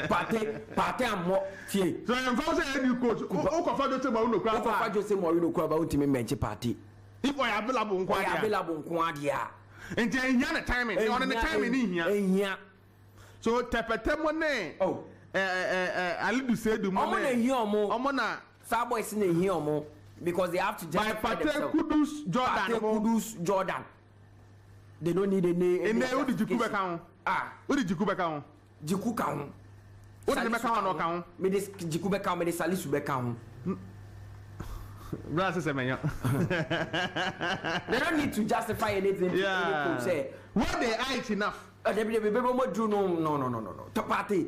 party am mo tie. So I'm for say any coach. O ko fa Jose Mourinho kwa. O ko fa Jose Mourinho kwa ba untimi menche party. If I available nko dia. Available nko dia. Enti ehia na timing. E on the timing ni hia. Ehia. So tepetemo ne. Oh. Alidu Sedu mo. Omo na ehia omo. Omo na Star Boys na ehia omo because they have to justify themselves. Kudus Jordan. They don't need any. And then who did you come back? Who did you come back? Jiku kaun. What did you make no kaun? Me this Jiku be kaun, me this Salisu be kaun. Brother say menya. They don't need to justify anything. Yeah. Say what they are it enough. They mo do no. To party.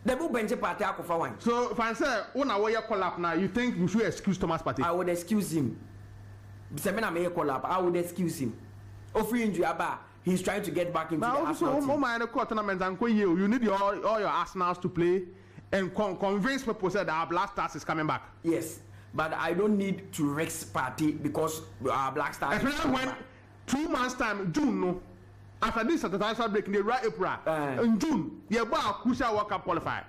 They will bench party akofa wan. So if I say una we collab now, you think we should excuse Thomas Partey? I would excuse him. Say me na me collab, I would excuse him. Offering injury aba. He's trying to get back into the Arsenal team. You need all your Arsenals to play and convince people that our Black Stars is coming back. Yes, but I don't need to risk party because our Black Stars. Especially when 2 months time, June, no, after this international break in the right April, in June, you have a crucial World Cup qualifier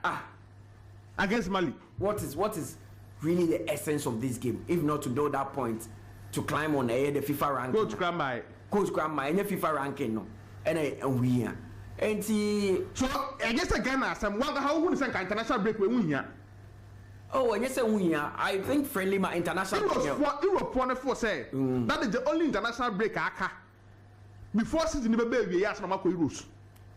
against Mali. What is really the essence of this game, if not to build that point to climb on the FIFA ranking? Go to climb by. Coach Grandma and FIFA ranking no and we here and so I guess again some one how would say international break we win here. Oh, and yes we here I think friendly my international Europe one for say that is the only international break aka before season the baby yes no mako Euros.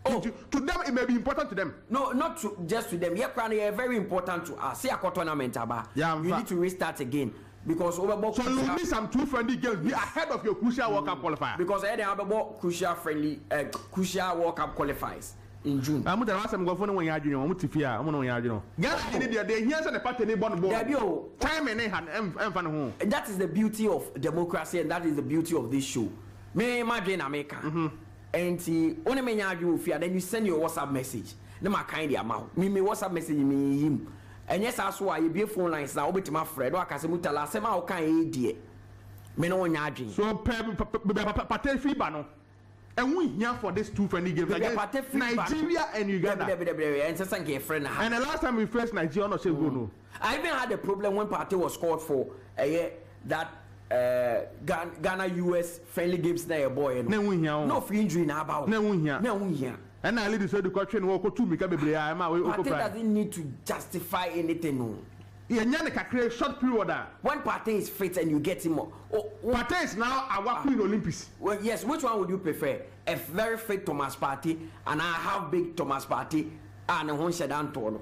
Oh, to them it may be important to them. No, not to just to them. Yeah, very important to us. See a tournament about. Yeah, you need to restart again. Because so you need some 2 friendly games be ahead of your crucial World Cup qualifier. Because I have about crucial World Cup qualifiers in June. I'm the last time go for when you are doing. I'm to fear. I'm on you know. Yes, they here's the party they born board. Time and home. That is the beauty of democracy, and that is the beauty of this show. Me imagine America. And only me you fear. Then you send your WhatsApp message. No my kind of amount. Me WhatsApp message me him. And yes, that's why you be phone lines now. Obeti my friend, or I say Mutala, say my okay idea. Me no nyadwin. So Partey free bano. And we here for these 2 friendly games against Nigeria and Uganda. And say friend. And the last time we faced Nigeria, no say go no. I even had a problem when Partey was called for that Ghana US friendly games there boy. No free injury now about. No here. And I lead the country and walk to me. Partey doesn't need to justify anything. No. Yeah, create short period. When Partey is fit and you get him, Partey is now our Queen Olympics. Well, yes. Which one would you prefer? A very fit Thomas Partey and I have big Thomas Partey and a Honchedan Toro.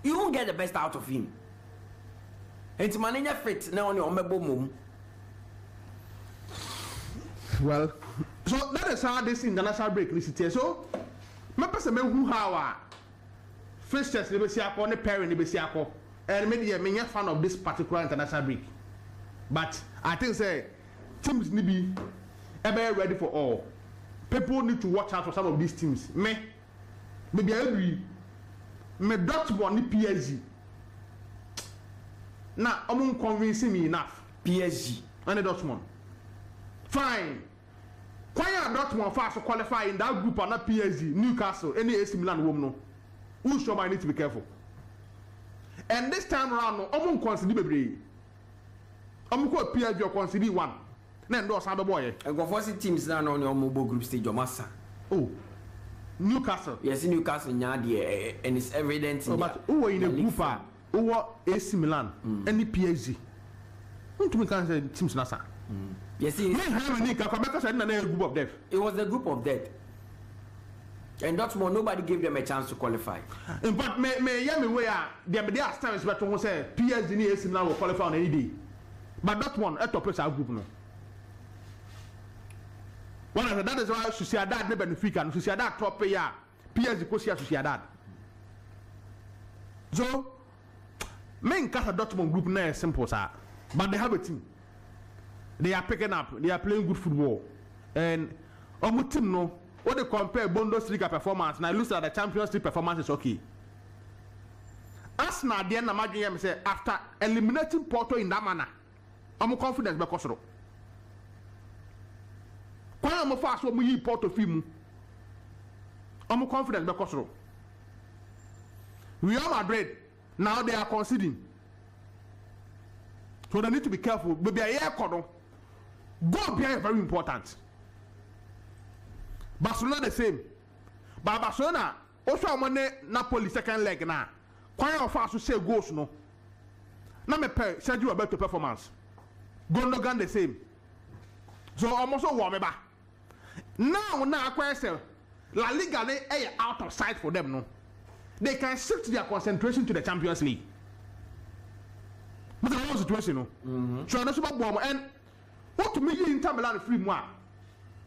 You won't get the best out of him. It's manager fit now on your mum. Well. So that is how this international break is here. So, my person who how fixtures the Besiako, the parent the Besiako, and maybe I'm a fan of this particular international break. But I think say teams need be ever ready for all. People need to watch out for some of these teams. Maybe I agree. Me Dortmund ni PSG. Now, I'm convincing me enough. PSG and the Dortmund. Fine. Why are Dortmund fast to qualify in that group and not PSG, Newcastle, any AC Milan woman? Who sure I need to be careful. And this time around, I'm going to consider Bebli. I'm going to PSG or consider one. Then those other boy. And go for teams now on your mobile group stage or massa. Oh, Newcastle. Yes, Newcastle, yeah, and it's evident. But who are in a group? Who are AC Milan, any PSG? Who to me can say teams Nasa? Yes, it was the group of death. And that's more nobody gave them a chance to qualify. In fact, me where there are times where to say PSG AC Milan will qualify on any day. But that one at top place our group no. One of that is why Sociedad never Benfica and Sociedad top player PSG go see Sociedad. So men cast a Dortmund group now is simple sir. But they have a team. They are picking up. They are playing good football. And on team no, what they compare Bundesliga performance now looks at the Champions League performance is okay. Arsenal the end imagine say after eliminating Porto in that manner, I'm confident because of. When I'm fast when we Porto film, I'm confident because of. Real Madrid, now they are conceding. So they need to be careful. But a year corner, goal behind very important. Barcelona the same. But Barcelona also money Napoli second leg now. Quite often to say goals no. Now me pay Sergio Roberto performance. Gundogan the same. So almost warm me back. Now question La Liga they out of sight for them no. They can shift their concentration to the Champions League. But the whole situation no. So that's about bomb and what to me in Milan free more.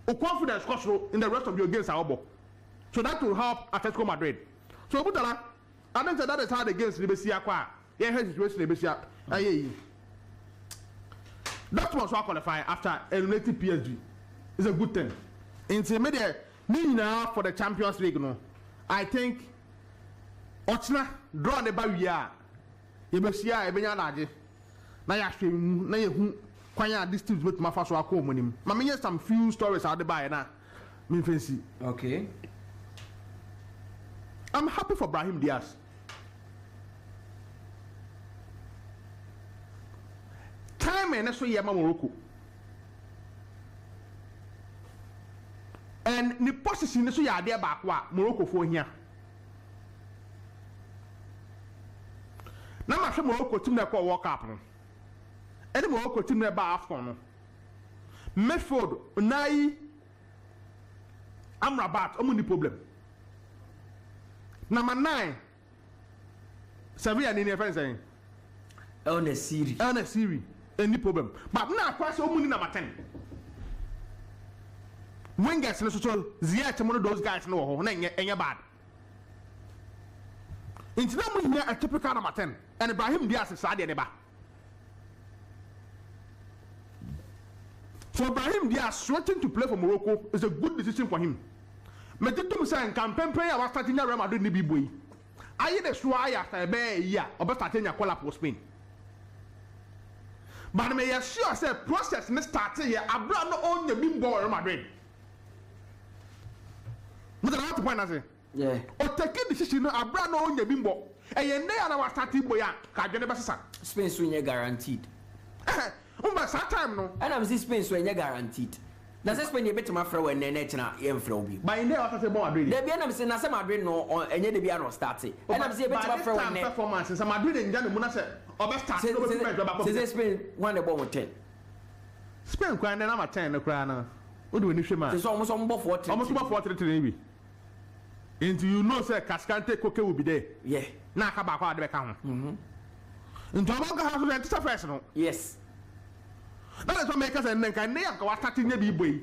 O confidence cost in the rest of your games are able. So that will help Atletico Madrid. So Mutala, I think that is how the games will be see aqua. Yeah, situation will be see. That was what qualify after eliminating PSG. It's a good thing. Intermediate now for the Champions League no. I think Ochna draw the barrier. You be see a benya naje. Na ya hwe na ye hu kwanya district with my first work home. Mama some few stories out the buy na. Me fancy. Okay. I'm happy for Brahim Diaz. Time and so yeah Morocco. And the position so yeah there back wa Morocco for here. Now my Morocco team na call World Cup no. Any Morocco team na ba AFCON no. Medford Unai Amrabat omuni problem. Number 9 Sevilla ni friend saying on a series any problem but now kwase omuni number 10 wingers no so Ziyech one of those guys no ho na enye bad into na mu a typical number 10 and Ibrahim Diaz is ade ne ba so Ibrahim Diaz switching to play for Morocco is a good decision for him. Me didum say campaign player was starting Real Madrid ni biboy. Aye the so aye after be year obe starting ya call up for Spain. But me sure say process me start here abra no on the bimbo Real Madrid. But the last point I say. Yeah. O take decision no abra no on the bimbo. E ye na na was starting boy ka dwene be sesa. Spain so nye guaranteed. That time no. And I'm see Spain so nye guaranteed. Na se Spain ye beto ma fra we na na ye mfra obi. By in there after say Madrid. Dey bia na say na say Madrid no enye dey bia no start. And I'm say beto ma fra we na performance say Madrid nja no mu na say obe start no be match ba. Say Spain one the ball with 10. Spain kwa na number 10 no kra na. Odo we ni hwe ma. Say so almost 40. Almost 43 bi. Into you know say Cascante Koke will be there. Yeah. Na ka ba kwa de be ka ho. Into Abanga has to enter first no. Yes. That is what makes us and then can they go starting maybe boy.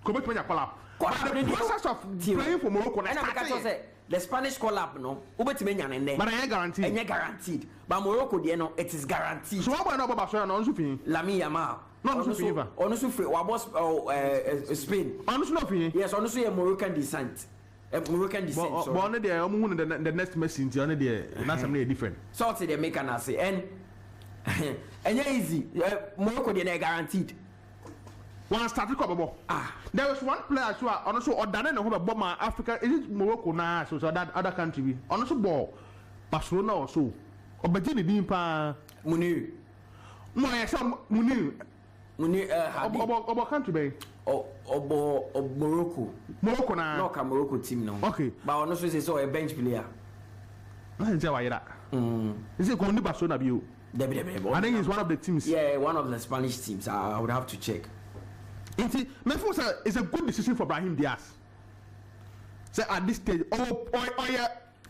Come to collab. The process of playing for Morocco and I say the Spanish collab no. Ubetime nya ne. But I ain't guaranteed. Ain't guaranteed. But Morocco there no it is guaranteed. So what about Barcelona on Sufin? Lami Yamal. No Sufin. On Sufin wa boss Spain. On Sufin. Yes, on Sufin Moroccan descent. Moroccan descent. But on there the next message on there that's something different. So they make an say and yeah, easy. Morocco they guaranteed. One started couple. There was one player who also ordered no have bomb Africa. Is it Morocco now? So that other country. Also ball Barcelona also. Obajini dimpa Munir. No, I saw Munir. Munir. Country bay. Morocco. Morocco na. No, Morocco team now. Okay. But honestly, say so a bench player. I didn't say why that. Is it going to Barcelona view? I think he's one of the teams. Yeah, one of the Spanish teams. I would have to check. It's a good decision for Brahim Diaz. So at this stage, yeah,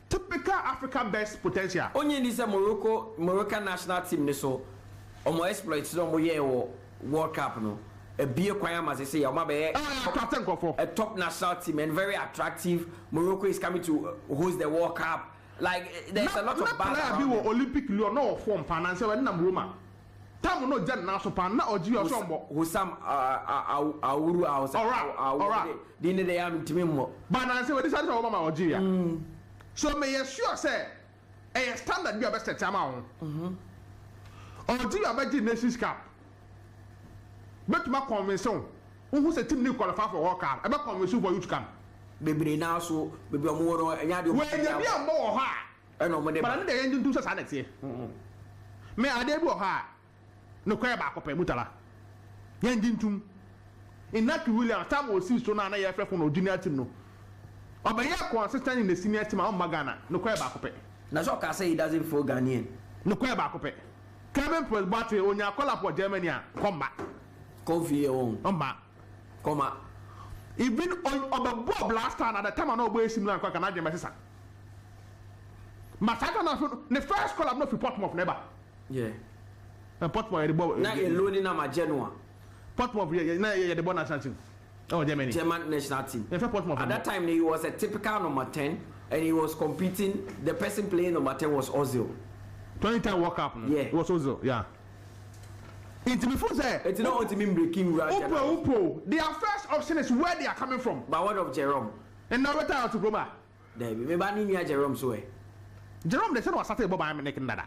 typical African best potential. Only in this Moroccan national team, so exploit some World Cup no. A beer choir as I say, a top national team and very attractive. Morocco is coming to host the World Cup. Like there's a lot of bad Olympic no form financial and Roma. Time no jet now so pan na oji or sombo. Husam Auru Alright. Didn't they am to me more. But I say what is Algeria. So may you sure say a standard you best time out. Algeria by Nations Cup. But my convention. Who's a team new qualify for World Cup? About convention for you to come. Bebli now so bebe more and ya do when you be more ha no mo de but na engine 2 say sa next year me ade bi o ha no kwa ba akopɛ Mutala engine 2 in that Williams time was see so na ye frɛ for no junior team no obaye consistent in the senior team am Ghana no kwa ba akopɛ na so ka say he doesn't feel Ghanaian no kwa ba akopɛ Kevin Presbate onya call for Germany come back Kofi on come back even on Bob last time at the time I know boy similar kwa kana Germany sisa masaka na the first call up no for Portsmouth never yeah and Portsmouth the ball na alone na ma Genoa Portsmouth yeah the ball national team oh German national team at that time he was a typical number 10 and he was competing the person playing number 10 was Ozil 2010 World Cup yeah it was Ozil yeah it's before say it's not what mean breaking Upo their first option is where they are coming from but what of Jerome and now return to Roma there me ba ni Jerome so Jerome they said was started Boba America ndada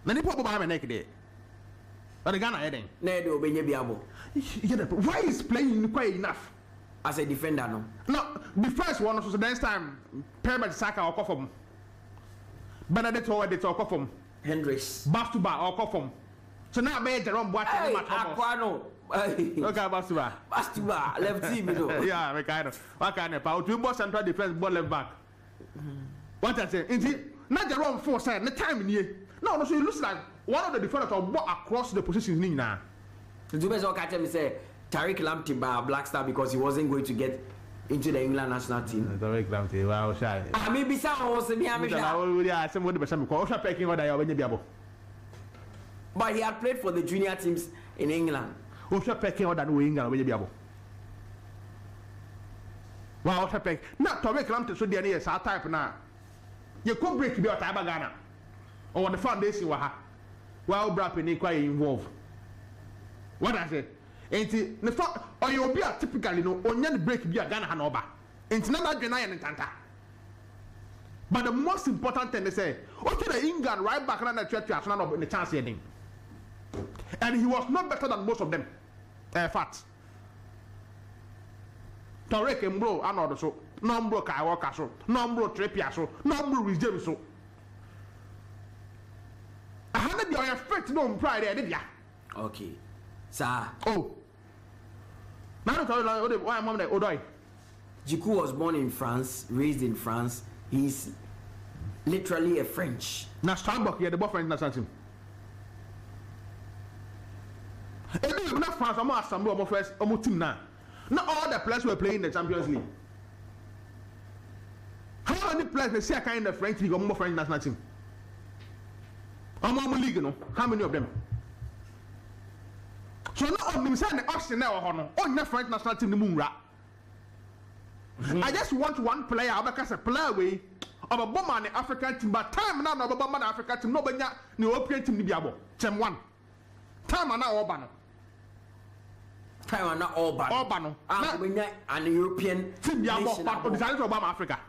na ni Boba America there but the Ghana heading na do obenye biabo why is playing quite enough as a defender no the first one was the next time Perman Saka or from Benedict or the talk from Hendricks Bastuba or from so now me Jerome Boateng Aquano okay Bastuba left team yeah we kind of what kind of power two boss central defense ball left back what I say indeed not Jerome four side the time in here no so it looks like one of the defenders are across the positions now the two best catch me say Tariq Lamptey by Black Star because he wasn't going to get into the England national team. Tariq Lamptey wow shy maybe some was me yeah some would be some call packing order you biabo but he had played for the junior teams in England Osha packing order no England we biabo wow Osha pack not Tariq Lamptey so there is a type now you could break be out Ghana or the foundation wa ha wow brap ni quite involved what I say enti ne fa oyo obi a typically no onya the break bi a Ghana ha na oba enti na dwena ye ntanta but the most important thing they say okay the England right back na church as na the chance here thing and he was not better than most of them fact Tariq Mbro anodo so no Mbro Kai Walker so no Mbro Trippier so no Mbro Reece James so ahana bi oya fit no pride there dey okay sir oh now why mom like Odoi Jiku was born in France raised in France he's literally a French na Strasbourg here the boyfriend national team even na France am assembly of first team now not all the players were playing in the Champions League how many players they see a kind of French league or more French national team league no how many of them so now on the option now on the French national team the Munra I just want one player because a player way of a bomber on the African team but time now no bomber on the African team no banya no European team biabo team one time now Obano time now Obano an European team biabo but decided to Obama Africa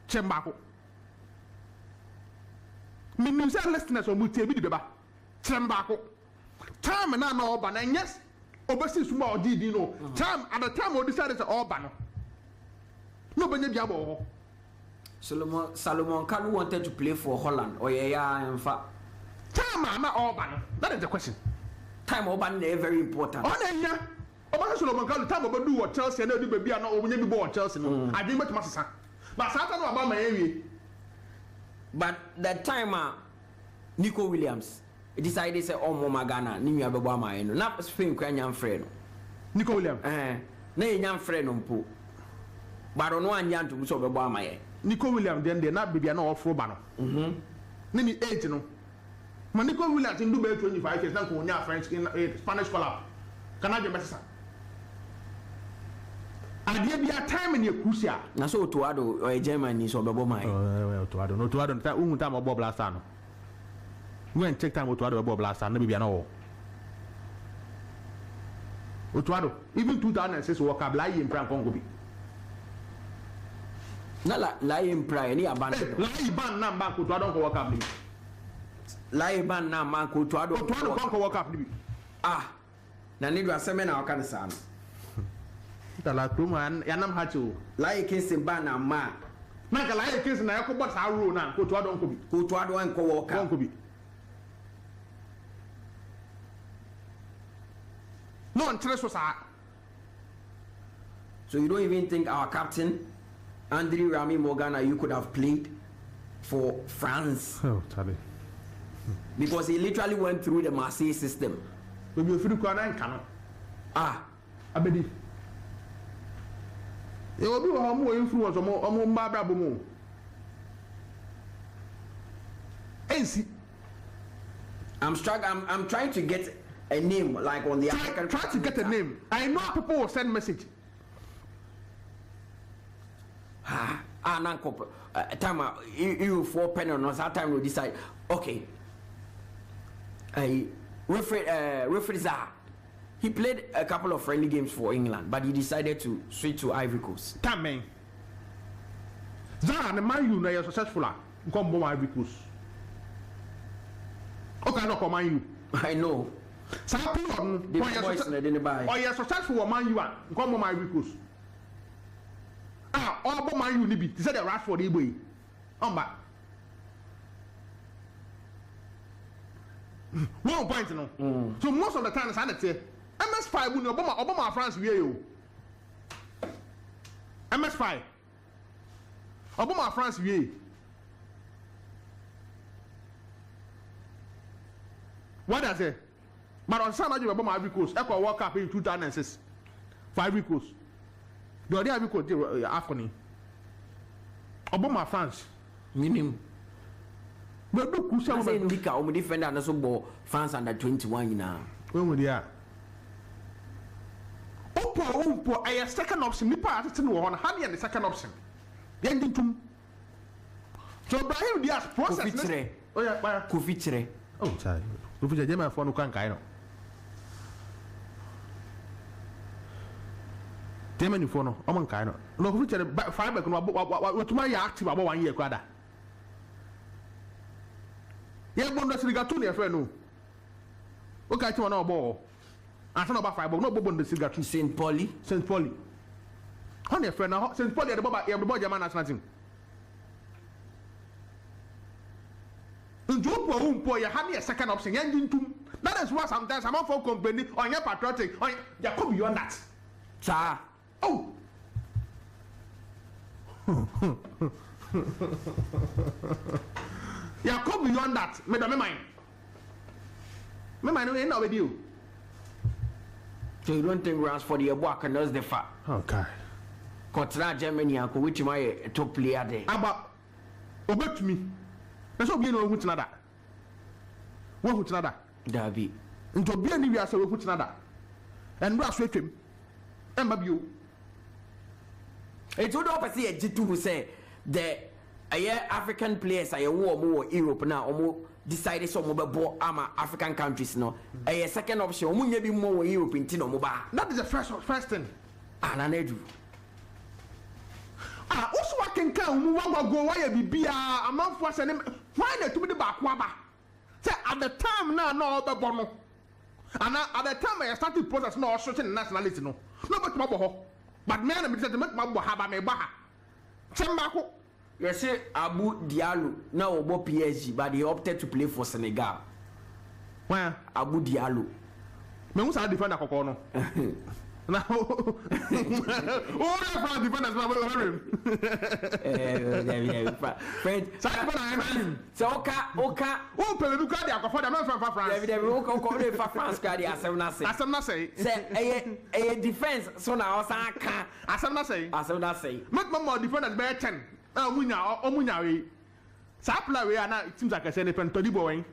team bako me say listeners o mutie bi di beba team bako time na no Oba and yes obesi suma odidi no time at the time we decided to Oba no benya biabo Solomon Kalu wanted to play for Holland or yeah in fact time na Oba that is the question time Oba is very important yeah Oba Solomon Kalu time Oba do what Chelsea na do baby na obunya bi ball Chelsea no I didn't make masasa but Satan no about my area but that time Nico Williams decided to say oh mama Ghana ni nwa bebo ama no na Spain kwa nyam frɛ no Nico Williams na nyam frɛ no mpo baro no anya nto so bebo ama ye Nico Williams then na bibia na ofro ba no ni 8 no ma Nico Williams ndu be 25 years na ko nya French in Spanish club kana je message adie bia time ni ekusia na so Otuado or Germany so bebo ma ye Otuado no Otuado ta unhu ta mo bob last time when check time Otuado bebo last time na bibia na wo Otuado even 2006 World Cup la yi mpran Congo bi na la impra ni abandon la iban na mba ko Otuado ko World Cup ni la iban na man ko Otuado ko World Cup ni na ni do aseme na waka ne sa no la kuma ya nam ha chu la ikin sin ba na ma na ga like case na yakọ box aro na ko to adon ko bi ko to adon ko wo ka no interest so sa. So you don't even think our captain Andrew Rami Morgana you could have played for France? Oh, Charlie. Because he literally went through the Marseille system. Maybe you feel quite cannot. Ah, Abedi. You will be more influence or more Barbara Bomo. AC. I'm trying to get a name like on the African. Try to get a name. I know people will send message. Nanko, time you for pen on us. That time we decide. Okay. Referee Zaha. He played a couple of friendly games for England, but he decided to switch to Ivory Coast. Tammy. Zaha and Man U na you successful. Come bomb Ivory Coast. Okay, no come Man U. I know. Some people oh yeah, successful Man U. Come bomb Ivory Coast. All about Man U nibi. They said the Rashford Igwe. Back. 1 point no. So most of the time I say MS5 no Obama France we you. MS5. Obama France we. What does it? But on some of Obama Ivory Coast, Echo World Cup in 2006. 5 Ivory Coast. The other Ivory Coast Afcon. Obama France. Minimum. But look, who's saying Nika or defender and also ball France under 21 now. When we are. Opo, I second option. Nipa assistant one, Hani and the second option. The ending to. So Brahim Diaz process. Oh yeah, Kufitre. Oh, sorry. Kufitre, Jema for no can kind. Jema for no, Oman kind. No, Kufitre, 5 back. What my active about 1 year, Quada. Yeah, Bundesliga 2 near friend. Okay, to an ball. I don't know about 5, but no Bundesliga 2. St. Pauli. Honey, friend, now St. Pauli at the boy, German has nothing. In Joe Poe, you have a second option. That is why sometimes I'm for company on your patriotic. You could be beyond that. Sir. Oh. Yeah, come beyond that. Me mind. Me mind no end with you. So you don't think Rashford the Abuaka knows the fact? Okay. Contra Germany and which my top player there. About obey to me. That's what being with another. What with another? Davi. Into be any we are so with another. And Rash with him. And Babu. It's all up see a G2 who say the African players are more Europe now or decided some more African countries no. A second option maybe more Europe in Tino Moba. That is the first thing. And I do. Also I can come go why be a month for sending why not to be the back waba. Say at the time now no the bono. And at the time I started process no certain nationality no. No but mabo. But me and me say make mabo haba me baha. Chembako. You say Abu Diallo now about PSG, but he opted to play for Senegal. Where Abu Diallo. Me who's a defender kokono. Now, oh, the defenders now. Friend, so Oka. Oh, Peluka, they are for the man from France. They will call it for France. As I'm not saying, a defense. So now, as I'm not saying, not more defenders better 10. Munya, Sapla, we are now, it seems like I said, a pentodibo.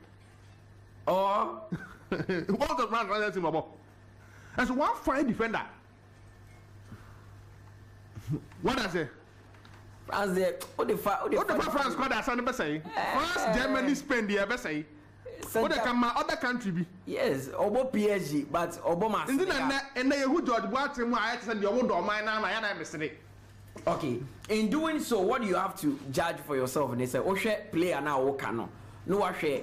Oh, what the France is about? As one fine defender. What does it? France, what the France got as I say? France, Germany, Spain, the ever say. What can my other country be? Yes, Obo PSG, but Obama. And they who judge what I said your own mine and I am missing. Okay, in doing so, what do you have to judge for yourself? And they say, oh, player now, Okano. No, I share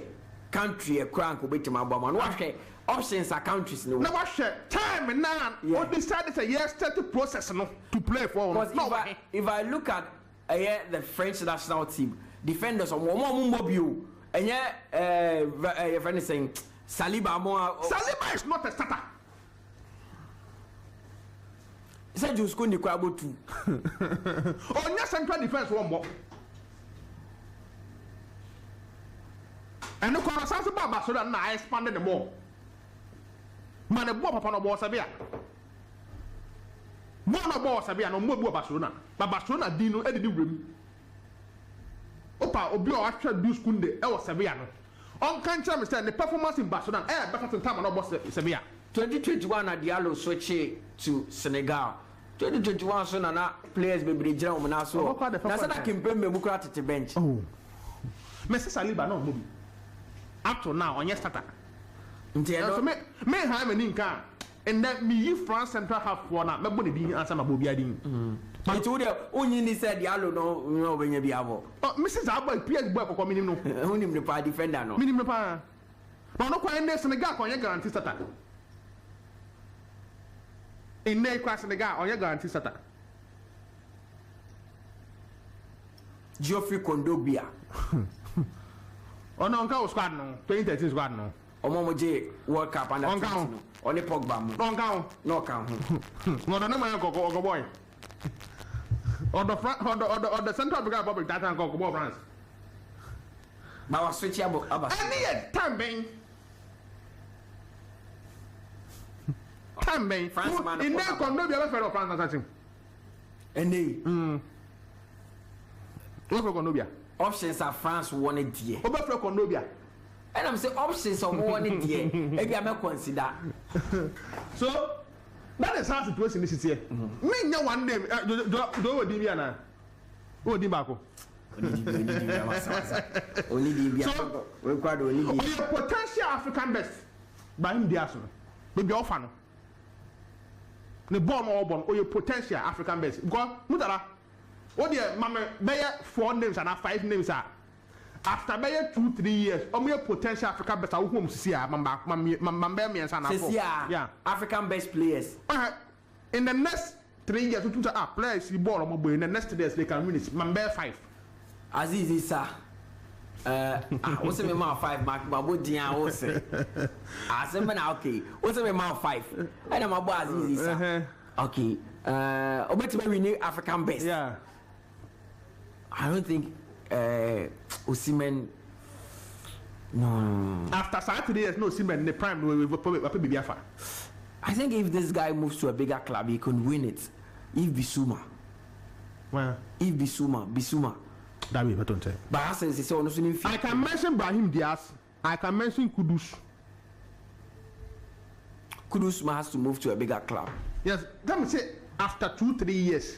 country, a crank, will be to my bomb. No, I share options are countries. No, I share time and now. What decided a yes, 30 process no, to play for. Because if I look at the French national team defenders on one mobile and your friend is saying Saliba is not a starter. Said you school the crab too. On your central defense one more. And the Coruscant Baba so that I expanded the more. Man, the ball upon a ball Sabia. One ball Sabia, no more Barcelona. But Barcelona didn't edit the room. Opa, Obio actually do school the El Sabiano. On can't understand the performance in Barcelona. Better than time on boss Sabia. 2021 at Diallo switch to Senegal. 2021 so na players Bebli Nana Adu. Na sana kimpe Memukra to the bench. Oh. Messi Saliba no movie. Up to now on your starter. So me ha me nka and that me France central half one me body bi answer my bobi adin. But you there only ni said Diallo no benye bi abo. Oh Mrs. Abo PS boy ko minim no. Onim the pa defender no. Minim pa. But no kwa Senegal ko your guarantee starter. In there kwa Senegal on your guarantee starter. Geoffrey Kondogbia. Oh no, nka squad no 2013 squad no. Omomoje World Cup and on count. Only Pogba mo. On count. No count. No no man go boy. On the Central African Republic that time go France. But was switch aba. Any time bang. Time bang. France man. In there Kondogbia be France attaching. And What for Kondogbia? Options are France wanted dear. Oba for Kondogbia. And I'm saying options are wanted dear. Maybe I may consider. So that is how situation is here. Me nya one name do odi bia na. Odi bako. Only the bia. We quite only the potential African best. By him dia so. Maybe offer no. The bomb or bomb or your potential African best. Because Mutala what the mama bear 4 names and 5 names are after bear 2-3 years your potential African best home see yeah African best players in the next 3 years we players you ball in the next 3 years they can win it bear 5 Azizi sir what's me ma 5 mark babo dia wo say asem na okay what's me ma 5 and am abo Azizi sir okay obeti we win African best yeah I don't think Osimhen. No. After 3 years, no Osimhen in the prime. We probably be far. I think if this guy moves to a bigger club, he can win it. If Bissouma. Well, if Bissouma. That way, don't say. But I can mention Brahim Diaz. I can mention Kudus. Kudus has to move to a bigger club. Yes, let me say after 2-3 years.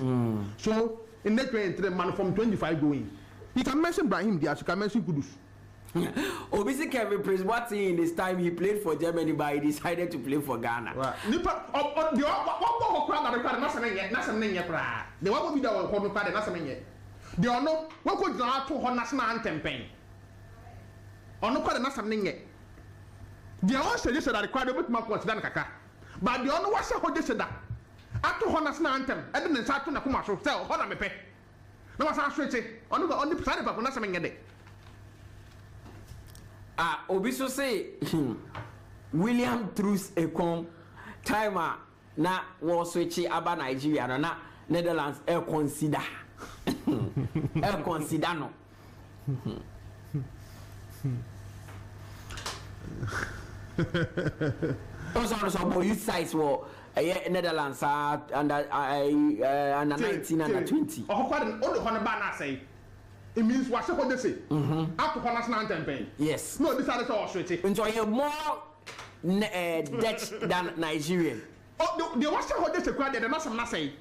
So. In that 23 man from 25 going. You can mention Brahim Diaz, you can mention Kudus. Obviously, Kevin Prince, what's in this time he played for Germany, but he decided to play for Ghana. The one video of the national they are no what could not to her national anthem pain. Or no, quite national name. They all suggested that the crowd of my consider Kaka. But the only was a whole that. After Hona's anthem, I didn't start to Nakumasho, tell Hona me pay. No, I was straight, only presided by Nasaman Yade. Obiso say, William Truss Ekong, timer, na was switching about Nigeria, na Netherlands, consider. Consider no. Also, youth size were. Netherlands under 19 under 20. Oh, quite an old Honabana say. It means what they say. After Honasnan campaign. Yes. No, this is all straight. Enjoy more Dutch than Nigerian. Oh, the was what they say, they're not some say.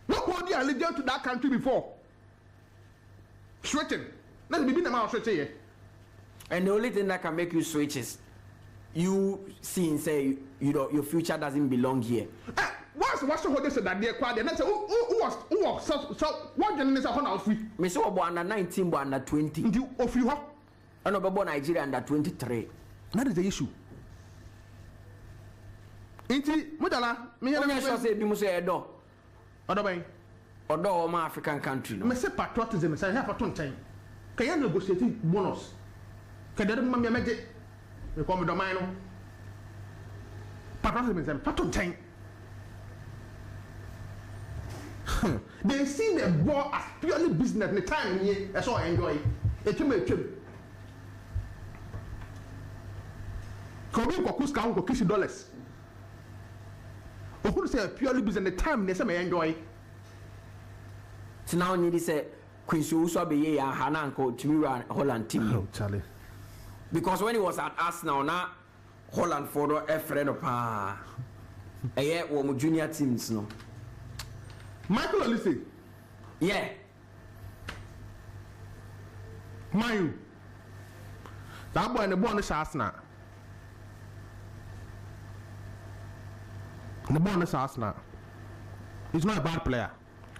What would you allegiance to that country before? Switching. Let me be the mouth switch. And the only thing that can make you switch is you see and say your future doesn't belong here. What's the whole day that they're quiet? And I say, who was so what generation is on free? Me so under 19, but under 20. You of you have? I know about Nigeria under 23. That is the issue. Inti Mutala, me I say you must say do. Other way. Although my African country, no. Me say patriotism. Say have a ton time. Can you negotiate bonus? Can you remember me? Me call me Domino. Patriotism is a ton time. They see the ball as purely business. The time here, that's all I enjoy. It's me. Come in, Kokus can go $50. But who say purely business? The time they say me enjoy. So now you need to say Quincy also be here and Hananko to me Holland team. Oh, Charlie. Because when he was at Arsenal, now Holland for a friend of a year or junior teams no. Michael Olise. Yeah. Mayu. That boy in the born is Arsenal. The born is Arsenal. He's not a bad player.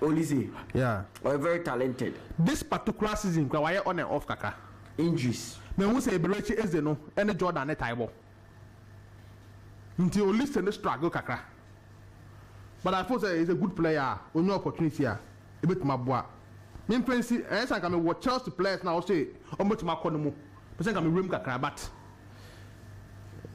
Olise. Yeah. Or very talented. This particular season, why on and off kaka. Injuries. Me who say Belechi is no any Jordan at table. Until Olise no struggle kaka. But I thought he's a good player. Only opportunity here. A bit my boy. Me fancy. I say I'm watch Chelsea players now. Say, I'm going to my corner. But I'm room kakra but.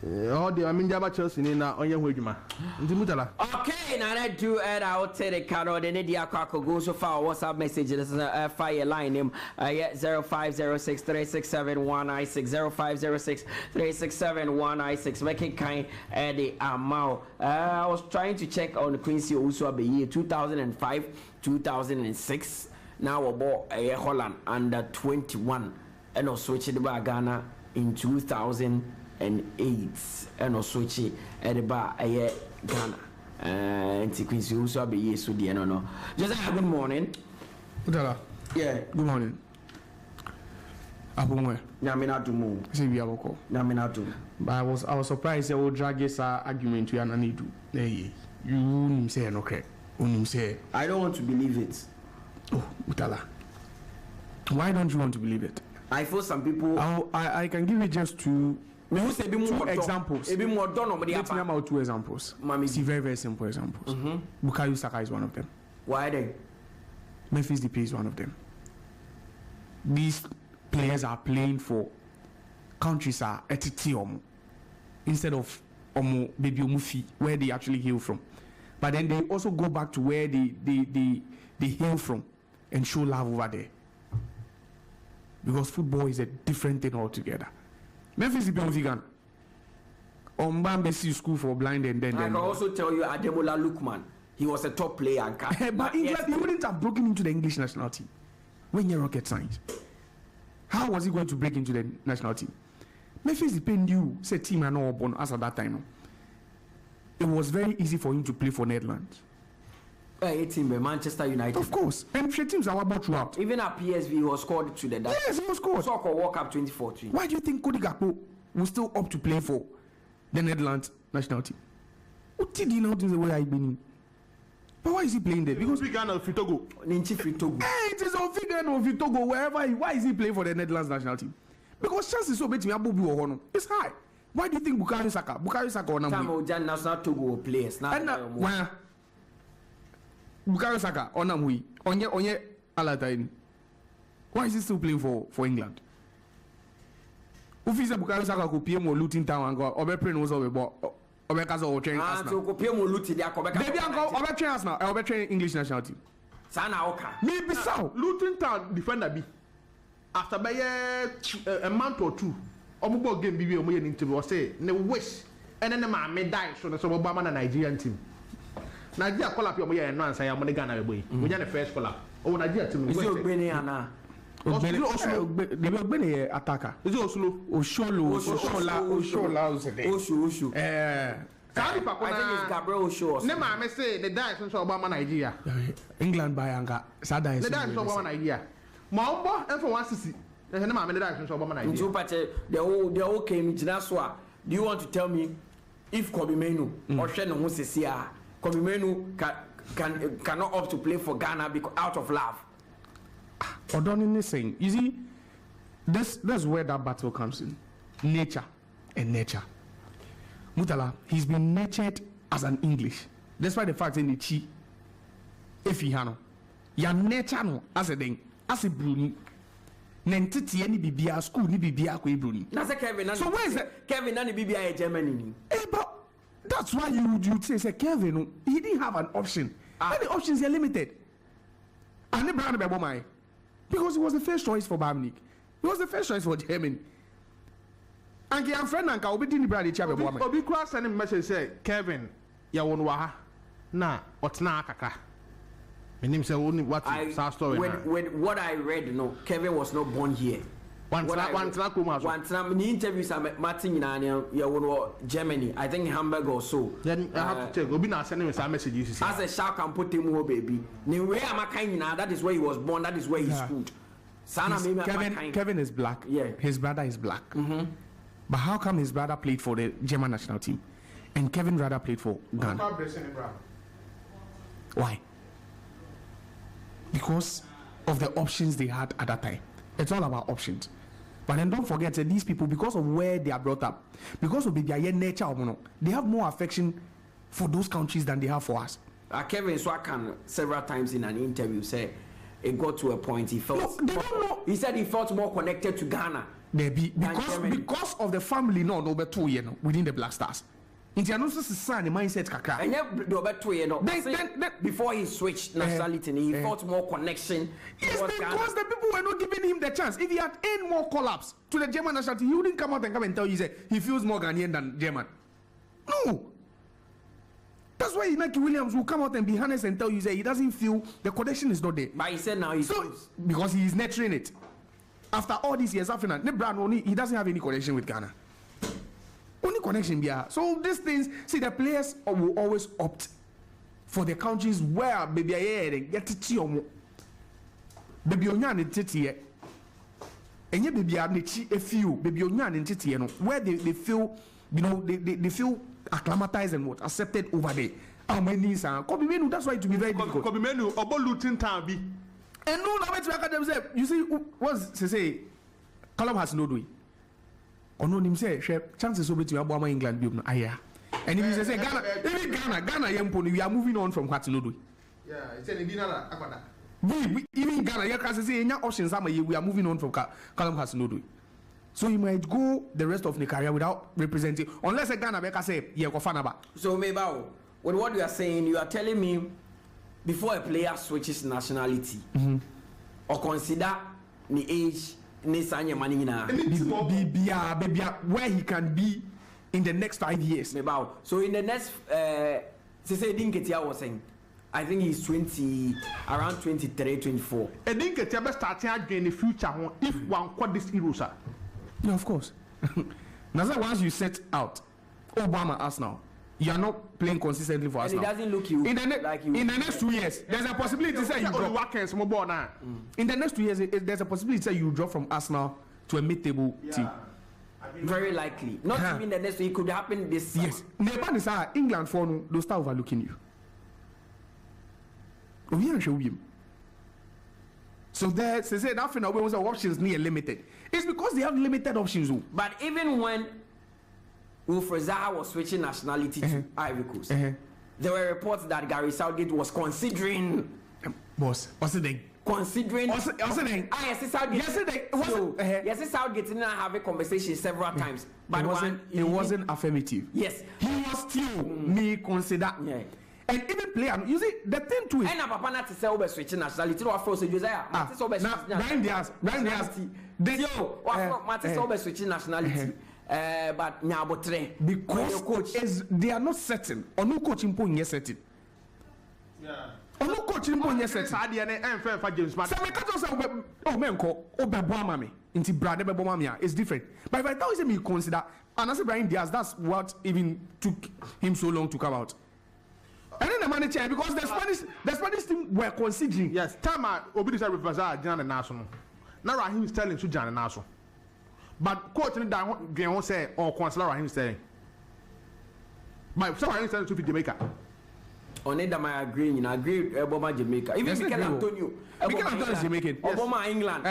Oh, the Aminjaba Chelsea na on your way, ma. Mutala. Okay, now that do and I'll take the card or the Nidia Kako go so far. WhatsApp message. This is a fire line him. 0506 367 196 0506 367 196. Make it kind the amount. I was trying to check on Quincy also the year 2005, 2006. Now about Holland under 21 and also switch the Ghana in 2008 and also switch at the bar Ghana and Quincy also be year so dear no. Just good morning. Mutala. Yeah, good morning. Abumwe. Nyamina to move. See we have call. Nyamina to. But I was surprised they would drag this argument to Ananidu. Hey, you say okay. Say I don't want to believe it. Oh, Mutala. Why don't you want to believe it? I feel some people. I can give you just two examples. Let me out two examples. See very, very simple examples. Bukayo Saka is one of them. Why then? Memphis Depay is one of them. These players are playing for countries are etitium instead of baby Omufi, where they actually hail from. But then they also go back to where they hail from and show love over there. Because football is a different thing altogether. Memphis is vegan. Mbambesi school for blind and then. I can also tell you Ademola Lookman. He was a top player. But England, he wouldn't have broken into the English national team when you're rocket science. How was he going to break into the national team? Memphis knew say team and all born as at that time. It was very easy for him to play for Netherlands. Manchester United. Of course. And teams are about throughout. Even at PSV, he was called to the Dutch. Yes, he was called. Soccer World Cup 2014. Why do you think 𝐶𝐶 was still up to play for the Netherlands national team? What did he not do the way I've been in? But why is he playing there? Because we of Togo. It is on Figano of Togo, wherever why is he playing for the Netherlands national team? Because chances so big it's high. Why do you think Bukayo Saka on Time national Togo players now. Bukayo Saka on Namui onye Alatain. Why is he still playing for England? Ufisa Bukayo Saka ko PM or Luton Town and go Obetrain was over Obekazo or train Arsenal. So PM or Luton dia ko Maybe I go Obetrain Arsenal, Obetrain English national team. Sana oka. Maybe so. Luton Town defender be after by a month or two. Omubo game bibi omo ye interview or say ne wish and then ma me die so so Obama na Nigerian team. Nigeria call up your no answer ya money Ghana boy. We the first call up. Oh Nigeria team. Is it Ogbeni ana? Ogbeni attacker. Is it Oslo? Oshola. Osho. I think it's Gabriel Osho. Ne ma me say the die so Obama Nigeria. England by anga. Sada is. The die so Obama Nigeria. Ma ombo en for 160. Ne ma me the die so Obama Nigeria. So pache the whole came Jinaswa. Do you want to tell me if 𝐶𝐶𝐕𝐄 or Sheno Musesia 𝐶𝐈𝐕𝐄 cannot opt to play for Ghana because out of love? Odoni is saying, you see, that's where that battle comes in. Nature and nurture. Mutala, he's been nurtured as an English. Despite the fact in the chi, if he hano, your nature no as a thing, as a Bruni. Nentiti any BBA school, ni BBA Bruni. So where is it? Kevin and BBI Germany. But that's why you say Kevin, he didn't have an option. And the options are limited. And the brand of because it was the first choice for Bayern Munich. It was the first choice for Germany. And your friend and Obi didn't brand each other. Obi cross sending message say Kevin, ya won waha. Na what's na kaka. My name say only what story. With what I read, no, Kevin was not born here. One time in the interviews I'm Martin in Germany, I think Hamburg or so. Then I have to check. Obi na sending me some messages. As a shark can put him over, baby. That is where he was born, that is where he schooled. Kevin is black. Yeah. His brother is black. But how come his brother played for the German national team and Kevin rather played for Ghana? Why? Because of the options they had at that time. It's all about options. But then don't forget that these people, because of where they are brought up, because of their nature, they have more affection for those countries than they have for us. Kevin Swakan several times in an interview said it got to a point he felt. He said he felt more connected to Ghana. Because of the family, over 2 years within the Black Stars. In the mindset kakra. And over 2 years before he switched nationality, he felt more connection. Yes, because the people were not giving him the chance. If he had any more collapse to the German nationality, he wouldn't come out and tell you that he feels more Ghanaian than German. No. That's why Inaki Williams will come out and be honest and tell you that he doesn't feel the connection is not there. But he said now he feels. Because he is nurturing it. After all these years, he doesn't have any connection with Ghana. Only connection here. So these things, see, the players will always opt for the countries where baby get to baby onyan titi and yet baby a few baby onyan titi where they feel they feel acclimatized and what accepted over there. How many that's why it will be very difficult. And no, you see, what's to say? Column has no doing. Or no, him say, chances will be to Abama England. And if you say Ghana, we are moving on from what no doing. Yeah, it's a dinner. Even Ghana, you can say, options we are moving on from Column has no doing. So you might go the rest of the career without representing, unless a Ghana Beka say, yeah, go fanaba. So, maybe with what you are saying, you are telling me before a player switches nationality or consider the age where he can be in the next 5 years. So in the next 𝐒𝐏𝐬𝐄 was saying, I think he's 20, around 23, 24. 𝐒𝐏𝐬𝐄 starting in the future if one quad this Euros. No, of course. Now once you set out Obama Arsenal, you are not playing consistently for us. And it doesn't look you in the next 2 years. There's a possibility that you drop. In the next 2 years, there's a possibility that you drop from Arsenal to a mid-table team. Very likely. Not even the next week. It could happen this summer. Yes. England for they'll start overlooking you. So they say that options near limited. It's because they have limited options. But even when Wilfred Zaha was switching nationality to Ivory Coast, there were reports that Gary Southgate was considering. Boss, what's the thing? Considering. What's the thing? Yes, Southgate. Yes, Southgate didn't have a conversation several times, but it wasn't affirmative. Yes, he was still me consider. Yeah. And even player, you see the thing too is. And Papa not to say over switching nationality. No, for Josiah. Brian Diaz. Mattis over switching nationality. But because they are not certain or no coaching point yet certain. Yeah. Or no coaching point yet certain. It's different. But if I tell you me consider, and I say Brian Diaz, that's what even took him so long to come out. And then the manager, because the Spanish team were considering. Yes, time Obidisa represents Jan and National. Now Raheem Sterling to Jan and National. But coach and Dan say or consider Raheem Sterling. My so Raheem Sterling to be Jamaica. On it, I agree. Obama Jamaica. Even Mikel Antonio. Mikel Antonio is Jamaican. Obama England.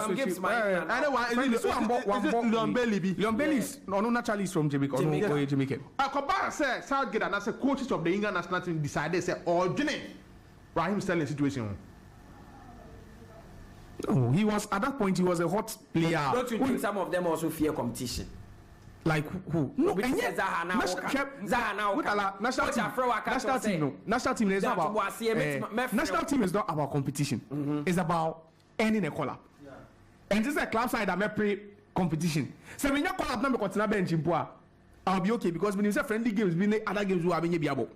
Some gives my England. Leon Bailey is no naturally from Jamaica. Or Jamaican. Akobara said Southgate and I said coaches of the England national team decided say or Raheem Sterling situation. No, he was at that point. He was a hot player. Don't you think some of them also fear competition? Like who? No, and yet national team. National team is not about. National team is not about competition. It's about earning a collab. And this is a club side that may play competition. So when you call up number continue bench in Poa, I'll be okay because when you say friendly games, we other games will have been able.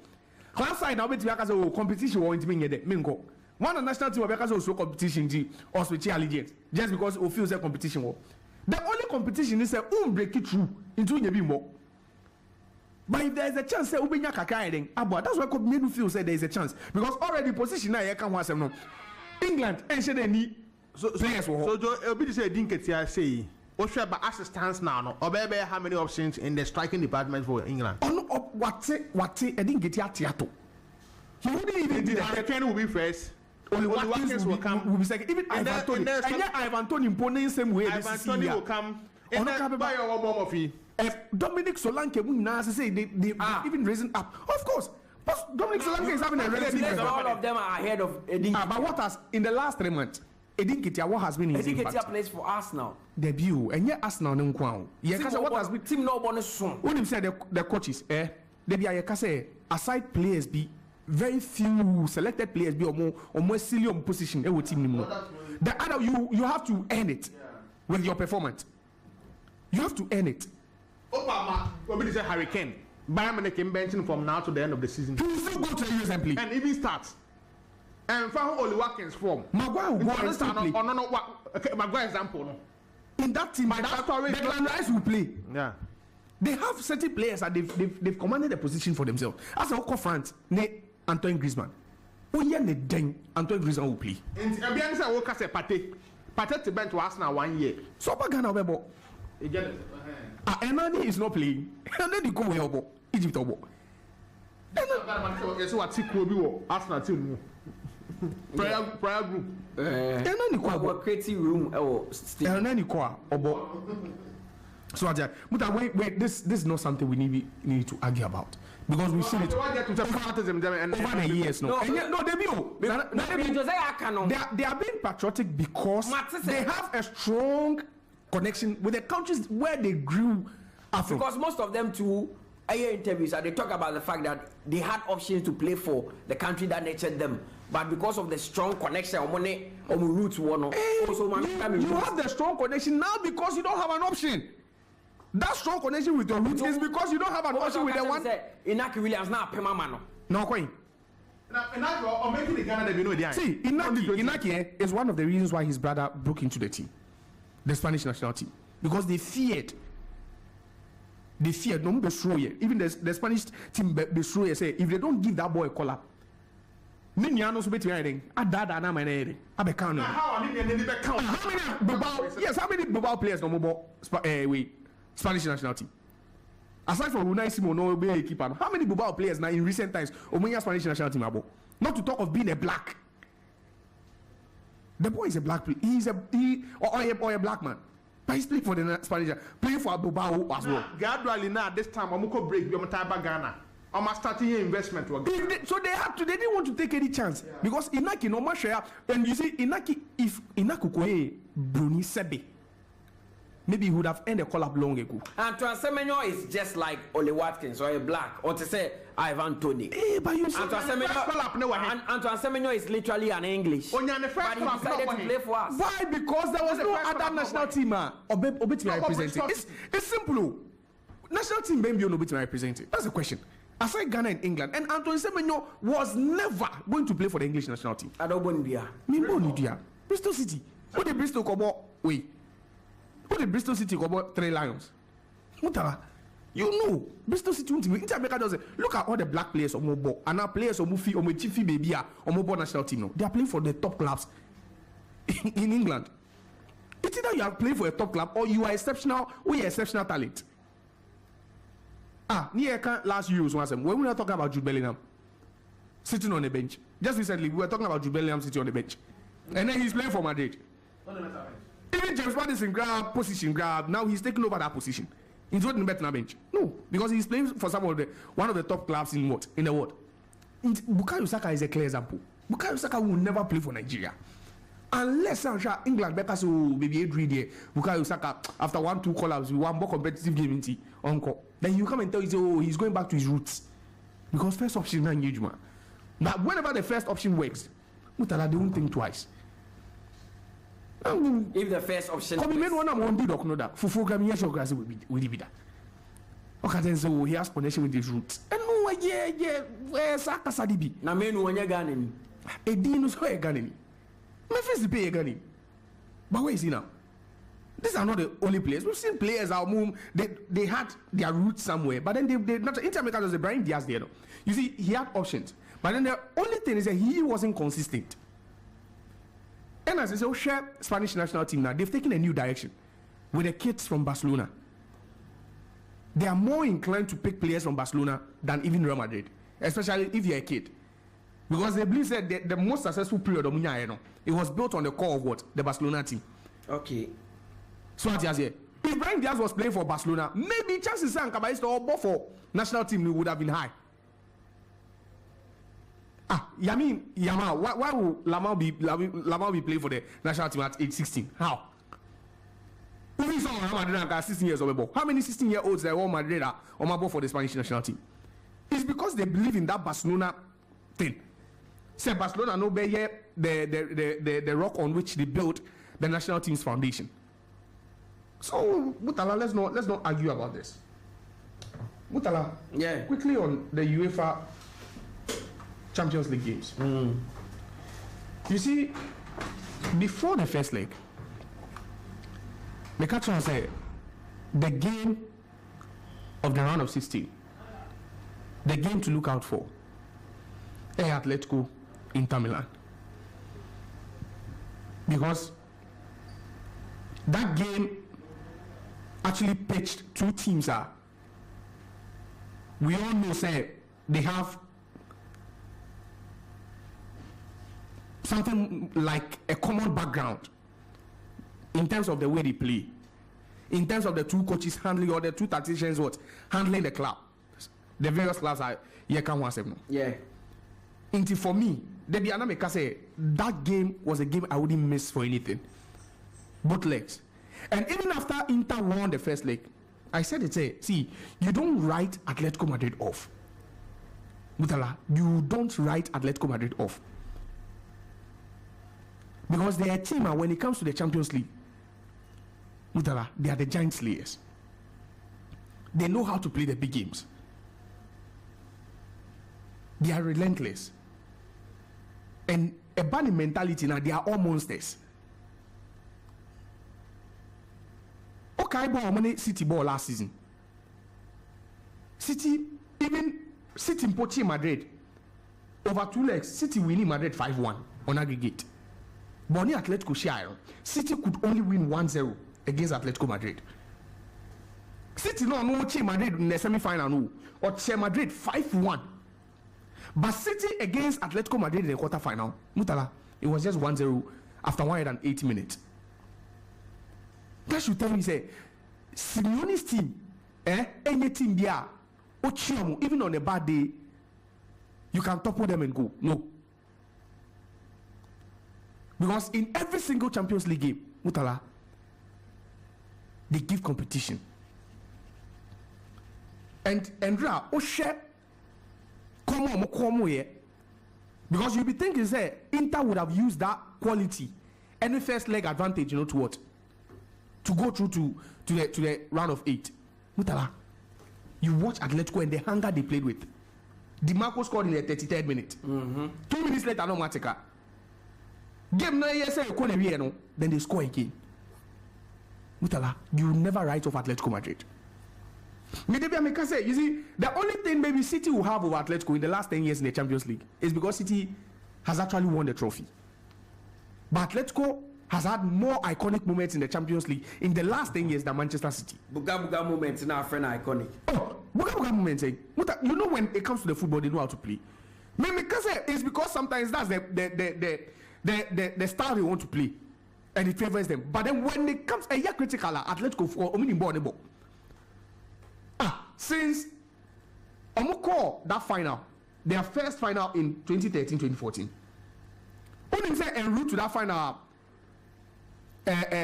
Club side now bet because of competition won't be there. Mingo. One of national team because also competition or special allegiance just because we feel that competition war. The only competition is break it through into your bimbo. But if there is a chance, say Ubenya Kakaiding, that's why made you feel say there is a chance because already position now you can't want some. England and say they need players. So Joe, be say 𝐿𝐷𝐀𝐂𝐊 say. What's your as it stands now? No, or baby, how many options in the striking department for England? Oh no, what 𝐿𝐷𝐀𝐂𝐊. He wouldn't even do that. Harry Kane will be first. Only Watkins will come. Will be second. Even Ivan Toney. And yet Ivan Toney imposing same way. Ivan Toney will come. And then buy your one more fee. Dominic Solanke now say they even raising up. Of course. But Dominic Solanke is having a relative. All of them are ahead of 𝐿𝐷𝐀𝐂𝐊. But what has in the last 3 months? 𝐿𝐷𝐀𝐂𝐊 what has been his impact? 𝐿𝐷𝐀𝐂𝐊 plays for Arsenal. Debut and yet Arsenal no kwao. What has been team no bonus soon. When him say the coaches they be say aside players be very few selected players be or more silly position with team anymore. The other you have to earn it with your performance. You have to earn it. Obama, when we say Harry Kane, Bayern Munich came benching from now to the end of the season. He will still go to the assembly and even starts. And for only Watkins form. Maguire will go and start play. Oh no, Maguire example no. In that team, Declan Rice will play. Yeah. They have certain players that they've commanded a position for themselves. As a Oko France, Antoine Griezmann. Oh yeah, Antoine Griezmann will play. And Bianca Woka say Pate to bench to Arsenal 1 year. So Ghana Webo. Enani is not playing. And then you go where Egypt or Yes, what 𝐶𝐿𝐷𝐂𝐊 Arsenal team. Prayer group. Enani Our creative room. Enani Obo. So wait, this is not something we need to argue about because we've seen it over the years. No, they are being patriotic because they have a strong connection with the countries where they grew up from. Because most of them too, I hear interviews and they talk about the fact that they had options to play for the country that nurtured them, but because of the strong connection, money, roots, you have the strong connection now because you don't have an option. That strong connection with your roots is because you don't have an option with the one. 𝐿𝐷𝐀𝐂𝐊 Williams now pay my man. No coin. Now, making the Ghana they know the see, 𝐿𝐷𝐀𝐂𝐊 is one of the reasons why his brother broke into the team, the Spanish national team, because they feared. No be sure even the Spanish team be sure say if they don't give that boy a call up. How many Bilbao players no more Spanish national team? Aside from Unai Simon, no be keeper. How many Bilbao players now in recent times Spanish national team abo? Not to talk of being a black. The boy is a black player. Or a black man. But he's playing for the Spanish, playing for Bilbao as well. Gradually now, this time I'm going to break your entire Ghana. I'm starting investment. So they didn't want to take any chance because 𝐿𝐷𝐀𝐂𝐊 no more share. And you see, if 𝐿𝐷𝐀𝐂𝐊 Quaye Bruni Sebe, maybe he would have ended the call-up long ago. And Semenyo is just like Oli Watkins or a black, or to say Ivan Toney. But you see, Antoine Semenyo is literally an English. But he decided to play for us. Why? Because there was no other national team representing. It's simple. National team Bembio no be represented. That's the question. Aside Ghana and England, and Antoine Semenyo was never going to play for the English national team. Bristol City. What did Bristol Kobo? Wait. What did Bristol City Kobo 3 Lions? Mutala. You know, Bristol City Inter does it. Look at all the black players on Mobo and now players on Mufi or Chifi Baby or Mobo national team. No, they are playing for the top clubs in England. It's either you are playing for a top club or you are exceptional or you are exceptional talent. Last year when we were talking about Jude Bellingham sitting on the bench. Just recently we were talking about Jude Bellingham sitting on the bench. And then he's playing for Madrid. Even James Madison grab, now he's taking over that position. He's not in the bench. No, because he's playing for one of the top clubs in the world. Bukayo Saka is a clear example. Bukayo Saka will never play for Nigeria. Unless England because maybe there, Bukayo Saka after 1-2 call-ups, we want more competitive game in Uncle. Then you come and tell you, he's going back to his roots. Because first option is not engagement. But whenever the first option works, Mutala, they won't think twice. If the first option come in one on do doc know that for program yes your grass will be that. Okay, then so he has connection with his roots. And no where Saka Sadibi. Na menu when you gane. E dinu so e gane. My first pay again. But where is he now? These are not the only players. We've seen players out move. They had their roots somewhere, but then they not Inter America was the Brian Diaz there. No? You see, he had options, but then the only thing is that he wasn't consistent. And as I say, share Spanish national team now, they've taken a new direction with the kids from Barcelona. They are more inclined to pick players from Barcelona than even Real Madrid, especially if you're a kid. Because they believe that the most successful period of Munya, it was built on the core of what? The Barcelona team. Okay. So what you say? If Brian Diaz was playing for Barcelona, maybe chances are Kabaista or for national team would have been high. Yama, why would Lamar be playing for the national team at age 16? How? Who is on Real Madrid 16 years old? How many 16-year-olds are on Madrid are on my board for the Spanish national team? It's because they believe in that Barcelona thing. Say Barcelona no be here the rock on which they built the national team's foundation. So Mutala, let's not argue about this. Mutala, yeah. Quickly on the UEFA Champions League games. You see, before the first leg, the catch on say the game of the round of 16, the game to look out for, Atletico Inter Milan, because that game actually pitched two teams. We all know say they have something like a common background in terms of the way they play, in terms of the two coaches handling, or the two tacticians handling the club. The various clubs are yeah. Until for me, the Bianameka say that game was a game I wouldn't miss for anything. Both legs. And even after Inter won the first leg, I said it, see, you don't write Atletico Madrid off. Mutala, you don't write Atletico Madrid off. Because they are a team, and when it comes to the Champions League, Mutala, they are the giant slayers. They know how to play the big games. They are relentless. And a bad mentality now, they are all monsters. Okay, ball money City ball last season. City in Pochi Madrid over 2 legs. City winning Madrid 5-1 on aggregate. Boni Atletico share. City could only win 1-0 against Atletico Madrid. City no Madrid in the semi-final no, or Madrid 5-1. But City against Atletico Madrid in the quarter-final, Mutala, it was just 1-0 after 180 minutes. That should tell me, say, Simeone's team, any team there, even on a bad day, you can topple them and go. No. Because in every single Champions League game, Mutala, they give competition. And share. Come here. Because you'll be thinking, say, Inter would have used that quality, any first leg advantage, to what? To go through to the round of 8. Mutala, you watch Atletico and the hunger they played with. DiMarco scored in the 33rd minute. 2 minutes later, no Matica. Game no, then they score again. Mutala, you never write off Atletico Madrid. You see, the only thing maybe City will have over Atletico in the last 10 years in the Champions League is because City has actually won the trophy. But Atletico has had more iconic moments in the Champions League in the last 10 years than Manchester City. Buga moments in our friend iconic. Oh, Buga moments. You know, when it comes to the football, they know how to play. It's because sometimes that's the style they want to play, and it favors them. But then when it comes a year critical, Atletico for Ominimbo. Since Omoko that final, their first final in 2013-2014, only say en route to that final,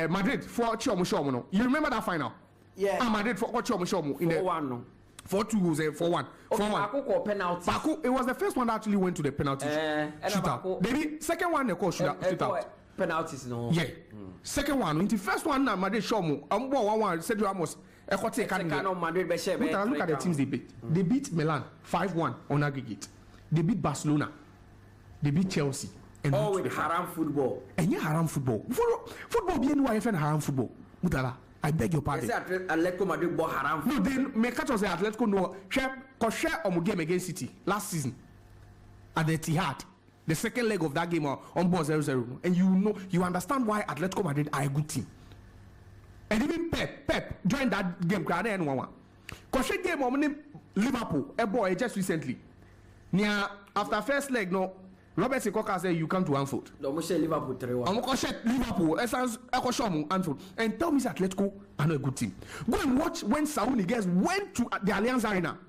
Madrid for Chomo no. You remember that final? Yeah. Madrid for Chomo in the 4-1 no. 4-2 goals 4-1. 4-1. Penalty. It was the first one that actually went to the penalty shootout. Maybe second one they call shootout. Penalties no. Yeah. Second one, in the first one na Madrid Chomo. 1-1 Sergio Ramos. Look at the teams they beat. They beat Milan 5-1 on aggregate. They beat Barcelona. They beat Chelsea. And all with haram football. And yeah, haram football. Football be anywhere FN haram football. Mutala, I beg your pardon. Atletico Madrid bought haram football. No, then me catch us the Atletico no share on game against City last season at the Etihad. The second leg of that game on board 0-0. And you understand why Atletico Madrid are a good team. And even Pep joined that game. Because game on Liverpool, a boy just recently. Near after first leg, no, Robert Sekoka said you come to Anfield. No, I'm Liverpool 3-1. I'm going to Liverpool. Anfield. And tell me Atletico are not a good team. Go and watch when Saul Niguez went to the Allianz Arena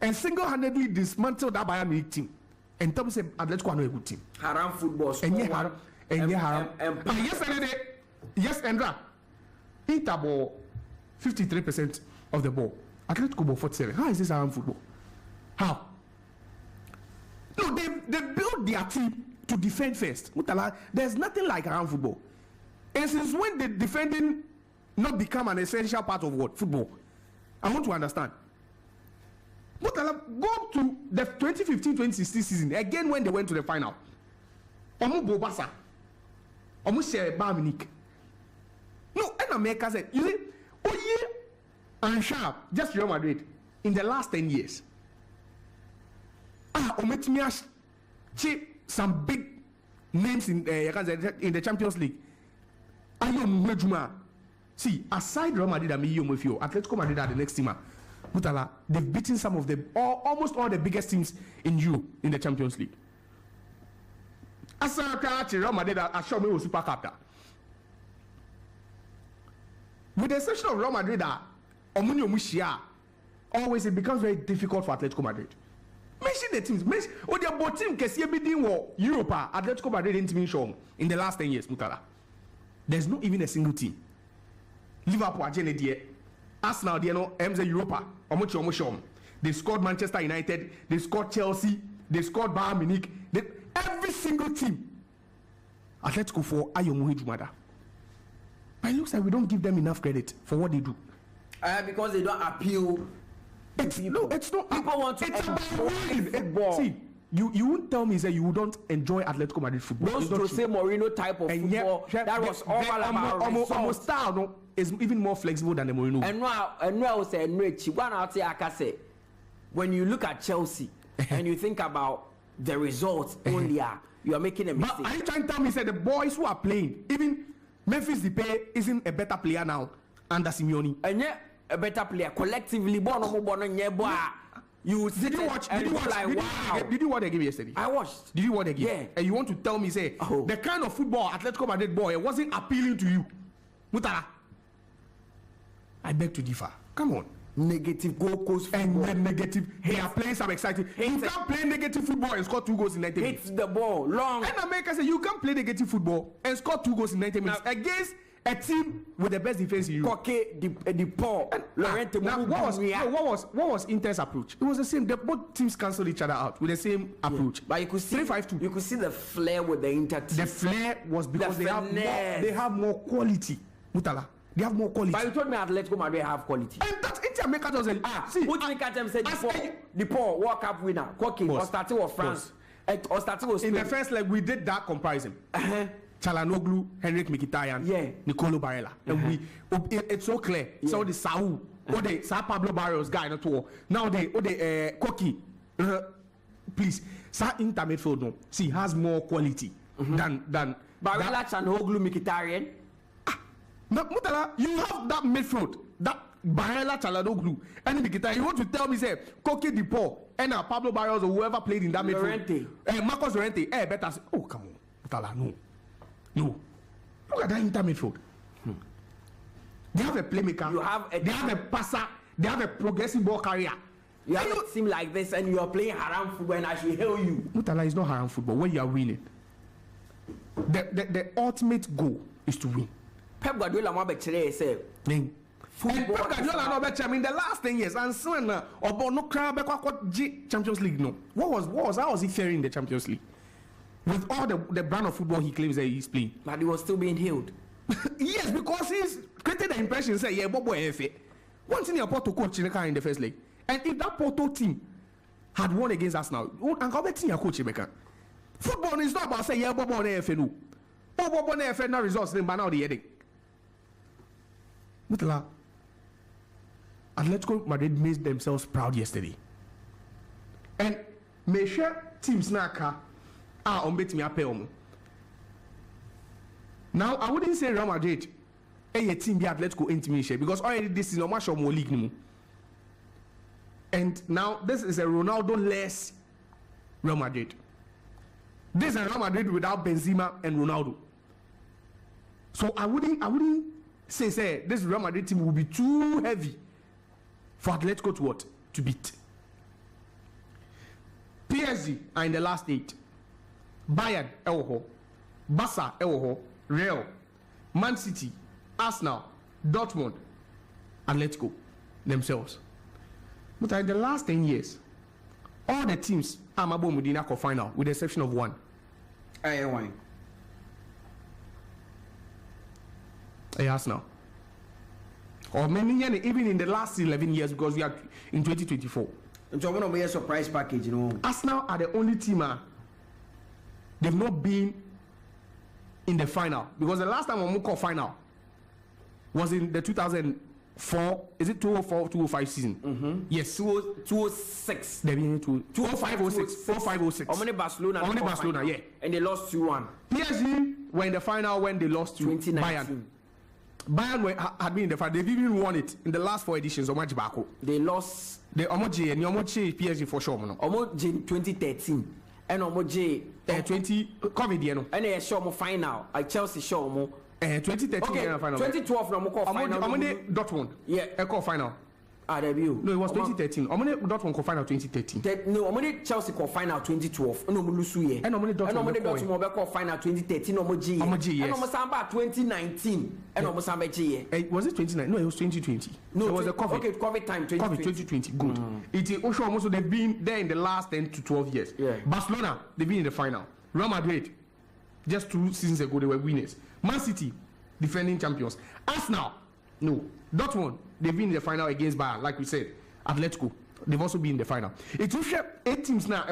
and single-handedly dismantled that Bayern Munich team. And tell me Atletico are not a good team. Haram football. And yesterday, yes, Andra. Inter ball 53% of the ball. Atletico ball 47%. How is this haram football? How? No, they built their team to defend first. Mutala, there's nothing like haram football. And since when did defending not become an essential part of what? Football? I want to understand. Mutala, go to the 2015-2016 season again when they went to the final. Omu Bobasa. Omu Shere Bayern Munich. No, and America said, you see, Oye and Sharp, just Real Madrid, in the last 10 years. Ometimias chip some big names in the Champions League. See, aside Real Madrid and Atletico Madrid are the next team. Mutala, they've beaten some of the almost all the biggest teams in Europe in the Champions League. As Real Madrid are sure me Super Cup. With the exception of Real Madrid, always it becomes very difficult for Atletico Madrid. Mention the teams. Their both team can see everything Europe, Atletico Madrid didn't mean shown in the last 10 years, Mutala. There's not even a single team. Liverpool, Arsenal, MZ Europa, they scored Manchester United, they scored Chelsea, they scored Bayern Munich. Every single team. Atletico for Ayomuhi Jumada. But it looks like we don't give them enough credit for what they do. Because they don't appeal. It's not. People want to enjoy football. See, you won't tell me that you don't enjoy Atletico Madrid football. Those Jose Mourinho type of football, that was all about almost style is even more flexible than the Mourinho. And now I will say, one out there, I can say, when you look at Chelsea and you think about the results only, you are making a mistake. But are you trying to tell me that the boys who are playing, even Memphis Depay isn't a better player now under Simeone? And yet, a better player collectively. You did you watch what they gave yesterday? I watched. Did you watch the game? Yeah. And you want to tell me the kind of football Atletico Madrid boy wasn't appealing to you? Mutala, I beg to differ. Come on. Negative goals and then negative. They are playing some exciting. You can't play negative football and score 2 goals in 90 minutes. Hits the ball long. And America said you can't play negative football and score 2 goals in 90 minutes against a team with the best defense in Europe. What was Inter's approach? It was the same. Both teams cancelled each other out with the same approach. But you could see 3-5-2. You could see the flair with the Inter team. The flair was because they have more quality. Mutala, they have more quality. But you told me Atletico Madrid have quality. And that's Inter America doesn't. See, what Inter said before the Paul World Cup winner, Koki, or starting with France, or starting with Spain. In the first leg, we did that comparison. Chalanoglu, Henrik Mkhitaryan, Nicolo Barella. And it's so clear. So the Saul, or the Sao Pablo Barrios guy not all. Now the Koki. Please, Sa Inter midfield no. See, has more quality than Barella, Chalanoglu, Mkhitaryan. Mutala, you have that midfield, that Barella, Chalanoglu, and Mkhitaryan. You want to tell me say Koki Depaul and Pablo Barrios or whoever played in that midfield. Marcos Llorente. Better. Oh come on, Mutala, no. No. Look at that Inter midfield. They have a playmaker. They have a passer. They have a progressive ball carrier. You have a team like this and you are playing haram football and I should hail you. Mutala is not haram football when you are winning. The ultimate goal is to win. Pep Guardiola mo be chere say. Football. Pep Guardiola no be chere. I mean the last 10 years and so na obo no cry be kwa Champions League no. How was he faring in the Champions League? With all the brand of football he claims that he's playing. But he was still being hailed. Yes, because he's created the impression say yeah Bobo Efe. One thing Porto coach in the first leg. And if that Porto team had won against us now, and how team coach Rebecca? Football is not about say yeah Bobo Efe no. Bobo Efe no results then by now the headache. Mutala, Atletico Madrid made themselves proud yesterday. And make sure teams naka are on bet me apel. Now I wouldn't say Real Madrid a team be Atletico intimidation because already this is no match of more league anymore. And now this is a Ronaldo-less Real Madrid. This is a Real Madrid without Benzema and Ronaldo. So I wouldn't say this Real Madrid team will be too heavy for Atletico to what? To beat. PSG are in the last 8. Bayern, Ewoho. Barca, Ewoho. Real. Man City, Arsenal, Dortmund, Atletico themselves. But in the last 10 years, all the teams are Mabo Medina final with the exception of one. Why? Arsenal. Or many even in the last 11 years because we are in 2024. And so one of a surprise package, you know. Arsenal are the only team they've not been in the final because the last time we final was in the 2004, is it 2004 2005 season? Yes, 2006. They've been 2005-06, 2005-06. How many Barcelona? Yeah, and they lost 2-1. PSG were in the final when they lost to Bayern. Bayern had been in the final. They've even won it in the last 4 editions. They lost. They PSG for sure. Omoji 2013. And Omoji 20 COVID. And they show mo final. Chelsea show mo. 2013 okay, final. 2012 no mo call final. Dortmund. Yeah. Call final. Debut. No, it was 2013. Dortmund call final 2013. No, Chelsea call final 2012. No mo lusu ye. And Dortmund call final 2013 no mo G. And no samba 2019. And no samba G. Was it 2019? No, it was 2020. No, it was a COVID. Okay, COVID time 2020. Good. It is also almost they've been there in the last 10 to 12 years. Yeah. Barcelona, they've been in the final. Real Madrid, just 2 seasons ago, they were winners. Man City, defending champions. Arsenal, no. Dortmund, they've been in the final against Bayern, like we said. Atletico, they've also been in the final. It's 8 teams now.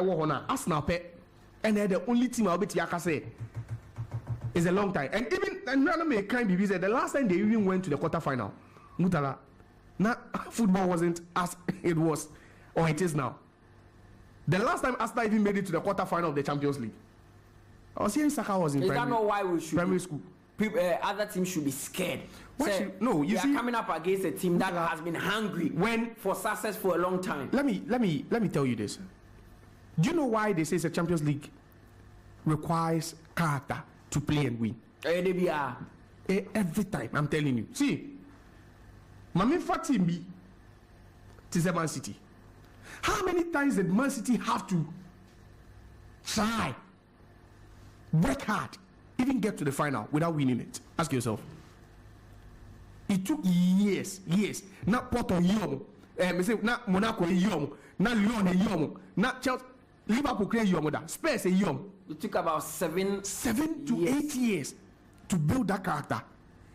Arsenal, and they're the only team I'll bet Yaka say. It's a long time. And even another kind of said the last time they even went to the quarterfinal, Mutala, now football wasn't as it was or it is now. The last time Arsenal even made it to the quarterfinal of the Champions League, I was hearing Saka was in is that not why we should primary school? Other teams should be scared. No, you see, are coming up against a team that has been hungry for success for a long time. Let me tell you this. Do you know why they say it's a Champions League requires character to play and win? Every time, I'm telling you. See, Mami Fatimbi, it's Man City. How many times did Man City have to try, work hard, even get to the final without winning it? Ask yourself. It took years. Not Porto yom, not Monaco yom, not Lyon yom, not Chelsea, Liverpool create yom, Spurs yom. It took about 7 to 8 years to build that character,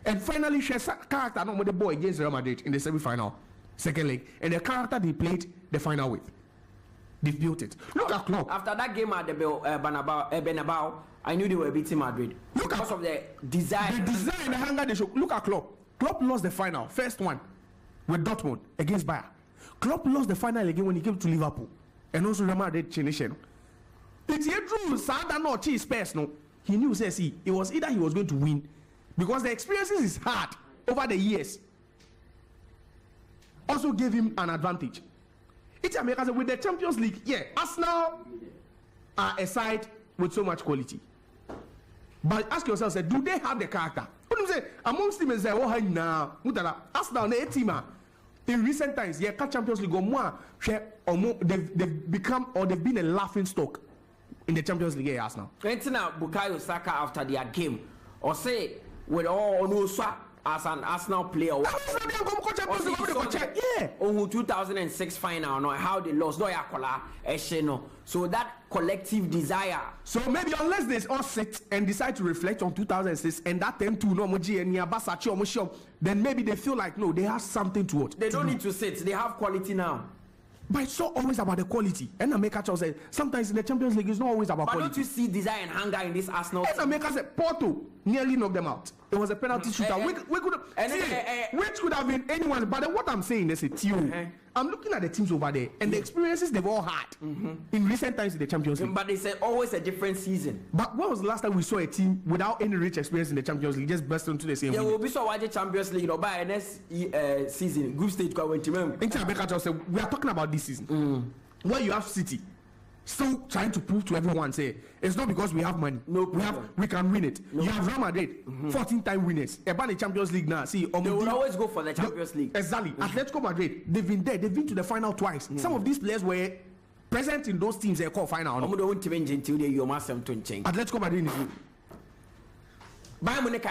and finally share character not with the boy against Real Madrid in the semi-final, second leg, and the character they played the final with. They built it. Look at Klopp. After that game at the Bernabeu, I knew they were beating Madrid because of the desire. The desire and the hunger they show. Look at Klopp. Klopp lost the final, first one, with Dortmund against Bayern. Klopp lost the final again when he came to Liverpool, and also Real Madrid Chinesian. It's true. Sada no cheese Spurs no. He knew it was either he was going to win, because the experiences is hard over the years. Also gave him an advantage. It's America with the Champions League. Yeah, Arsenal are a side with so much quality. But ask yourself, do they have the character? What do you say? Amongst them, say, oh, now, Arsenal, the team in recent times, yeah, Champions League, they've become or they've been a laughing stock in the Champions League. Arsenal. Now, Bukayo Saka after their game, or say with all no swap. as an Arsenal player. Yeah. Oh, 2006 final, no, how they lost, no, so that collective desire. So maybe unless they all sit and decide to reflect on 2006 and that time too, no, then maybe they feel like no, they have something to it. They don't need to sit. They have quality now. But it's not always about the quality. And I make a say sometimes in the Champions League it's not always about quality. But don't you see desire and hunger in this Arsenal? And I make say Porto nearly knocked them out. It was a penalty shootout. We could which could have been anyone. But what I'm saying is I'm looking at the teams over there and the experiences they've all had in recent times in the Champions League. But it's always a different season. But when was the last time we saw a team without any rich experience in the Champions League just burst into the same? Yeah, we'll be so watching Champions League by next season. Group stage went to we are talking about this season. Where you have City still trying to prove to everyone say it's not because we have money. No, we can win it. You have Real Madrid, 14-time winners. About the Champions League now. See, they will always go for the Champions League. Exactly. Atletico Madrid, they've been there. They've been to the final twice. Some of these players were present in those teams. They call final. Atletico Madrid. Bayern Munich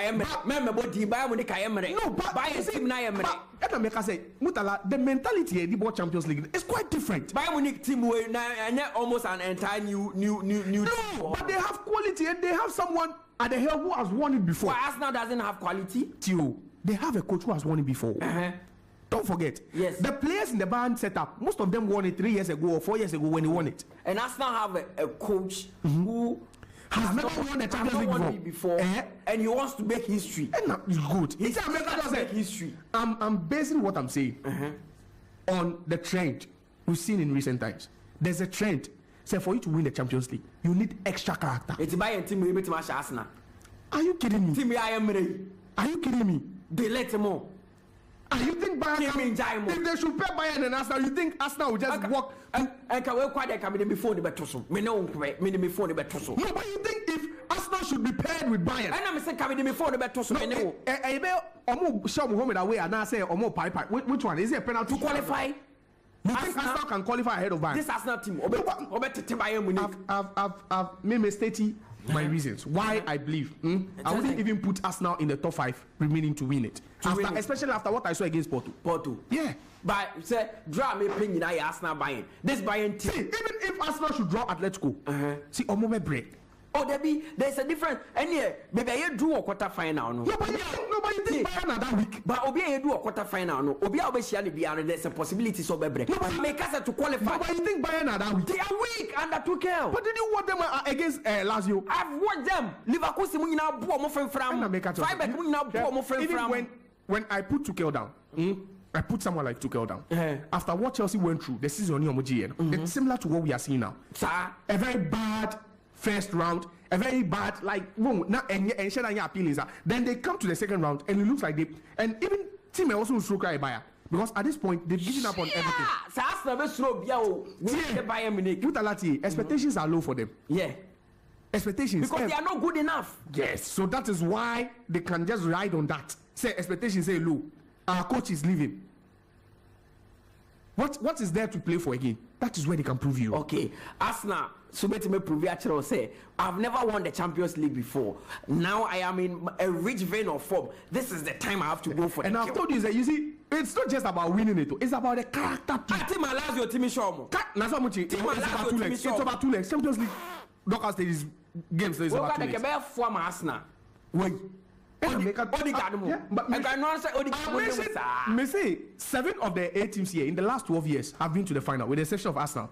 Mutala, the mentality of the Champions League is quite different. Bayern Munich team were almost an entire new No, but they have quality and they have someone at the helm who has won it before. But Arsenal doesn't have quality. They have a coach who has won it before. Don't forget. Yes. The players in the Bayern setup, most of them won it 3 years ago or 4 years ago when he won it. And Arsenal have a coach who has never won the Champions League before. And he wants to make history. And it's good. He does make history. I'm basing what I'm saying on the trend we've seen in recent times. There's a trend. So for you to win the Champions League, you need extra character. It's by a team able to match Arsenal. Are you kidding me? Team I am ready. Are you kidding me? They let him on. And you think Bayern, if they should pay Bayern and Arsenal, you think Arsenal will just walk? And can we quite come in before the battle? Me no before the battle. No, but you think if Arsenal should be paired with Bayern? And I'm saying coming before the battle. No, Omo show me home away and I say Omo pipe. Which one is it? A penalty to qualify? You think Arsenal can qualify ahead of Bayern? This Arsenal team, Bayern Munich. I've made stating my reasons why I believe I wouldn't even put Arsenal in the top 5 remaining to win it. Especially after what I saw against Porto. Yeah. But say draw me playing in Arsenal Bayern. This Bayern team. See, even if Arsenal should draw Atletico, see Omo break. Oh, there's a difference. And yeah, maybe I do a quarter final. Nobody think Bayern are that weak. But Obi I do a quarter final. No, Obi I be there's a possibility so break. Nobody make us to qualify. Nobody think Bayern are that weak. They are weak under 𝐾𝐂𝐊. But did you watch them against Lazio? I've watched them. Liverpool si mu nyina bo mo from. Freiburg mu nyina bo mo from. Even when I put 𝐾𝐂𝐊 down, I put someone like 𝐾𝐂𝐊 down. After what Chelsea went through the season it's similar to what we are seeing now. A very bad first round, a very bad then they come to the second round and it looks like and even team also stroke Bayern because at this point they've given up on everything. Expectations are low for them. Yeah. Expectations because they are not good enough. Yes, so that is why they can just ride on that. Say expectations say low. Our coach is leaving. What is there to play for again? That is where they can prove you. Okay, Arsenal. So me prove actually say I've never won the Champions League before. Now I am in a rich vein of form. This is the time I have to go for. And I've told you that you see, it's not just about winning it. It's about the character. Team allows your team show. It's about 2 legs. Champions League knockout stages games. It's about 2 legs. Arsenal. Wait. Me say 7 of the 8 teams here in the last 12 years have been to the final, with the exception of Arsenal.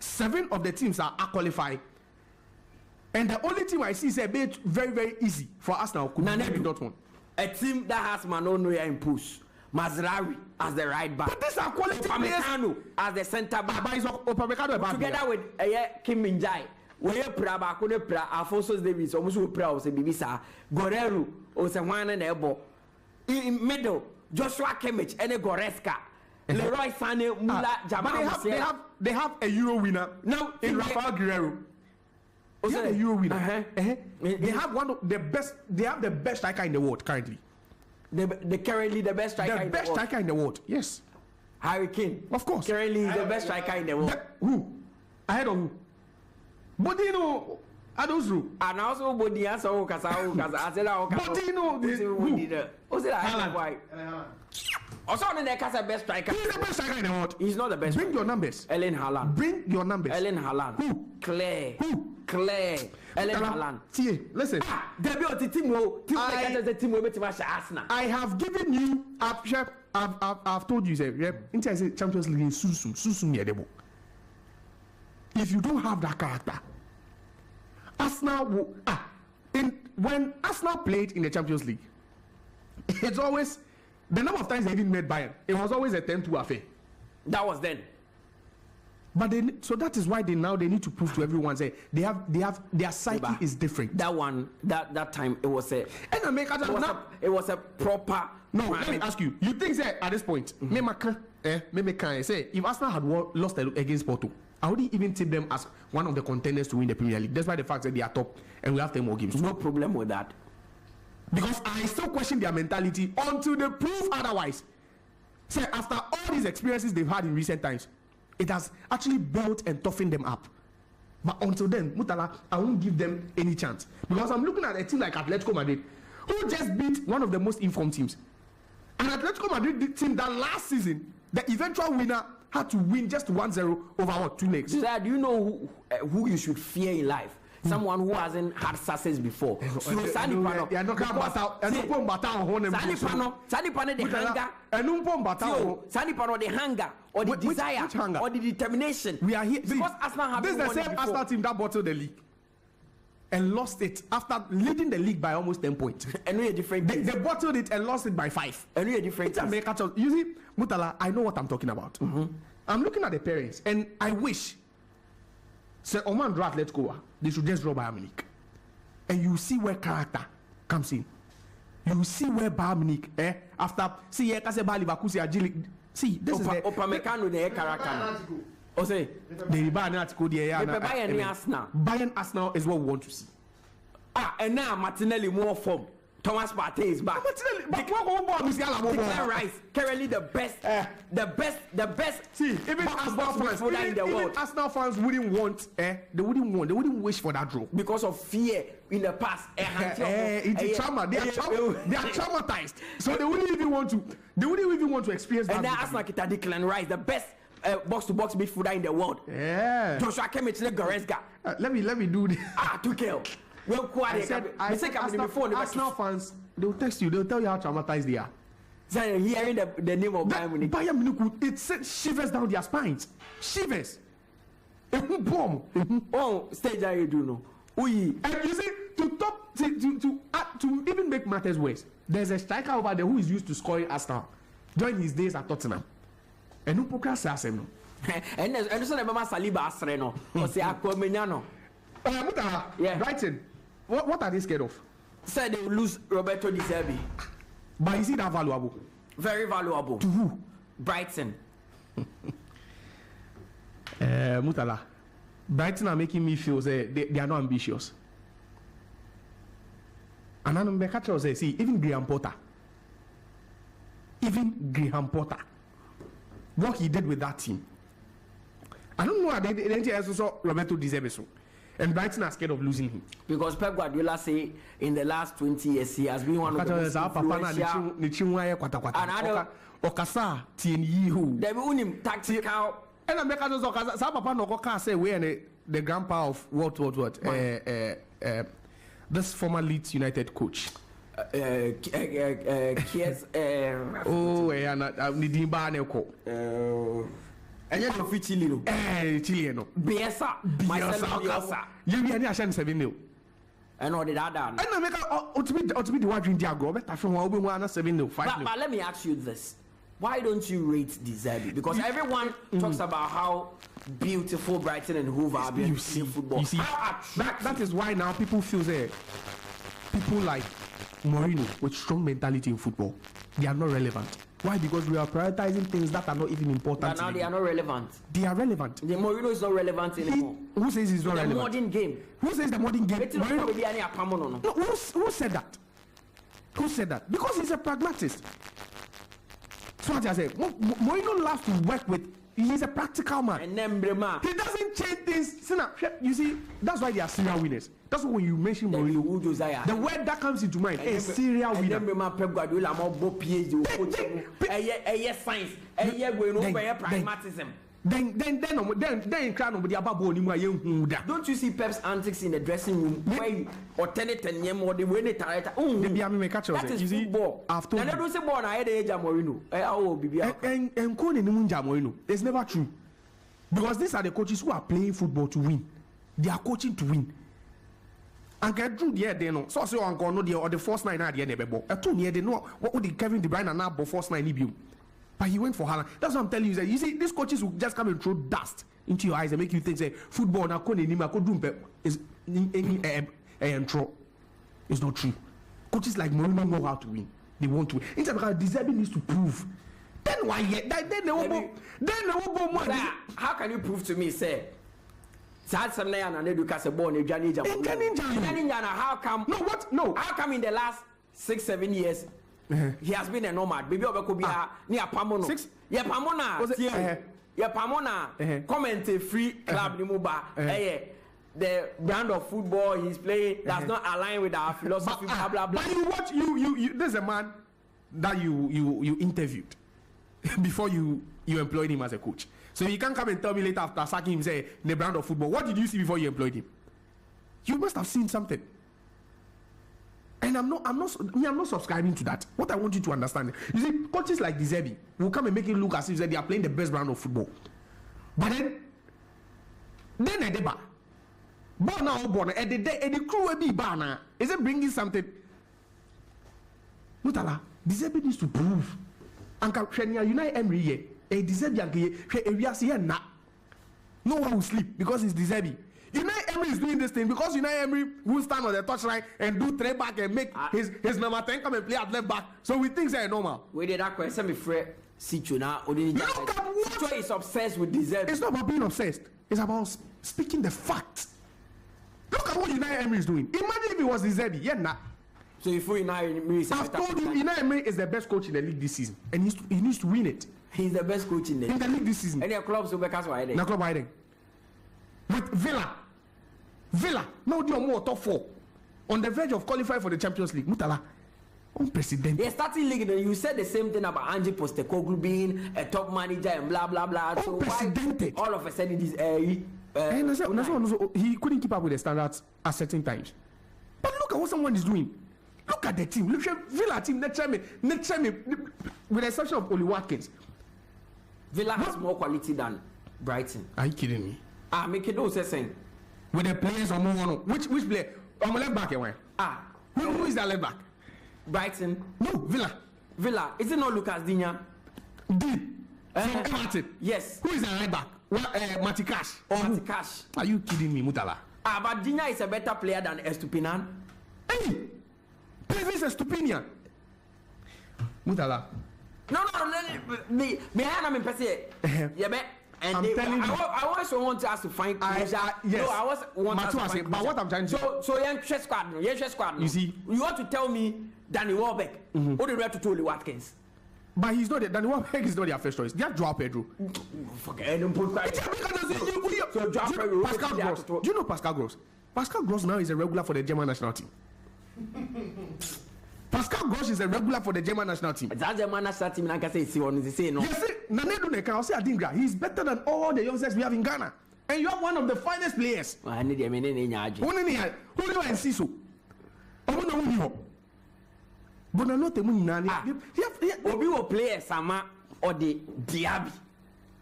7 of the teams are qualified, and the only team I see is a bit very, very easy for Arsenal could be Dortmund. A team that has Manonoya in push, Mazraoui as the right back, but these are quality players as the centre back. Together with Kim Min-jae. Where Praba could pra Alfonso Davies almost proud say Bibisa Guerrero or someone and elbow in middle Joshua Kimmich and a Goretzka Leroy Sané Mula Jamal. They have a Euro winner now in Rafael Guerrero. They have a Euro winner. They have one of the best. They have the best striker in the world currently. Currently the best striker. The best striker in the world. Yes. Harry Kane. Of course. Currently is the best striker in the world. Who? Ahead of who? But you know, I don't know. And also, body answer, I said, but you know, who said I why? Also, on the Casa best striker. He's the best striker in the world. He's not the best. Bring your numbers. Erling Haaland. Bring your numbers. Erling Haaland. Who? Claire. Who? Claire. Erling Haaland. See, listen. I have given you. I've told you, say, until I say Champions League, susum. If you don't have that character, Arsenal will. When Arsenal played in the Champions League, it's always. The number of times they even met Bayern, it was always a 10-2 affair. That was then. But so that is why they need to prove to everyone say their psyche is different. That time it was a proper. No, let me ask you. You think say at this point, maybe can say if Arsenal had lost against Porto, I wouldn't even tip them as one of the contenders to win the Premier League. Despite the fact that they are top and we have 10 more games. No problem with that. Because I still question their mentality until they prove otherwise. Say after all these experiences they've had in recent times, it has actually built and toughened them up. But until then, Mutala, I won't give them any chance. Because I'm looking at a team like Atletico Madrid, who just beat one of the most informed teams. And Atletico Madrid team that last season, the eventual winner had to win just 1-0 over 2 legs. Do you know who you should fear in life? Someone who hasn't had success before. So Sani Pano, the hunger or the desire or the determination. We are here because Arsenal have. This is the same Arsenal team that bottled the league and lost it after leading the league by almost 10 points. And we are different. They bottled it and lost it by 5. And we are different. You see, Mutala, I know what I'm talking about. I'm looking at the parents and I wish. Say Oman draw Atletico, they should just draw Bayern Munich, and you see where character comes in. You see where Bayern Munich, after see see this is the Opamecano the character. O say the Bayern Atletico Bayern Arsenal is what we want to see. And now Martinelli more form. Thomas Partey is back. Declan Rice, currently the best. See, even Arsenal fans, in the world. Arsenal fans wouldn't want, they wouldn't wish for that draw because of fear in the past. It's trauma. They are traumatized, so they wouldn't even want to experience that. And now Arsenal kita Declan Rice, the best box-to-box midfielder in the world. Yeah. Joshua Quaye, Goretzka. Let me do this. Tuchel. I said Arsenal fans, they'll text you, they'll tell you how traumatized they are. So hearing the name of Bayern Munich. Bayern Munich, it sent shivers down their spines. Shivers. Oh, stage I do know. And you see, to even make matters worse, there's a striker over there who is used to scoring Arsenal during his days at Tottenham. And no poker says him. And so the Mama Saliba Asreno, or say Aquamenano. Yeah. Brighton. What are they scared of? Said they will lose Roberto Di Zerbi. But is it that valuable? Very valuable. To who? Brighton. Mutala. Brighton are making me feel they are not ambitious. And I'm going to say, even Graham Potter, what he did with that team. I don't know. They didn't also saw Roberto Di Zerbi. And Brighton are scared of losing him. Because Pep Guardiola say in the last 20 years he has been one of the most influential. Okasa TNU. They will him tactical. And I'm making Okasa. Some papa no go say we are the grandpa of what? This former Leeds United coach. 𝐋𝐈𝐕𝐄. Oh, yeah, Nidimba Neko. And yet, no Chile, no. Chile, no. Bielsa. You be any ashamed 7-0. I know that. And I make ultimately the one dream Diago, but I from 7-0, 5-0. But let me ask you this: why don't you rate De Zerbi? Because everyone talks about how beautiful Brighton and Hove are in football. You see, that is why now people feel people like Mourinho with strong mentality in football, they are not relevant. Why? Because we are prioritizing things that are not even important. But now they are not relevant. They are relevant. The Mourinho is not relevant anymore. Who says he's not relevant? The modern game. Who says the modern game? No, who said that? Who said that? Because he's a pragmatist. So what I say, Mourinho loves to work with he's a practical man. And then he doesn't change things. You see, that's why they are serial winners. That's what when you mention Mourinho, Josiah, the word that comes into mind is serial winner. And then Pep Guardiola more PhD, science, pragmatism. Then crown over the ababo ni mu Don't you see Pep's antics in the dressing room where he alternate and yem or the way they tire? That is football. After I don't say born I had age Mourinho. And calling him Mourinho. It's never true. Because these are the coaches who are playing football to win. They are coaching to win. And get through the they know. So on no the or the first nine at the end of the two near they know what would the Kevin De Bruyne and now first nine you. But he went for Haaland. That's what I'm telling you. That you see, these coaches will just come and throw dust into your eyes and make you think, say, football now is intro. It's not true. Coaches like Mourinho know how to win. They want to win. Instead because deserving needs to prove. Then why yet? Then they won't go more. How can you prove to me, say? How come? No, what? No. How come in the last 6-7 years? He has been a nomad. Baby Obekobia near Pamono. 6? Yeah, Pamona. Yeah, Pamona. Comment free club Nimuba. The brand of football he's playing does not align with our philosophy. Blah blah blah. But you watch you. There's a man that you interviewed before you employed him as a coach. So you can't come and tell me later after sacking him say the brand of football. What did you see before you employed him? You must have seen something. And I'm not subscribing to that. What I want you to understand, you see, coaches like Deserbi will come and make it look as if they are playing the best brand of football. But then a deba, born now born, and the crew will be banner. Is it bringing something? Mutala, Deserbi needs to prove. And Kenya United every year, a Deserbi no one will sleep because it's Deserbi. Unai Emery is doing this thing because Unai Emery will stand on the touchline and do three back and make his number 10 come and play at left back. So we think it's normal. We did that question before. Situ now. Situ is obsessed with Deserbi. It's not about being obsessed. It's about speaking the facts. Look at what Unai Emery is doing. Imagine if it was Deserbi. Yeah, nah. So if Unai Emery is I've told you, Unai Emery is the best coach in the league this season, and he needs to win it. He's the best coach in the league this season. Any clubs will be cast wide. No club hiding. With Villa, now they are more top 4 on the verge of qualifying for the Champions League. Mutala, unprecedented. Yeah, starting league, you said the same thing about Ange Postecoglou being a top manager and blah blah blah. Unprecedented. So all of a sudden, this he couldn't keep up with the standards at certain times. But look at what someone is doing. Look at the team. Look at Villa team. Next time, with the exception of Oli Watkins, Villa has more quality than Brighton. Are you kidding me? Make it no sense. With the players on which player? On my left back, who is that left back? Brighton. No, Villa. Is it not Lucas Digne? From Everton. Yes. Who is that right back? Matikash. Matikash. Are you kidding me, Mutala? But Digne is a better player than Estupinan. Hey, Previs Estupinian. Mutala. No. Me I'm impressed. Yeah, and I'm telling you. I also want us to find yes. No, I was want us to find but what I'm trying to so young squad. You see, you want to tell me Danny Welbeck or the rest to Oli Watkins. But he's not Danny Welbeck is not their first choice. They have Joao Pedro. Forget him. So Joao Pedro. Pascal Gross. Do you know Pascal Gross? Pascal Gross now is a regular for the German national team. Pascal Gross is a regular for the German national team. That German national team, like I say, say no. Yes, Nanedu Neka, I'll say Adingra. He's better than all the youngsters we have in Ghana. And you have one of the finest players. I need him in Who and Siso. But not the moon. Obi will play a Sama or the Diaby.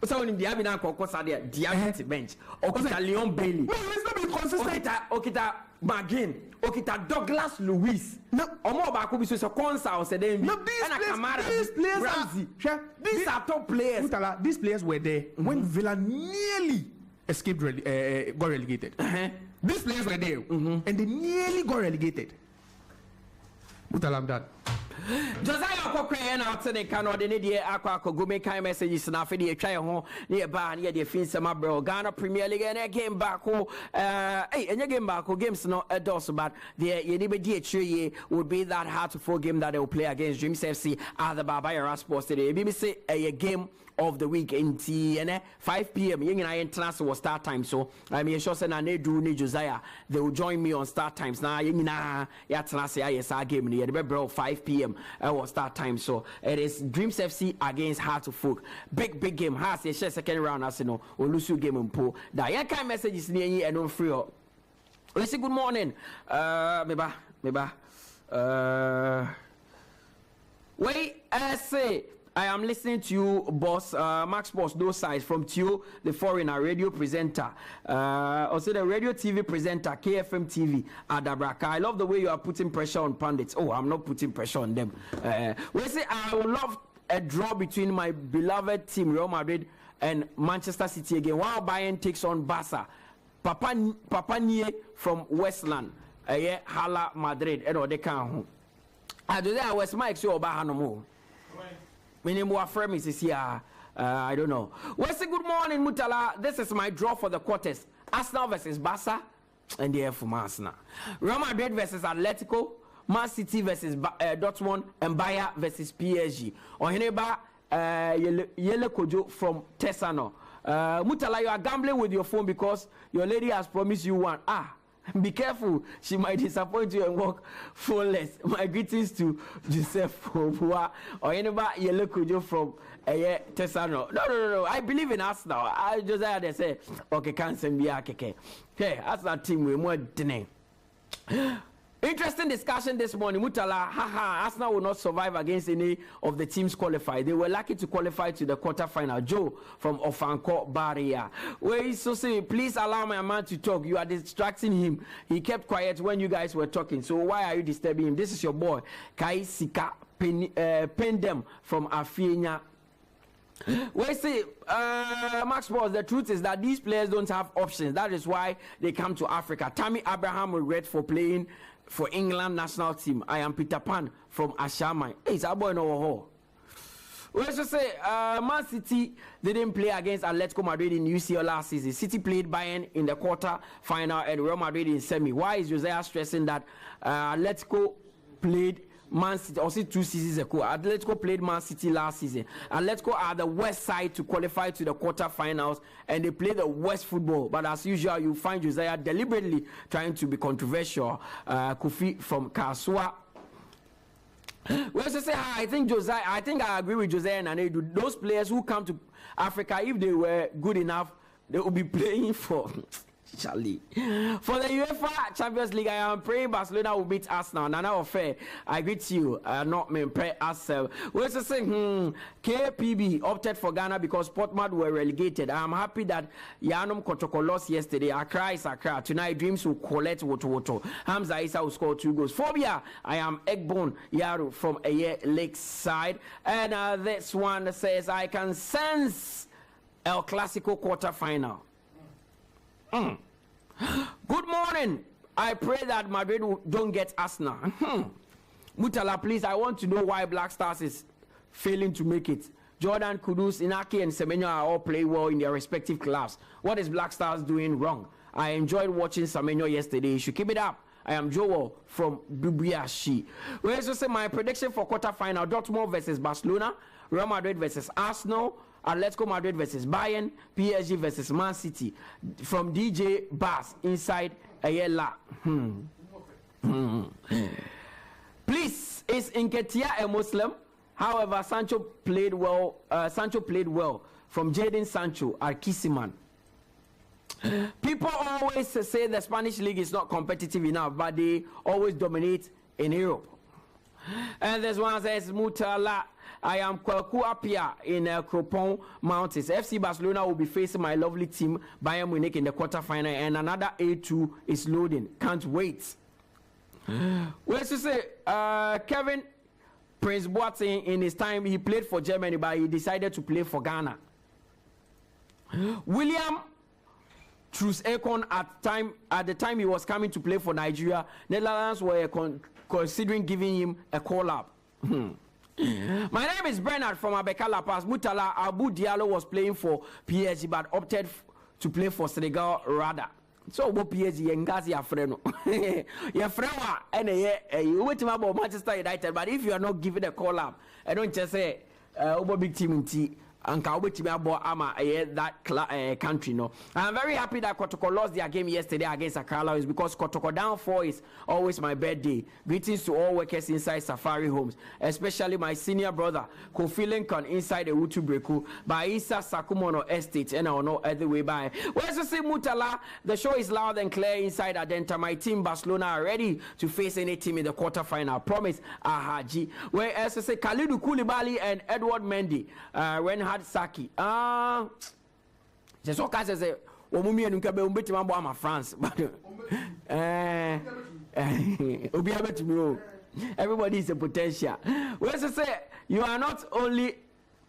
So when Diaby now call there, Diaby bench. Okita Leon Bailey. No, let's not be consistent. Okita Magin. Okita Douglas Lewis. No, Omo Bakubi so Konsa or Sedem. No, these players are these are top players. Mutala, these players were there when Villa nearly escaped got relegated. These players were there and they nearly got relegated. Mutala, I'm done. Josiah Quaye na outside Canada de die akwa akogome kind messages na afedi etwa ho ne ba ne de fin sama bro Ghana Premier League and game back ho enye game back games no adults but the ye be die etwe would be that hard-to-fall game that they will play against Dreams FC at the Barbara Sports today. Maybe say a game of the week in 5 p.m. International was start time, so I'm sure say na do ni Josiah they will join me on start times. Now yes game near the 5 p.m. was start time, so it is Dreams FC against Heart-to-Folk. Big game. Has a second round as you know. Olusu game and po. That kind messages near you and on free. Let's say good morning. Meba. Wait, I say. I am listening to you, boss. Max Boss, those sides from Tio, the foreigner radio presenter. Also the radio TV presenter, KFM TV, Adabraka. I love the way you are putting pressure on pundits. Oh, I'm not putting pressure on them. We say I would love a draw between my beloved team, Real Madrid, and Manchester City again. While Bayern takes on Barca. Papa Nye from Westland. Hala Madrid. They can't. I do that. West Mike, so Bahanomo. I don't know. Well, say good morning, Mutala. This is my draw for the quarters. Arsenal versus Barca, and the F for Arsenal. Real Madrid versus Atletico, Man City versus Dortmund, and Bayern versus PSG. Oheneba Yele Kojo from Tesano. Mutala, you are gambling with your phone because your lady has promised you one. Be careful, she might disappoint you and walk phoneless. My greetings to Joseph Quaye or anybody you look from Tesano. No. I believe in us now. I just had to say, okay, can't send me a keke. Okay, that's our team. We're more than interesting discussion this morning. Mutala, Arsenal will not survive against any of the teams qualified. They were lucky to qualify to the quarterfinal. Joe from Ofanko Barrier. Where so say, please allow my man to talk. You are distracting him. He kept quiet when you guys were talking. So why are you disturbing him? This is your boy, Kaisika Pendem from Afienya. We say, Max Boss, the truth is that these players don't have options. That is why they come to Africa. Tammy Abraham will read for playing for England national team. I am Peter Pan from Ashamai. Hey, it's a boy no ho. We also say, Man City didn't play against Atletico Madrid in UCL last season. City played Bayern in the quarter final and Real Madrid in semi. Why is Josiah stressing that Atletico played Man City, also 2 seasons ago? Atletico played Man City last season. Atletico are the west side to qualify to the quarterfinals, and they play the west football. But as usual, you find Josiah deliberately trying to be controversial. Kofi from Kasua. We also say, I think I agree with Josiah and Anedu. Those players who come to Africa, if they were good enough, they will be playing for Charlie. For the UEFA Champions League, I am praying Barcelona will beat Arsenal. Nana Ofe, I greet you. Not me, pray ourselves. We also say, KPB opted for Ghana because Portmad were relegated. I am happy that Yanum Kotoko lost yesterday. Accra is Accra. Tonight, Dreams will collect Woto. Hamza Isa will score 2 goals. Phobia, I am Egbon Yaru from Lakeside. And this one says, I can sense El Clasico quarter-final. Good morning. I pray that Madrid don't get Arsenal. Mutala, please, I want to know why Black Stars is failing to make it. Jordan, Kudus, Inaki, and Semenyo are all playing well in their respective clubs. What is Black Stars doing wrong? I enjoyed watching Semenyo yesterday. You should keep it up. I am Joel from Bubuyashi. We also say my prediction for quarterfinal: Dortmund versus Barcelona, Real Madrid versus Arsenal, Atletico Madrid versus Bayern, PSG versus Man City. From DJ Bass inside Ayala. Please, is 𝐒𝐏𝐂𝐊 a Muslim? However, Sancho played well. From Jadon Sancho at Kisiman. People always say the Spanish league is not competitive enough, but they always dominate in Europe. And this one says, Mutala, I am Kuapia in Cropon Mountains. FC Barcelona will be facing my lovely team, Bayern Munich, in the quarterfinal, and another A2 is loading. Can't wait. Let's just say, Kevin Prince Boateng, in his time, he played for Germany, but he decided to play for Ghana. William Truss Ekon, at the time he was coming to play for Nigeria, Netherlands were considering giving him a call-up. My name is Bernard from Abeka La Paz. Mutala Abu Diallo was playing for PSG but opted to play for Senegal rather. So what PSG Ngazi Afreno. Your friend and you wait about Manchester United, but if you are not giving a call up, I don't just say over big team in T. And that country, no. I'm very happy that Kotoko lost their game yesterday against Akala, because Kotoko down 4 is always my birthday. Greetings to all workers inside Safari Homes, especially my senior brother Kofi Lincoln inside the Utu Breku by Isa Sakumono Estate, and I will know other way by. Where's the same Mutala? The show is loud and clear inside Adenta. My team Barcelona are ready to face any team in the quarterfinal. Promise Ahaji. Whereas I say Kalidou Koulibaly and Edward Mendy, Renhard Saki. Just so I say, Omumi and Nkabe Umbetima Boama France. Everybody is a potential. Whereas I say, you are not only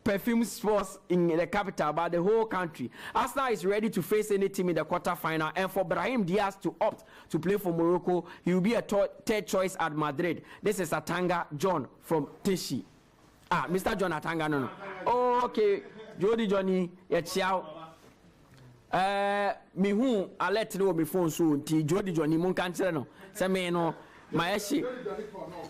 perfume sports in the capital, but the whole country. Arsenal is ready to face any team in the quarterfinal, and for Brahim Diaz to opt to play for Morocco, he will be a third choice at Madrid. This is Atanga John from Tishi. Mr. John Atanga, no. Oh, okay. Jody Johnny, ciao. Me who I let know my phone soon. Jody Johnny Munkanchano. Say no. My ashi.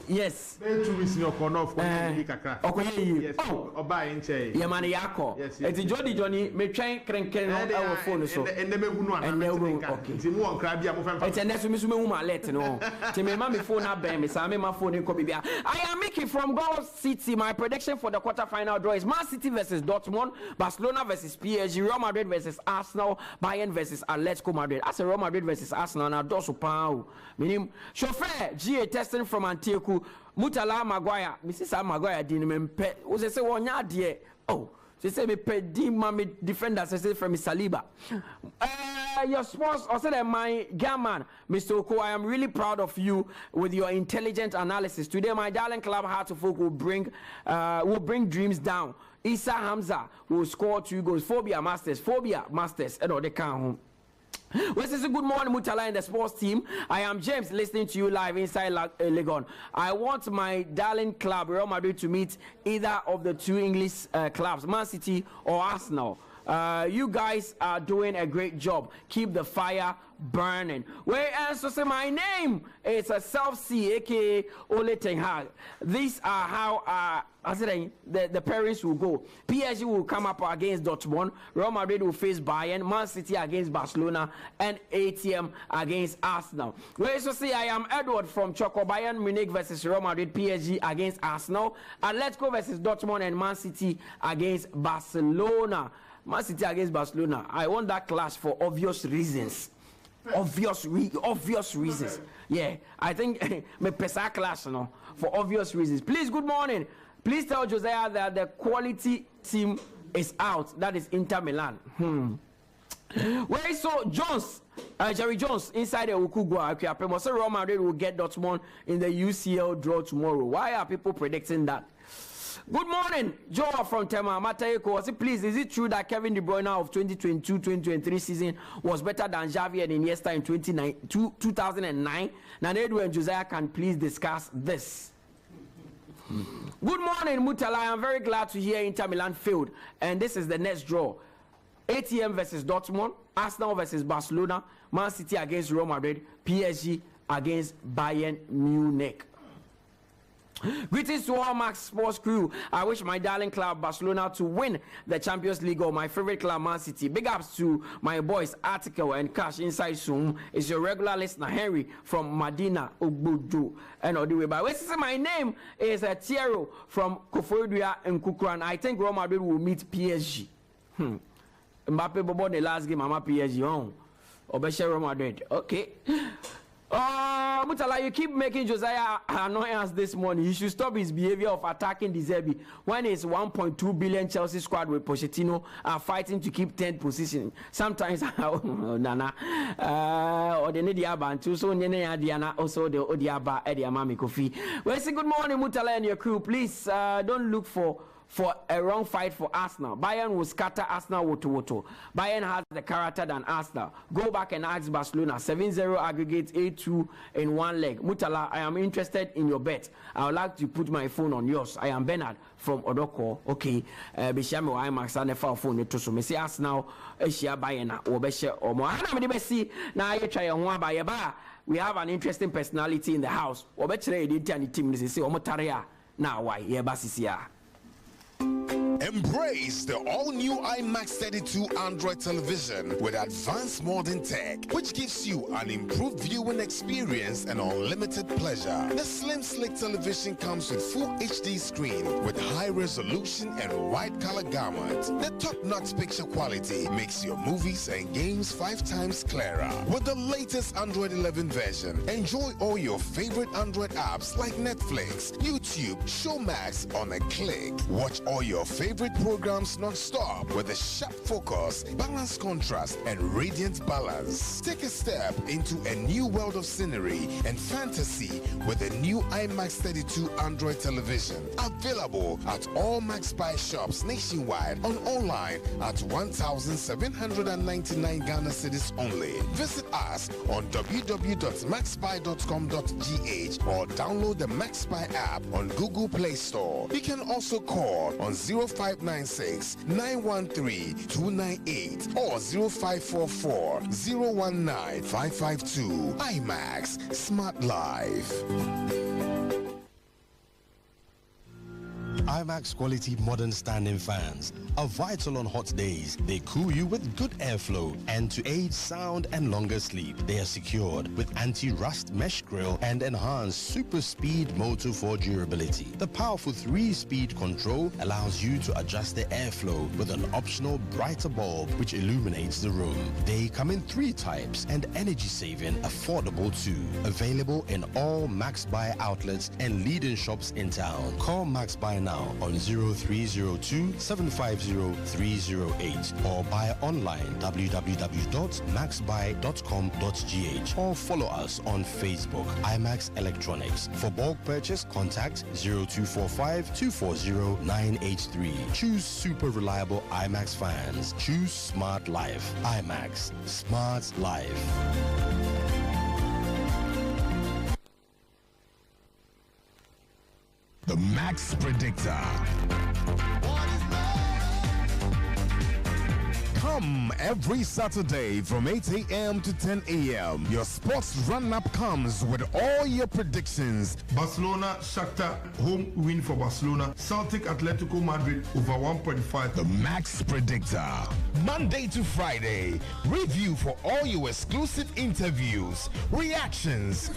Yes. 2 weeks in your corner of yes. Oh, buy in chair. Yamani Yako. Yes. It's Jody Johnny. Me train cranking on our phone so. And they will okay. It's more crabby. It's a next woman let no. To me, mommy phone up, baby. So I'm my phone in Kobibia. I am Mickey from Goal City. My prediction for the quarterfinal draw is Man City versus Dortmund, Barcelona versus PSG, Real Madrid versus Arsenal, Bayern versus Atletico Madrid. I say Real Madrid versus Arsenal. Now Dorso Pau. Meaning chauffeur. GA testing from Antioku, Mutala Maguire, Mrs. Maguire didn't pay. Was they say 1 year dear? Oh, they say me pay mommy defenders, I say from Saliba. Your sports, also that my gaman, Mr. Oko, I am really proud of you with your intelligent analysis. Today, my darling club Heart of Folk will bring dreams down. Issa Hamza will score 2 goals. Phobia Masters, and all they come home. Well, this is a good morning, Mutala, and the sports team. I am James, listening to you live inside Legon. I want my darling club, Real Madrid, to meet either of the 2 English clubs, Man City or Arsenal. You guys are doing a great job. Keep the fire burning. Whereas to say my name is a self-C, aka Ole Ten Hag. These are how the pairings will go. PSG will come up against Dortmund. Real Madrid will face Bayern. Man City against Barcelona, and ATM against Arsenal. Whereas to say I am Edward from Choco. Bayern Munich versus Real Madrid. PSG against Arsenal. Atletico versus Dortmund, and Man City against Barcelona. Man City against Barcelona. I want that clash for obvious reasons. Obvious reasons. Yeah, I think me pesa clash no for obvious reasons. Please, good morning. Please tell Josiah that the quality team is out. That is Inter Milan. Where is so Jones? Jerry Jones inside the Ukugwa. So Real Madrid will get Dortmund in the UCL draw tomorrow. Why are people predicting that? Good morning, Joe from Tema Matayeko. Please, is it true that Kevin De Bruyne of 2022-2023 season was better than Xavi and Iniesta in 2009? Nanedu and Josiah can please discuss this. Good morning, Mutala. I am very glad to hear Inter Milan failed, and this is the next draw. ATM versus Dortmund, Arsenal versus Barcelona, Man City against Real Madrid, PSG against Bayern Munich. Greetings to all Max Sports crew. I wish my darling club Barcelona to win the Champions League, or my favorite club Man City. Big ups to my boys Article and Cash inside Zoom. It's your regular listener Henry from Medina Ogbudu and all the way by. My name is Thierry from Koforidua and Kukran. I think Real Madrid will meet PSG. Mbappe Bobo the last game, I'm PSG on. Obeshe Real Madrid. Okay. Mutala, you keep making Josiah annoy us this morning. You should stop his behavior of attacking the Zerbi when his 1.2 billion Chelsea squad with Pochettino are fighting to keep 10th position. Sometimes, Nana, or the Nidiaba, and so Diana, also the Odiaba, Eddie Amami Kofi. Well, say good morning, Mutala and your crew. Please don't look for for a wrong fight for Arsenal. Bayern will scatter Arsenal woto. Bayern has the character than Arsenal. Go back and ask Barcelona. 7-0 aggregate, 8-2 in one leg. Mutala, I am interested in your bet. I would like to put my phone on yours. I am Bernard from Odoko. Okay. Bishame wa IMAX and the phone to so me see Arsenal Asia Bayern or Besha or more. Now you try on one by bar. We have an interesting personality in the house. Or better they did team say Omotaria. Now why? Yeah, Basisia. Embrace the all-new IMAX 32 Android television with advanced modern tech, which gives you an improved viewing experience and unlimited pleasure. The slim, slick television comes with full HD screen with high resolution and wide color gamut. The top-notch picture quality makes your movies and games 5 times clearer. With the latest Android 11 version, enjoy all your favorite Android apps like Netflix, YouTube, Showmax on a click. Watch all your favorite programs non-stop with a sharp focus, balanced contrast, and radiant balance. Take a step into a new world of scenery and fantasy with the new IMAX 32 Android television. Available at all MaxBuy shops nationwide on online at 1,799 Ghana cedis only. Visit us on www.maxbuy.com.gh or download the MaxBuy app on Google Play Store. You can also call on 0596 913 298 or 0544 019 552. IMAX Smart Life. IMAX quality modern standing fans are vital on hot days. They cool you with good airflow, and to aid sound and longer sleep, they are secured with anti-rust mesh grille and enhanced super speed motor for durability. The powerful 3-speed control allows you to adjust the airflow with an optional brighter bulb which illuminates the room. They come in 3 types and energy saving, affordable too. Available in all MaxBuy outlets and leading shops in town. Call MaxBuy now on 0302 750 308 or buy online www.maxbuy.com.gh or follow us on Facebook. IMAX Electronics. For bulk purchase, contact 0245 240 983. Choose super reliable IMAX fans. Choose smart life. IMAX. Smart life. The Max Predictor. Come every Saturday from 8 a.m. to 10 a.m. Your sports run-up comes with all your predictions. Barcelona, Shakhtar, home win for Barcelona. Celtic, Atletico Madrid, over 1.5. The Max Predictor. Monday to Friday. Review for all your exclusive interviews, reactions,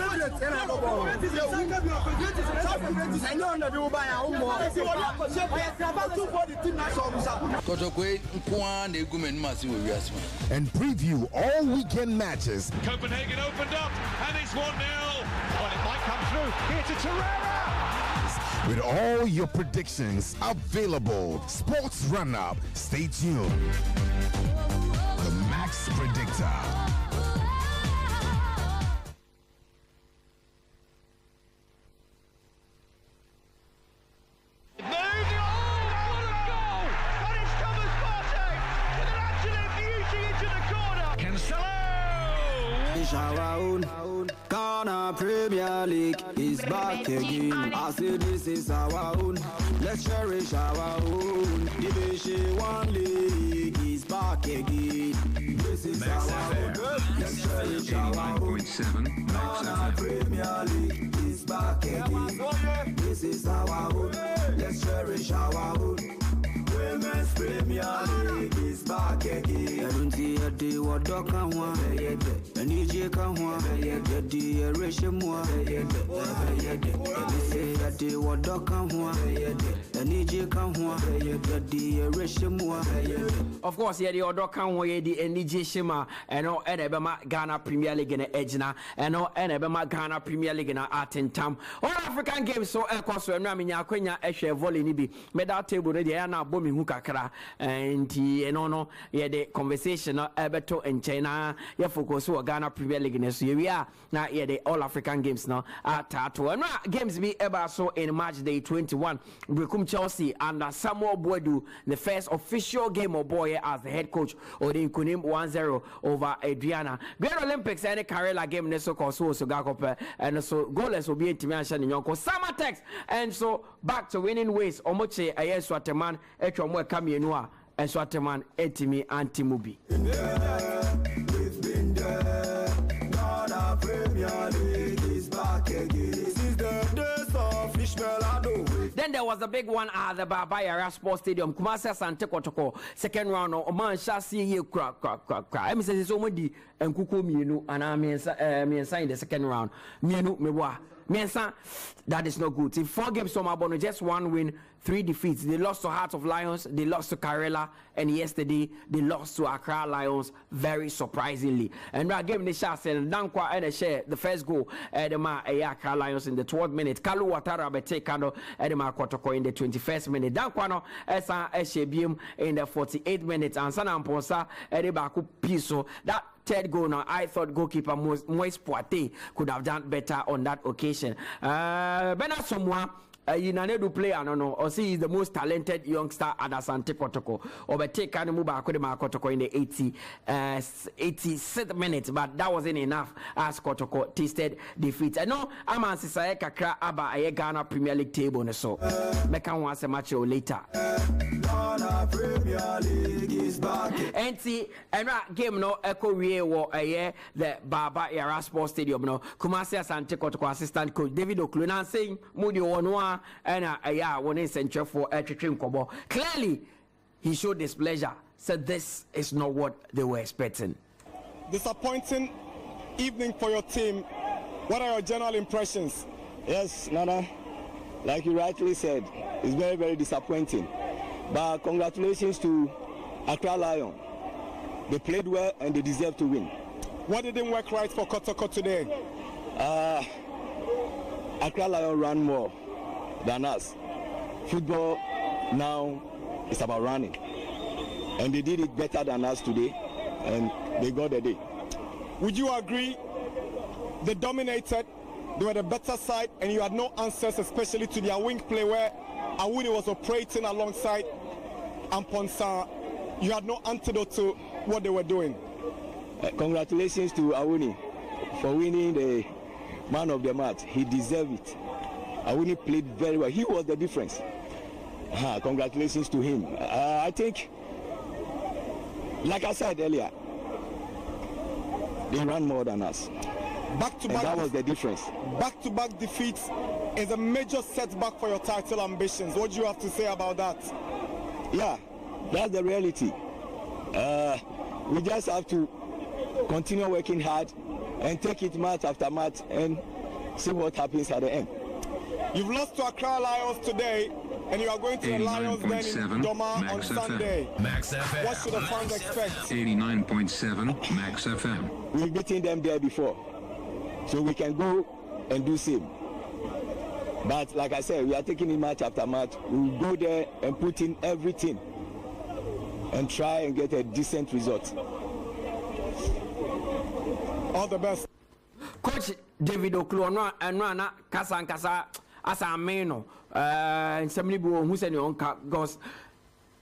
and preview all weekend matches. Copenhagen opened up and it's 1-0. Well, it might come through. Here to Torreira. With all your predictions available. Sports Run-Up. Stay tuned. The Max Predictor. Ghana Premier League is back again. I say this is our own. Let's cherish our own. Division 1 League is back again. This is our own. Let's cherish our own. Ghana Premier League is back again. This is our own. Let's cherish our own. Women's Premier League is back again. I don't see a day what dog can want. I need you can want. The day ratio more. I say a day what dog can want. I need you can want. The day ratio more. Of course, yeah, the other can weigh the NJ Shima and all Enebema Ghana Premier League in Edgena and all Enebema Ghana Premier League in Atentam. All African games so Equas and Raminia Quenya Eshe Volley Nibi. Medal table ready and now booming Hukakra and no, yeah, the conversation Ebeto and China. You focus on Ghana Premier League in this year. Now, yeah, the All African Games now are tattoo. And games be ever so in March day 21. Become Chelsea under Samuel Boadu, the first official game of boy as the head coach. Or the Kunim 1-0 over Adriana. Great Olympics and Karela game neso koso so Gakope and so goalless will be in Timian in Yonko Samatex. And so back to winning ways. Omoche Ayes Swateman, Echomwe Kamienua, and Swateman Etimi Antimubi. We've been there. Ghana Premier League is back again. This is the days of 𝐒𝐿𝐕𝐄 Adu. Then there was a big one at the Baba Sports Stadium. Kumasi Asante Kotoko, second round. Oman Shasi ye crack. I say so many and Kuku Mienu and I mean sign the second round. Mienu mewa. Miensa, that is not good. In 4 games from Abono, just 1 win, 3 defeats. They lost to Heart of Lions, they lost to Karela, and yesterday they lost to Accra Lions, very surprisingly. And that game they shot and Dankwa and share the first goal at the Accra Lions in the 12th minute. Kalu Watara Bete Kano Edema Kotoko in the 21st minute. Dankwano Esa Eshebium in the 48th minute. And Sana Amponsa Edebaku Piso. That third goal now, I thought goalkeeper Moise Poite could have done better on that occasion. Bena Somwa, Yinanedu player, no, or see he's the most talented youngster at Asante Kotoko. Or take Kanemuba Kodema Kotoko in the 86th minute, but that wasn't enough as Kotoko tasted defeat. I know Aman Sisaye Kakra Aba Aye Ghana Premier League table, so Mekan wants a match later. Ghana Premier League is back. And see, and that game no echo we were the Baba Yara Sports Stadium no Kumasi Asante Kotoko assistant coach David Okluna saying Mudi Onwa and one in central for Trim Kobo. Clearly, he showed displeasure. Said this is not what they were expecting. Disappointing evening for your team. What are your general impressions? Yes, Nana, like you rightly said, it's very, very disappointing. But congratulations to Accra Lion. They played well and they deserve to win. What didn't work right for Kotoko today? Accra Lion ran more than us. Football now is about running. And they did it better than us today. And they got the day. Would you agree they dominated, they were the better side, and you had no answers, especially to their wing play where Awuni was operating alongside Amponsa? You had no antidote to what they were doing. Congratulations to Awuni for winning the man of the match. He deserved it. Awuni played very well. He was the difference. Congratulations to him. I think, like I said earlier, they ran more than us. Back-to-back, that was the difference. Back-to-back defeats is a major setback for your title ambitions. What do you have to say about that? Yeah, that's the reality. We just have to continue working hard and take it match after match and see what happens at the end. You've lost to Accra Lions today, and you are going to the Lions then in Doma on Sunday. Max FM. What should the fans expect? 89.7 Max FM. We've beaten them there before, so we can go and do same. But like I said, we are taking it match after match. We'll go there and put in everything and try and get a decent result. All the best. Coach David Oklo and Rana Kasa Asameno and somebody who said your own goes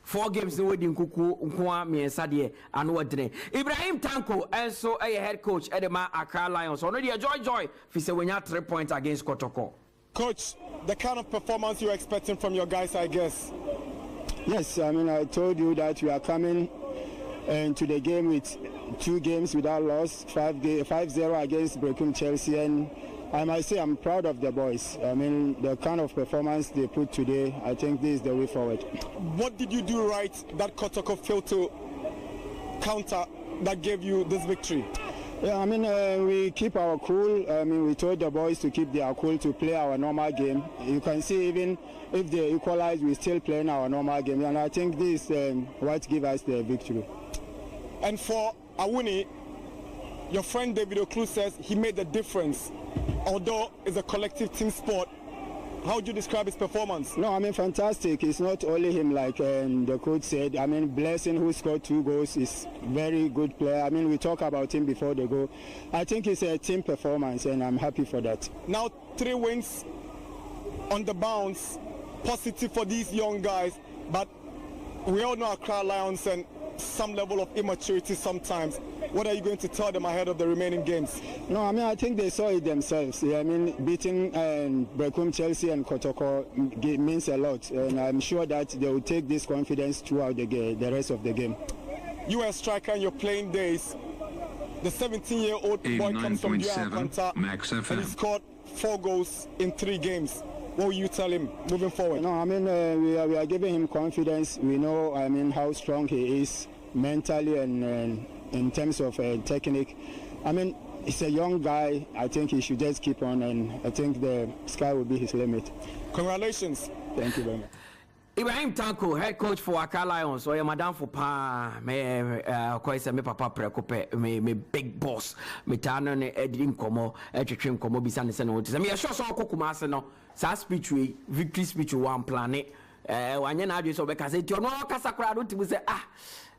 4 games no wedding kuku nkwa miensadie and what day. Ibrahim Tanko and so a head coach Edema Accra Lions. Already a joy if say when you 3 points against Kotoko. Coach, the kind of performance you're expecting from your guys, I guess. Yes, I mean, I told you that we are coming into the game with 2 games without loss, 5-0 against 𝐒𝐿𝐕𝐄, and I must say I'm proud of the boys. I mean, the kind of performance they put today, I think this is the way forward. What did you do right that Kotoko failed to counter that gave you this victory? Yeah, I mean, we keep our cool. I mean, we told the boys to keep their cool, to play our normal game. You can see even if they equalize, we're still playing our normal game. And I think this is what gives us the victory. And for Awuni, your friend David Oklu says he made the difference. Although it's a collective team sport, How would you describe his performance? No, I mean, fantastic. It's not only him, like the coach said. I mean, Blessing, who scored 2 goals, is very good player. I mean, we talk about him before the goal. I think it's a team performance, and I'm happy for that. Now 3 wins on the bounce, positive for these young guys, but we all know Accra Lions and some level of immaturity sometimes. What are you going to tell them ahead of the remaining games? No, I mean, I think they saw it themselves. Yeah, I mean, beating 𝐾𝐂𝐿, Chelsea and 𝐾𝐀𝐂𝐊 means a lot, and I'm sure that they will take this confidence throughout the rest of the game. You are a striker in your playing days. The 17-year-old boy comes from Kanta, and he scored 4 goals in 3 games. What will you tell him moving forward? No, I mean, we are giving him confidence. We know, I mean, how strong he is mentally and in terms of technique. I mean, he's a young guy. I think he should just keep on, and I think the sky will be his limit. Congratulations. Thank you very much. Ibrahim Tanko, head coach for Accra Lions. So, madam for pa, me papa prekope, me big boss, me tano ne edin komo, etwetwem komo bisa ne se no wote. Me sure so kokuma ase no, sa speech we, victory speech one planet. Wanye na adwe so be kase ti ono kasa kra do tibu say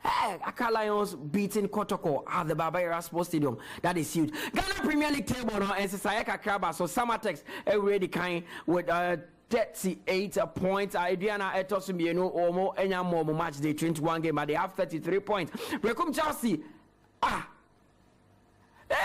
Accra Lions beating 𝐾𝐂𝐿 at the Barbara Sports Stadium. That is huge. Ghana Premier League table no, and Josiah Quaye, so Samatex already kind with 38 points. Adriana Etosumbieno Omo Enyamo match day 21 game, but they have 33 points. Brecum Chelsea,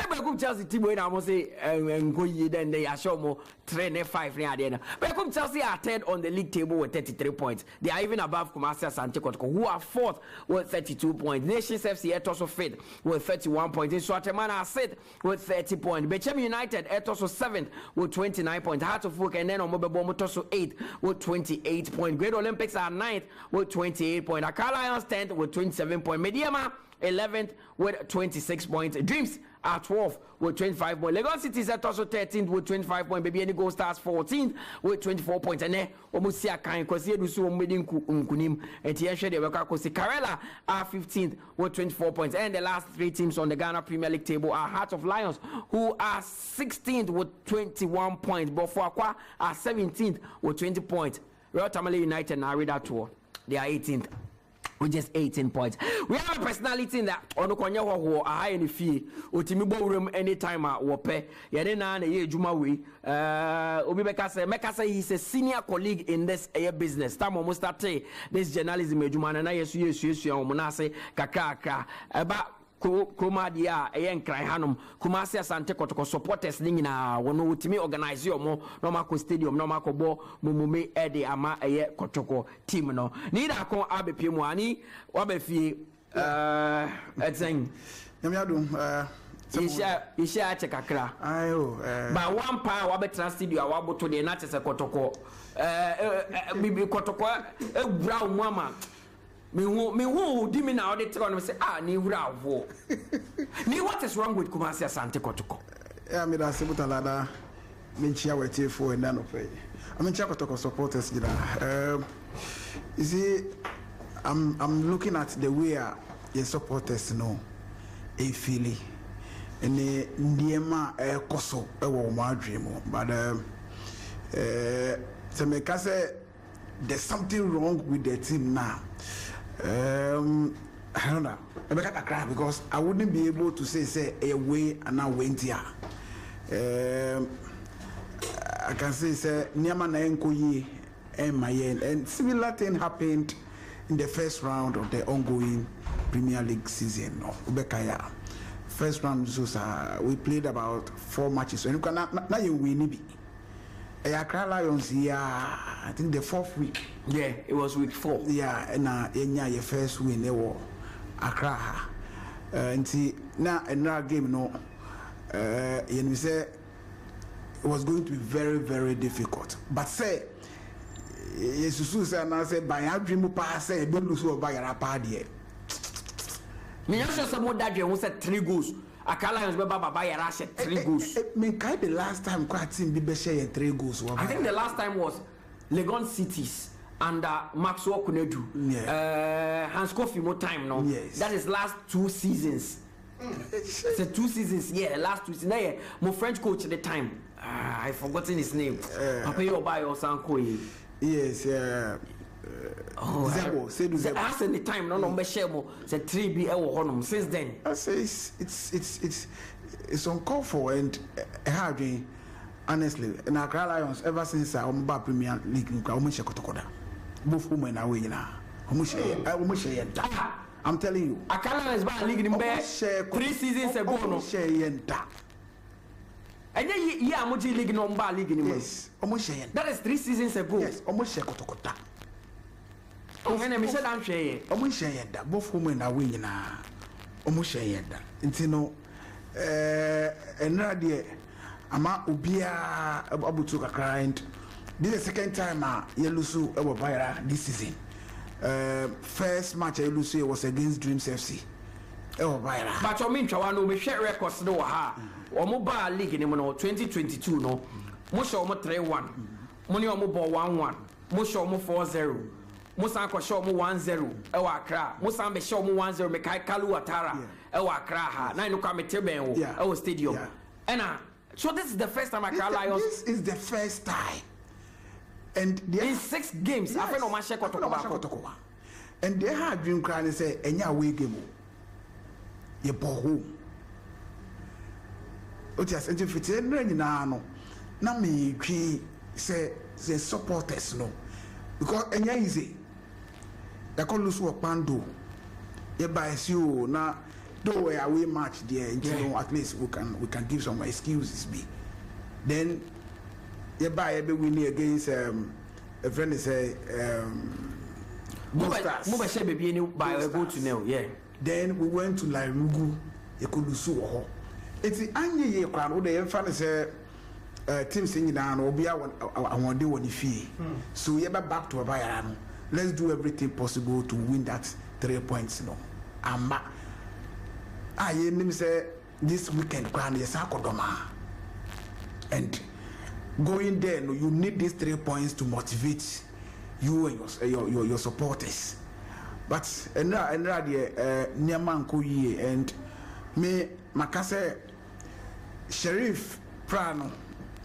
Brecum Chelsea team when I must say 𝐾𝐂𝐕𝐄 then they are show more 3-5 near the end. Brecum Chelsea are third on the league table with 33 points. They are even above Kumasi Asante Kotoko, who are fourth with 32 points. Nations FC also fifth with 31 points. Swatemana are sixth with 30 points. Bechem United also seventh with 29 points. Heart of Oak and then Omobebo also eighth with 28 points. Great Olympics are ninth with 28 points. Accra Lions 10th with 27 points. Mediama 11th with 26 points. Dreams are 12th with 25 points. Lagos City is also 13th with 25 points. Baby any Gold Stars 14th with 24 points. And then almost see a kind because here do so many kunim and here they work out. Karela are 15th with 24 points. And the last 3 teams on the Ghana Premier League table are Heart of Lions, who are 16th with 21 points. Bofuakwa are 17th with 20 points. Royal Tamale United now read that tour. They are 18th. With just 18 points. We have a personality in that on the Konya who are high in the fee. Utimibo room anytime wope. Yadena na ye Juma we. Meka say he's a senior colleague in this business. Time almost start this journalism Juma na yesu omunase kakaka. Eba Kroma dia enkran hanom Kumasi Asante Kotoko supporters ni na wono utimi organize omo no mako stadium no mako bo mumume ede ama Kotoko team no ni da kon abepi mu ani wabefie etsen nyamiadum isha ache kakra ayo ba one pa wabetra studio waboto de na tese Kotoko bibi Kotoko ebura mu ama me who did me now they tell me say ni bravo. Ni what is wrong with Kumasi Asante Kotoko? Yeah, me da se Mutala me chia wete for and no pay. I mean chia Kotoko supporters gida. You see I'm looking at the way your supporters know a feeling and the ndiema koso e wo ma dream but to make us say there's something wrong with the team now. I don't know. I can't cry because I wouldn't be able to say a way and now went here. I can say Niama na 𝐾𝐂𝐕𝐄 and my end, and similar thing happened in the first round of the ongoing Premier League season. Ubekaya. First round we played about 4 matches. And now you win. Accra Lions, I think the 4th week. Yeah, it was week 4. Yeah, and your first win, they were Accra. And see, now another game, and we say it was going to be very, very difficult. But say, Jesus and I said, by our dream, pass, say, don't lose over your party. Me also someone that you said 3 goals. Accra Lions Baba Bayara 3 goals. The last time quite team be share 3 goals. I think the last time was Legon Cities under Maxwell Kunedu. Yeah. Hans Kofi more time now. Yes. That is last 2 seasons. So 2 seasons, yeah, last 2 seasons. My French coach at the time. I've forgotten his name. Papa Yoba or Sankoye. Yes, Zebo, say do Zebo. Ask any time, no number shemo. Said 3B honum. Since then, I say it's uncalled for and hard. Honestly, and Accra Lions ever since I'm back Premier League, I'm both women are winning now. I'm telling you, Accra Lions back league in bed 3 seasons ago. No share yenta. And then yeah, I'm league no bar league anymore. Yes, almost share. That is 3 seasons ago. Yes, almost share kotokota. Oh, and I said I'm share. Almost share yenta. Both women are winning now. Almost share yenta. It's no, and radio. Ama ubia abutu kakra and this is the second time Yelusu ever viral this season. First match Yelusu was against Dreams FC. Ever viral. But I mean, Chawano we share records no ha. Omo ba league in 2022 no. Mo show mo 3-1. Money omo ball 1-1. Mo show mo 4-0. Mo san ko show mo 1-0. Ewa Accra. Mo san be show mo 1-0 me kai Kalu Atara. Ewa Accra ha. Na inu kwa me teben wo. Ewa stadium. Ena so this is the first time Accra Lions. This is the first time, and in 6 games, yes, after no match kotokoba. And they had dream crying and say, "Enya away game, you ball home." What you saying? If it's no, na me say supporters no, because enya easy. They call lose work pando. You buy you na. Though we away match there, you know, at least we can give some excuses. Then you buy a big winning against a friend is Then we went to Lairugu, you could lose. It's the Anya crowd, the fan is team singing down or be I want to do one fee. So we are back to a Bayern. Let's do everything possible to win that 3 points. No, I'm back. I hear say this weekend grand is Akodoma. And going there, no, you need these 3 points to motivate you and your supporters. But Niaman Koye and me Makase Sheriff Prano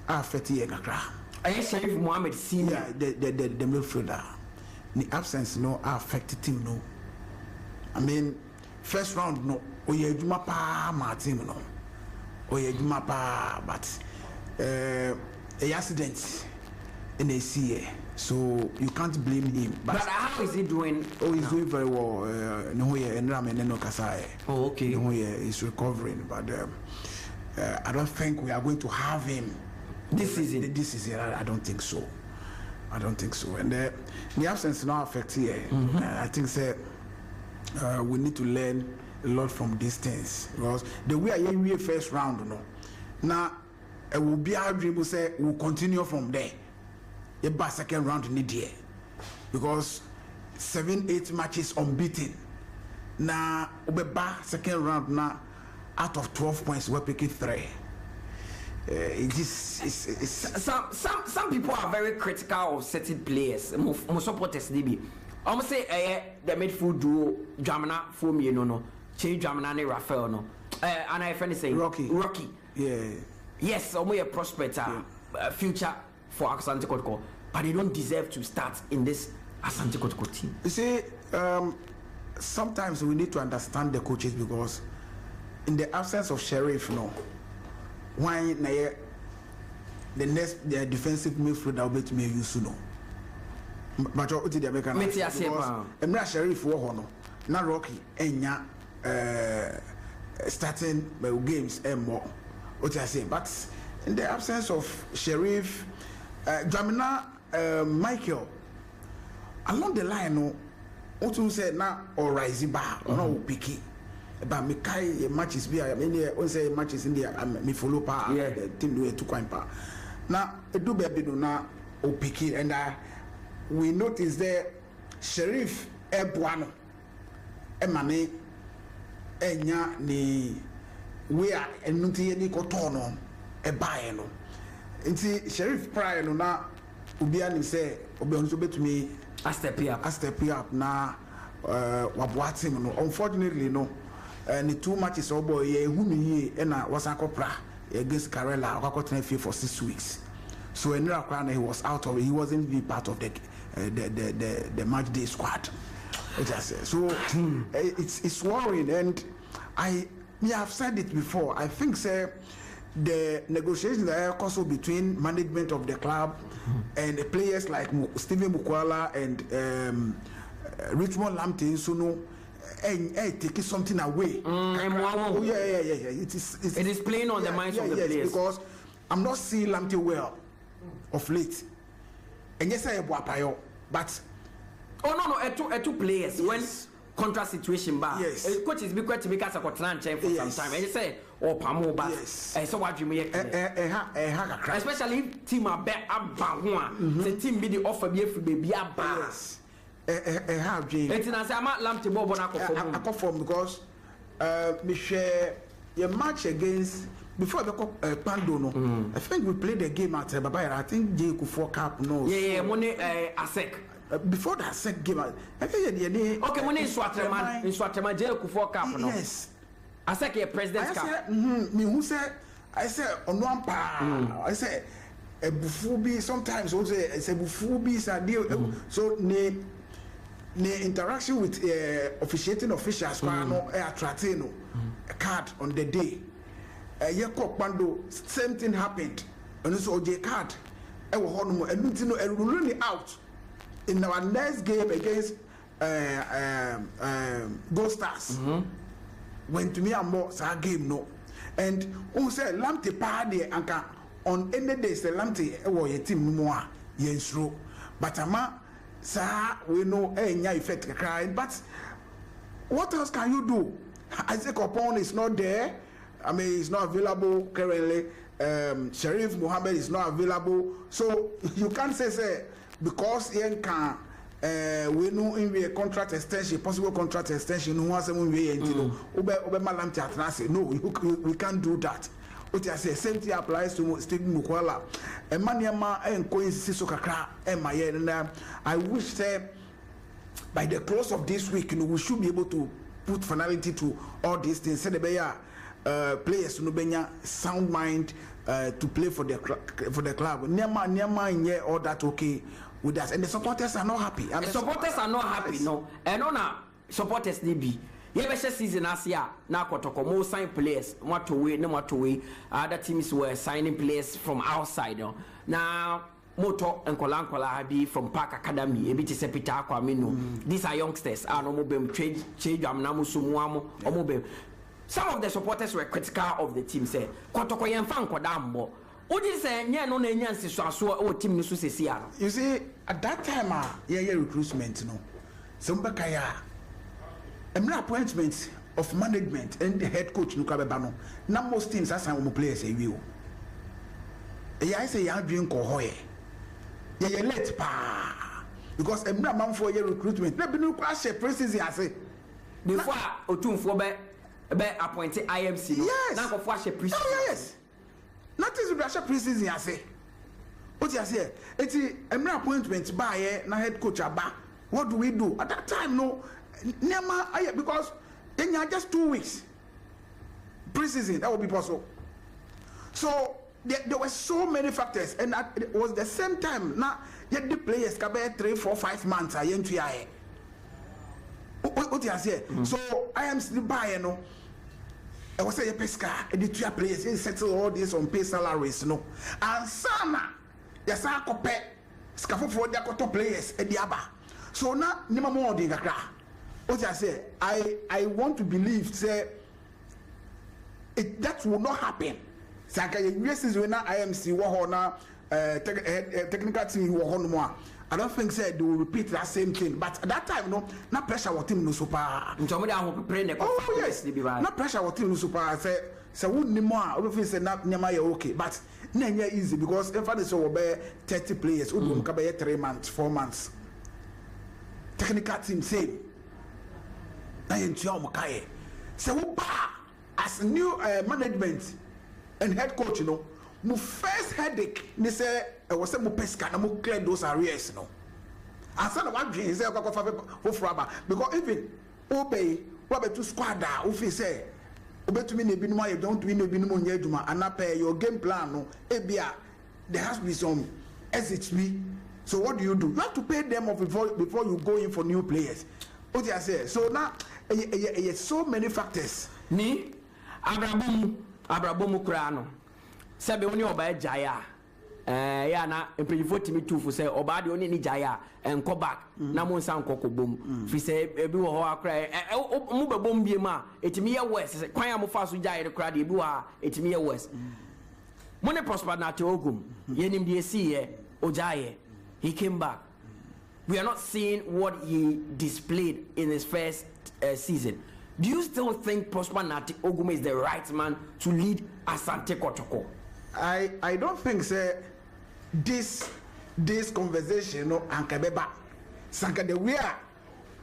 Afeti Egakra. I Sheriff Mohammed Senior, the midfielder. The absence no affected him no. I mean first round no. Oye juma pa my team no. Oye juma pa but a accident in a CA. So you can't blame him. But how is he doing? Oh, he's doing very well. No here and Ramen no Kasai. Oh, okay. No here is recovering, but I don't think we are going to have him this season. This season, I don't think so. I don't think so. And the absence now affects here. I think we need to learn a lot from these things because the way I hear first round, no. Now it will be our dream to say we'll continue from there. The second round need here because 7-8 matches unbeaten. Now we second round now out of 12 points we're picking 3. Some people are very critical of certain players. Most supporters they be. I'm say the midfield duo Jamana for me no. Change Jamana and Raphael no. And I friend say Rocky. Yeah. Yes, I'm a prospect future for Asante Kotoko, but they don't deserve to start in this Asante Kotoko team. You see, sometimes we need to understand the coaches because in the absence of Sheriff, no, why the defensive midfielder will be used to know. But what did the American? Because Emra Sheriff war no, na Rocky enya starting games and more. What I say, but in the absence of Sheriff, Jamina, Michael, along the line, no, what you say now or rising bar or no picky. But me kai matches be I mean there say matches in there me follow pa the team do 2 coin pa. Now do baby do na o picky and we notice there Sheriff Ebuano Emane enya ni we are enunti ni kotono e bae no nti Sheriff Pride no na obi ani say obi onso betumi a step up na waboa team no unfortunately no ni 2 matches obo ye hu ni e na wasakopra against Karela Okakotene field for 6 weeks. So in Irakwana he was out of it. He wasn't even part of the match day squad. So it's worrying, and I have said it before. I think the negotiations that are also between management of the club and the players like Stephen Mukwala and Richmond Lamptey, and taking something away. It is playing on the minds of the players. Because I'm not seeing Lamptey well of late. And yes, I have but two players when contract situation bad. Yes. Coach is because to make us a contract for some time. And you say Pamo, but so what you make especially if team are back up the team be the offer be baby up. Have Jane. It's not I'm not Lamptey Bob on form because we share your match against before the Pando. I think we played the game at Babaya. I think 𝐏𝐀𝐂𝐊 Cup no. Yeah, money ASEC. Before that SEC game, okay, money in Swaterman 𝐏𝐀𝐂𝐊 Cup no. Yes. ASEC President's Cup. Me who said I said on one part. I said a bufubi sometimes also I say bufubi is a deal. So the interaction with officiating officials attracting a card on the day. Same thing happened. And so the card and running out in our next game against Gold Stars. When to me and more game no. And who said Lamptey party anka on any day say Lamptey your team more yensro. But sir, we know effect crying. But what else can you do? Isaac Opon is not there. I mean, he's not available currently. Sharif Mohammed is not available. So you can't say because he can we know in a contract extension, possible contract extension. Who has someone we no, we can't do that. What I say, same thing applies to Stephen Mukwala. And Maniama and coincidences Kakra and my and I wish by the close of this week, we should be able to put finality to all these things. Players to Nubenya sound mind to play for the club. Nyama all that okay with us, and the supporters are not happy. The supporters are not happy, no. And on supporters need be. Yebesha season last year, now Kotoko more sign players, what to wait, no what to wait. Other teams were signing players from outside. Now Moto and Kolankola Habi from Park Academy, a bit is a Peter Kwamino. These are youngsters. I don't know trade Namusumuamo or mobile. Some of the supporters were critical of the team. Say, Kotoko Yanfan Kodambo. What is a no Nancy so team you see, at that time, recruitment, no. Sombakaya. Appointments of management and the head coach Nukabano. Now most teams are some players a view. I say you drink 𝐒𝐿𝐻𝐒. You let pa because a man for your recruitment. Let me know class preseason. I say before Otunfo be appointed IMC. Yes. Now for preseason. Oh yes. Nothing to rush preseason. I say. What you say? It's a appointment by na head coach Aba. What do we do at that time? No. Because then you are just 2 weeks preseason, that would be possible. So there were so many factors, and it was the same time. Now, yet the players can be 3, 4, 5 months. I am to what you say. So I am still buying. No, I was saying pesca. The 2 players they settle all this on pay salaries. No, and Sana, yes, I compare scaffold for the players at the Aba. So now, no more than that. What I say, I want to believe that will not happen. Yes, is when IMC technical team I don't think they will repeat that same thing. But at that time, no, not pressure what team no super. Oh yes, not pressure what team no super. I say wouldn't more. We say not okay, but not easy because if I say we 30 players, we will be 3 months, 4 months. Technical team same. So as new management and head coach, you know, my first headache, they say I was saying pesca, I clear those areas, you know. And some of my dreams say because even obey what to squad if he say obetumi na ebinom aye don't win ebinom onye adwuma anapa your game plan no ebia there has to be some SHB. So what do? You have to pay them off before you go in for new players. What do I say? So now so many factors. Ni abrabomu krano sebe oni oba jaya ya na empanyifo timi tufu say oba de oni ni jaya enko back na mo nsan kokko bom fi say ebi wo ho akra mu bebom bie ma etimi ye west kwan amofa so jaya de kra de ebi wo ha etimi ye west mo ne prosper na te ogum yenim de see ye ojaye he came back. We are not seeing what he displayed in his first season. Do you still think Prosper Nati Ogume is the right man to lead Asante Kotoko? I don't think this conversation no ankabeba sanka the we are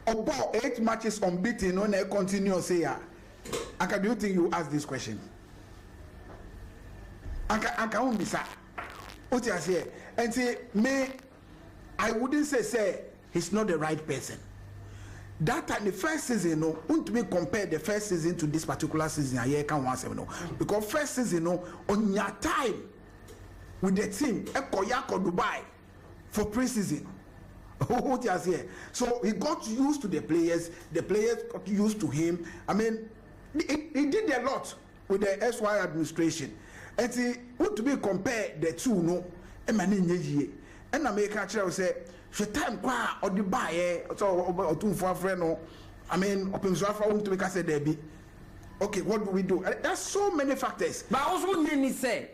about 8 matches unbeaten no na continue say ya. Anka, do you think you ask this question? Anka umbisa. What you say? And say me I wouldn't say he's not the right person. That time the first season, no, won't me compare the first season to this particular season. I can't want to know because first season, no, on your time with the team, Ekoyako Dubai for pre-season. What you say? So he got used to the players got used to him. I mean, he did a lot with the SY administration, and see what to be compare the two, no, and I make a chair say, "She time qua or the buy or two for a friend." No, I mean, open Zafra to make us say Debbie. Okay, what do we do? There's so many factors. But also, many say,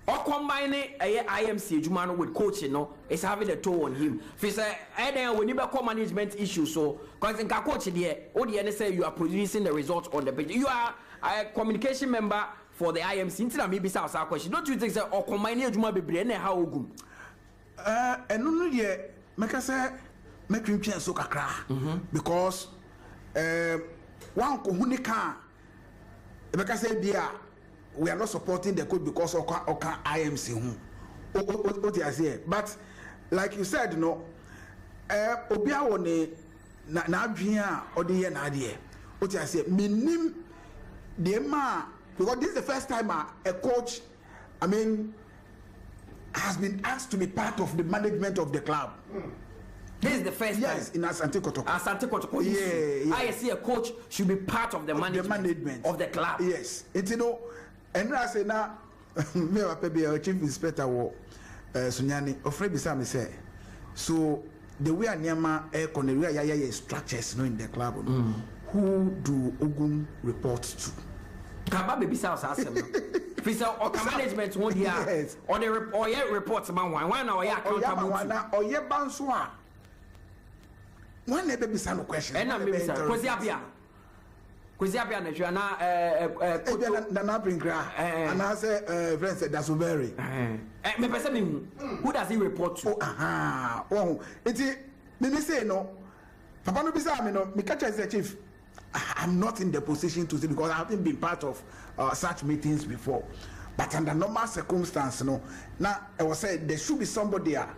or combining IMC Jumano with coaching, no, it's having a toll on him. If you say, when you become management issues, so because in coach there, all the NSA you are producing the results on the page. You are a communication member for the IMC. Instead of maybe South question, don't you think that or combining Juma Bebli and how good? And no yet make us say make him change so kakra because one kohunika make us say bia we are not supporting the code because of IMC what I say, but like you said, no obia woni na adwia odi ye na ade what I say minim the ma because this is the first time a coach, I mean, has been asked to be part of the management of the club. This is the first time in Asante Kotoko. Asante Kotoko. Yeah. I see a coach should be part of the management of the club. Yes. It's and I say now, me a chief inspector wo Sunyani ofre bisa me say so the way Anyama air structures no in the club. Who do Ogun report to? Kaba baby sa asem no. Fisa or management won dia or the reports man one now ya accountable or ye banswa. One never be some question. And I'm Mr. Kwesi Abia na na bring gra and I say friend said that's very me person who does he report to? It's me say no papa no bisa me no me catch as chief. I'm not in the position to say because I haven't been part of such meetings before. But under normal circumstances, no. Now I was saying there should be somebody at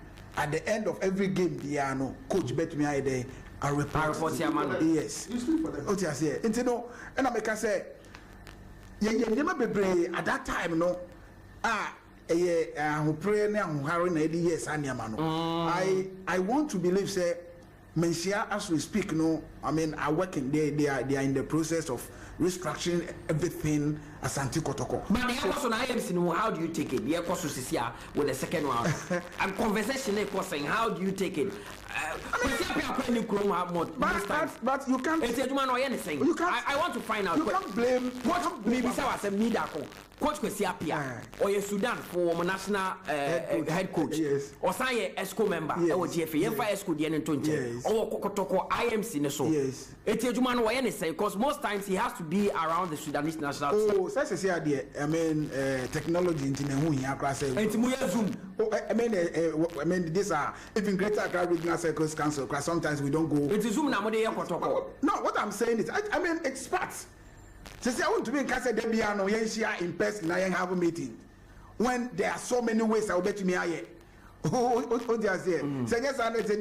the end of every game. No, coach bet me there. I report. Yes. What you say? And you know, and I make us say, never be at that time, no. Who pray now, who harry 80 years, and I want to believe say. Mensia, as we speak, no, I mean, are working. They are in the process of restructuring everything as Asante Kotoko. But the also IMC, how do you take it? The also with the second round. And conversation saying, how do you take it? But you can't. You can't. I want to find out. You can't blame. What maybe Coach Kwesi Appiah or your Sudan for national head coach or say ESCO member or GFA ESCO the N20 or Kokotoko IMC so yes it's a human way anything because most times he has to be around the Sudanese national team. Oh, that's a idea. I mean technology into Zoom. I mean these are even greater Accra Regional Circles Council because sometimes we don't go. It's Zoom now. No, what I'm saying is I mean experts. Say I want to be in Casa de Biano, in person, I have a meeting. When there are so many ways, I'll bet you me. Oh, just here. Say yes, I said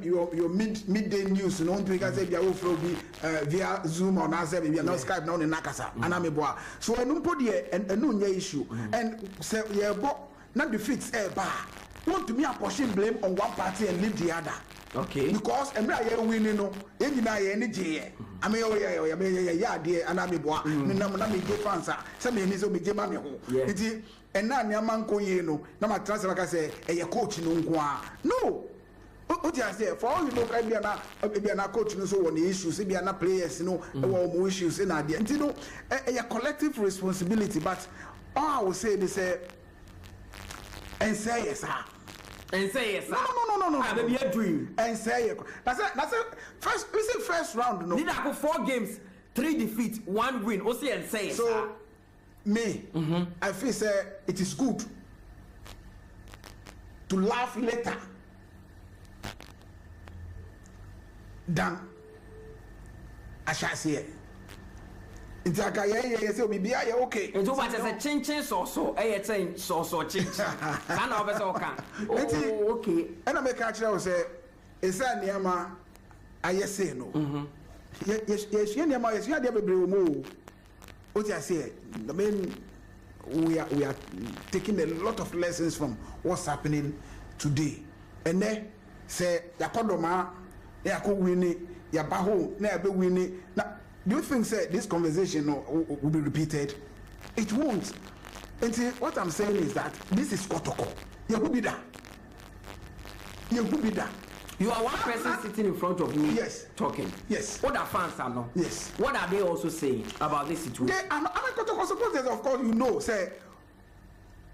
your midday news. No, because say you will be via Zoom or now maybe not Skype now in Nakasa. Anameboa. So I don't put here and no issue. And say yeah, but not defeats a bar. Want to me a pushing blame on one party and leave the other. Okay. Because I'm not winning no. Any energy. I mean, yeah, dear, and I'm a boy. Me get fans. Some is me get mammy. And now your man go ye no. Now my transfer like I say, a coach no. What you say? For all you know, I be an coach no so on the issues. Be an players, you know, more issues in idea. And you know, a collective responsibility. But all I will say is and say yes, sir. And say yes, sir. No. Maybe a dream. And say it. That's it. First, we say first round. No. Did I go 4 games, 3 defeats, 1 win? Also, and say so. Sir. Me, I feel say it is good to laugh later than I shall say. It's like I say, we be okay. And what is a chin so I say so chin. And okay. And I make actually say, it's a Niama. I say no. Yes, Niama is here. What I say, I mean, we are taking a lot of lessons from what's happening today. And then say, Yakodoma, Yako winning, Yabaho, never winning. Now, do you think this conversation will be repeated? It won't. And see, what I'm saying is that this is Kotoko. You will be there. You are one person sitting in front of me. Yes. Talking. Yes. What are fans are not? Yes. What are they also saying about this situation? They are not. I mean, Kotoko supporters, of course, you know, say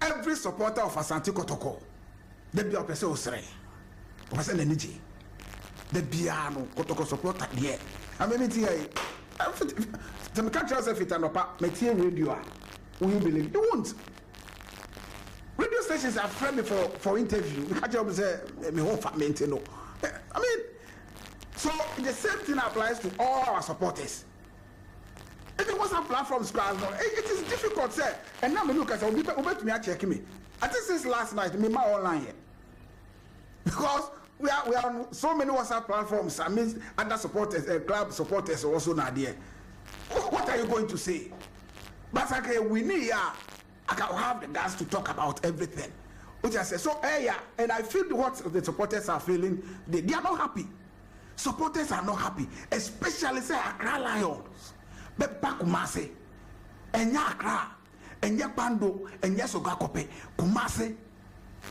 every supporter of Asante Kotoko, they be a person who say, person energy. They be a Kotoko supporter. Yeah. I mean, it's here. The country has a fit and up. Material radio. Will you believe? You won't. Radio stations are friendly for interview. The country will say, "Me home family, no." I mean, so the same thing applies to all our supporters. If it wasn't platforms, it is difficult, sir. And now me look at some people to me checking me. I think since last night, me my online here. Because we are on so many WhatsApp platforms. I mean, other supporters, club supporters are also not there. What are you going to say? But okay, we need I can have the guts to talk about everything. Which I say, so yeah, and I feel what the supporters are feeling. They are not happy. Supporters are not happy, especially say Accra Lions. But Kumase, and Accra, and Yakpando, and Yasogakope, Kumase.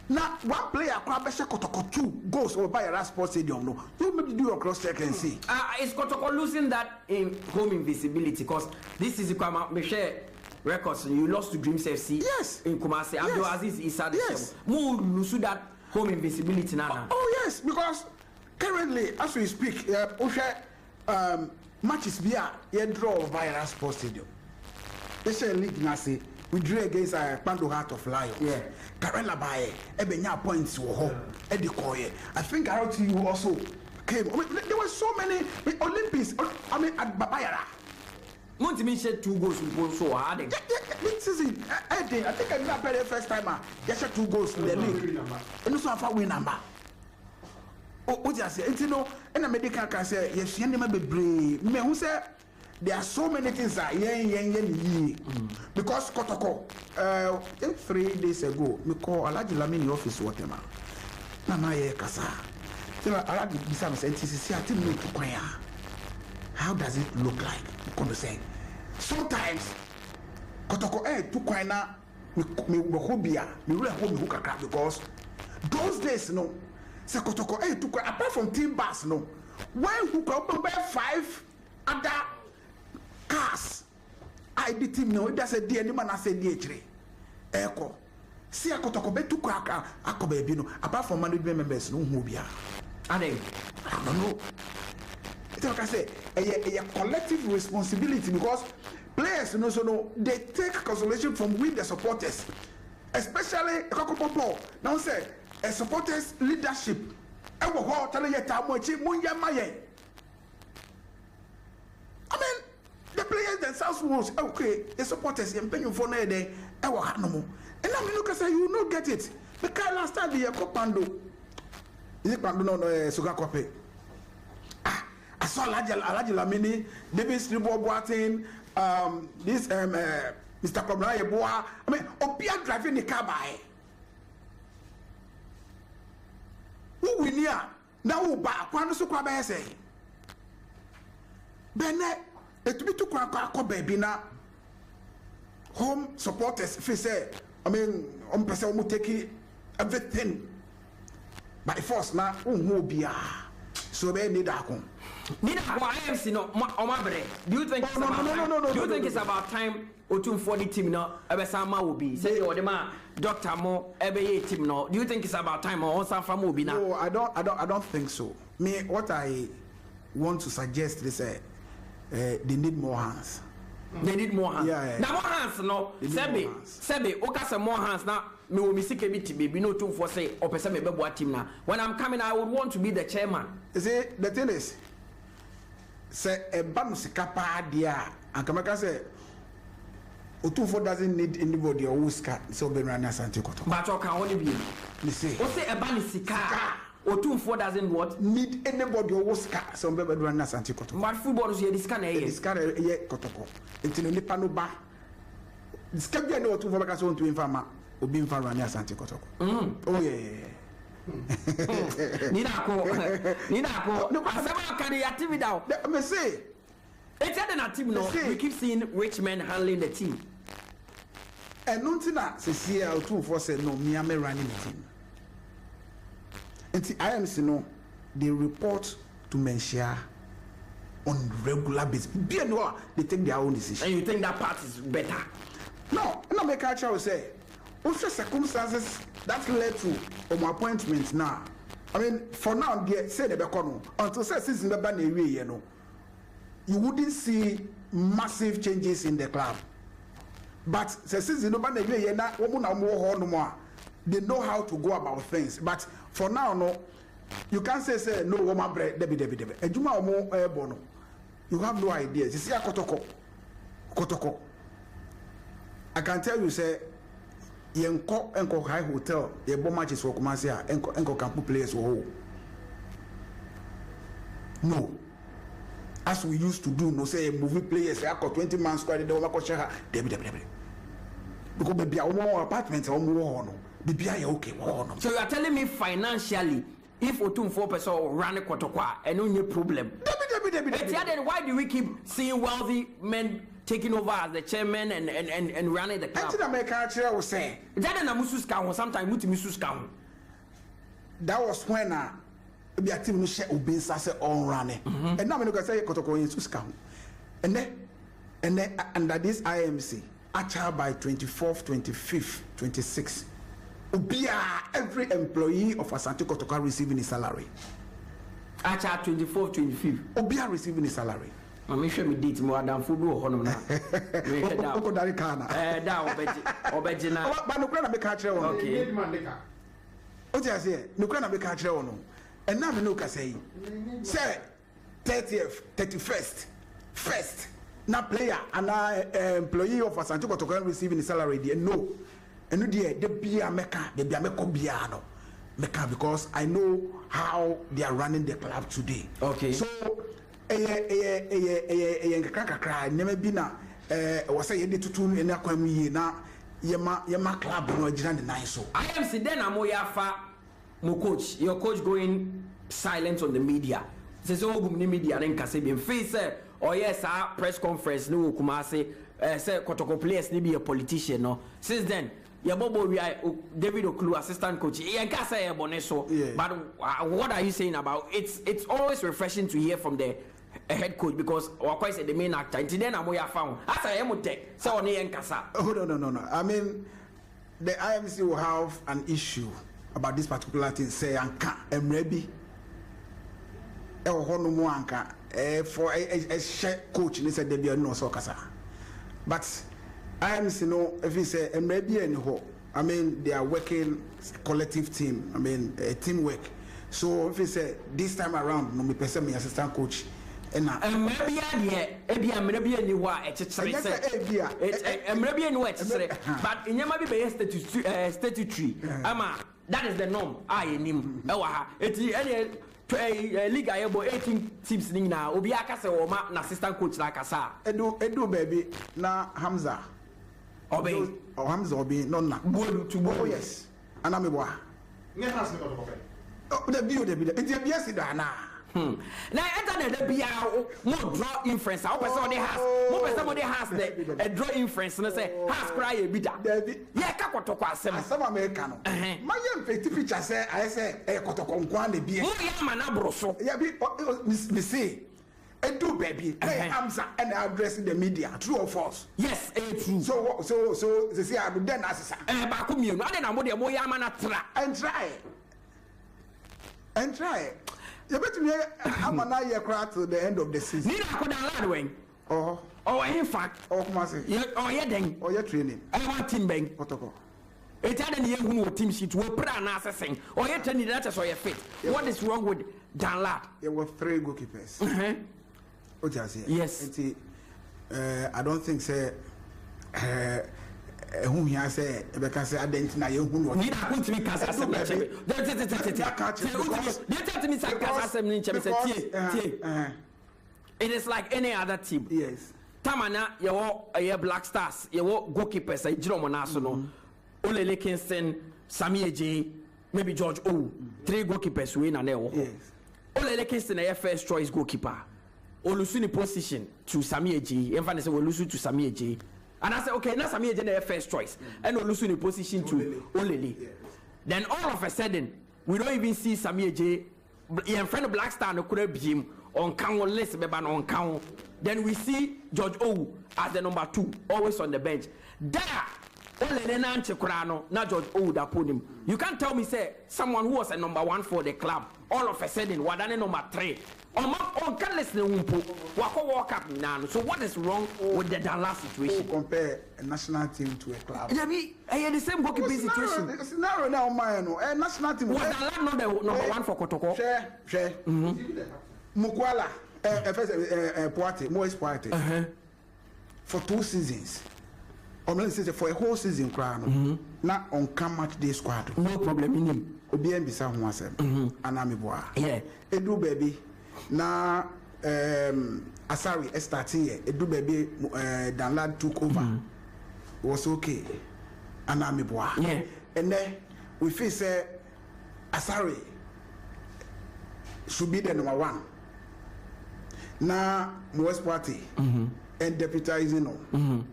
Now, one player Krabesha Kotoko 2 goes over by a sports stadium. No, you maybe do your cross check and see. Is Kotoko losing that in home invisibility? Because this is the share records. You lost to Dreams FC. Yes. In Kumasi. Yes. Abdul Aziz Issa. Yes. More lose that home invisibility now. Oh yes, because currently, as we speak, matches here draw via a sports stadium. They say league Nasi. We drew against Pando Heart of Lions. Yeah. Karela Baye, Ebenya points were Eddie Quaye. I think RTU also came. I mean, there were so many Olympics. I mean, at Babayara. Montimi said 2 goals so hard. This is it. I think I did not play the first time. Yes, 2 goals in the league. And also have a win number. What you say? You know, and a medical can say, yes, you never be brave. Me who say there are so many things that because Kotoko 3 days ago me call Alaji Lamini office whatever na ye kasa tell Alaji bisa say TCC ati me to kwaya how does it look like you say sometimes Kotoko to kwaya na me hobia me really hope me kakra because those days no say Kotoko to kwaya apart from team bus no when who come by 5 other cars I did him no that's a dear man I said dear echo see a Kotoko betu kwaka akobe no apart from management members no who be I don't know it's like I say a collective responsibility because players no so no they take consolation from with the supporters especially Kokopopo now say a supporters leadership I mean the players themselves was okay. The supporters and paying for no day. And I mean, look, I say you not get it. Because last time the Pando, is it Pando no Sugar Kope? I saw Alaji Lamini, David Sribo Boatin, this Mr. Pabla Boa. I mean, Opia driving the car by. Who we near? Now, back, one so quite say. Bene, it be to crack baby now. Home supporters, if say, I mean, person will take everything by force now. So they need that home. Need I am seeing no. Do you think? No. Do you think it's about time? For the team now, Ebesama will be. Say or the man, Doctor Mo, Ebe team now. Do you think it's about time or some from will be now? No, I don't think so. Me, what I want to suggest is they need more hands. They need more hands. Yeah. Now more hands, no. Sebe, okay, more hands now. Me will miss it be no two for say or person me team now. When I'm coming, I would want to be the chairman. You see, the thing is, say a bamusika dia, and Kamaka say. Otufo doesn't need anybody or who's cat, so Ben Rana Santi Koto. But you can only be. You see, what's a banisika? Otufo doesn't what? Need anybody or who's cat, so Ben Rana Santi Koto. But football is here, this kind of this kind of Kotoko. Until the Panoba. This can be no Otufo Bakason to Infama, or being for Rana Santi Koto. Oh, yeah. Ninako. No, I never carry activity down. Let me say. It's not a team, no. We keep seeing rich men handling the team. And nothing that says here, two for say no, me am running the team. And the IMC no, they report to Menshia on regular basis. Be no, they take their own decision. And you think that part is better? No, my culture will say, what's the circumstances that led to my appointment now? I mean, for now, they say the Becono until season the ban away, you know. You wouldn't see massive changes in the club. But since they know how to go about things. But for now, no, you can't say no woman bread, Debbie. You have no idea. You see a Kotoko. I can tell you, say, Enko High Hotel, the bomb matches for Kumasia, Enko can put players for no. As we used to do, no say movie players, I got 20 man squad, they don't share Debbie. Because maybe our more apartments or more no. Maybe I okay. So you are telling me financially, if Otum 4% run a Kotokwa and no problem. Debbie. Why do we keep seeing wealthy men taking over as the chairman and running the club? That's what American will say. That was when be a team share obinsa say on running. And now we can say Kotoko in Suskam. And then under this IMC, actually by 24th, 25th, 26th, every employee of Asante Kotoko receiving his salary. Actually 24th, 25th. Obia receiving his salary. I'm sure me date more than football hono na. Oko dari kana. Obeji na. Ba no kra na be ka kire won. Okay. O ti ase, no kra na be ka kire won. And now we know can say 30th, 31st, first. Now player and employee of Asante Kotoko receiving the salary there. No. And no there the bia meka, the bia meko bia no. Meka because I know how they are running the club today. Okay. So kakra never be na was say ye tutu na kwam yi na yema club no agina the nine so. I am then amoyafa mo coach, your coach going silent on the media. Says all the media then can say be face or yes press conference no Kumasi say Kotoko players ni be a politician no. Since then your bobo David Okulu assistant coach yanka say boneso. But what are you saying about it's always refreshing to hear from the head coach because Quaye said the main actor until then amoya found as I am take so on yankasa. Oh no. I mean the IMC will have an issue about this particular thing. Say anka emrebi hono mu anka for a coach ni said there no so kasa. But IMC no if he say emrebi any ho. I mean they are working collective team. I mean teamwork. So if he say this time around no me person me assistant coach maybe maybe any wa but in my be statutory ama That is the norm. Him. League I have 18 teams now. Obi akase o ma na assistant coach like asa. Edu baby na Hamza. Obi. Or Hamza Obi no na. Oh yes. Anameboa. Ne has ne ko fe. Oh the bio. It yes da na. Now enter the bia more draw inference. How person they has. More person they has the draw inference and say has cry a bit. Yeah, ka kotoko asem. Asem America no. My yam feature say I say e kotoko nkwan de bia. Mo ya ma na broso. Yeah be me say Edu baby, hey Hamza and addressing the media, true or false? Yes, true. So they say I do then as back me no na mo de mo ya ma na tra and try. You bet me I'm an eye crack to the end of the season. Need I could lad wing. Oh, in fact, come on, say. Yeah, then. Or your training. I want team bank. Protocol. It's had any who team sheet will put an assessing. Or you're telling that so you're fit. What is wrong with Dan Lad? There were 3 goalkeepers. Yes. I don't think say who he has said because I didn't know who need to me it is like any other team. Yes. Tamana your Black Stars, your goalkeepers, a Jerome National, Olele Kingston, Sammy J, maybe George O. 3 goalkeepers win and yes. Olele Kingston a first choice goalkeeper. Olusuni position to Sammy J. Everyone say Olusu to Sammy J. And I said, okay, now Sammy J first choice. And Olusu in position to Olele. Yes. Then all of a sudden, we don't even see Sammy J. In front of Black Star, no could be him on count list, on count. Then we see George O as the number 2, always on the bench. There, Olele Nanche Kurano, not George O that put him. You can't tell me, say, someone who was a number 1 for the club, all of a sudden, Wadane number 3. On can listen walk up now. So what is wrong with the Dallas situation? Compare a national team to a club. I had the same goalkeeping situation. It's narrow now, man. A national team. Was Dallas not the number 1 for Kotoko? Share. Mukwala, Poate, Moise Poate. For 2 seasons. Or let's say for a whole season, not on come match day squad. No problem in him. Obian bisa huase. Anameboa. Yeah. Edu baby. Na Asari starting here. Edu baby Dan Lad took over. It was okay. Anameboa. Yeah. And then we face Asari should be the number 1. Na West Party and deputizing on.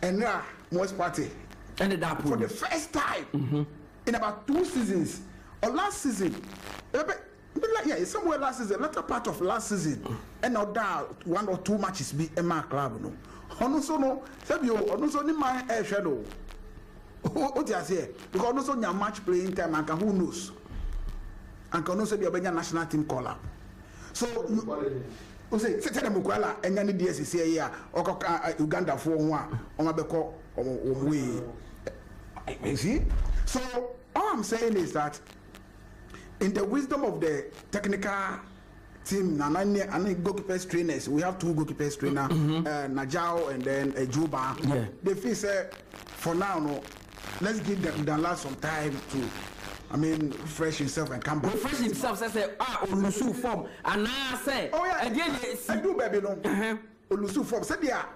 And now West Party ended up for the first time in about 2 seasons or last season. Yeah, somewhere last season, latter part of last season, and now that 1 or 2 matches be a mark club. No, also no, Sabio, also ni my air shadow. What you say? Because also your match playing time, and who knows? And can also be a national team call up. So, you say, set them Mukwala, and then the DSC here, or Uganda for one, or Mabeko, or we. You see? So, all I'm saying is that in the wisdom of the technical team, and goalkeepers trainers, we have 2 goalkeepers trainer, Najao and then Juba. Yeah. They feel say, for now, no, let's give them last some time to, refresh himself and come back. Refresh himself, say, Olusu form, and I say, oh yeah, again, I do baby no, Olusu form. Said yeah,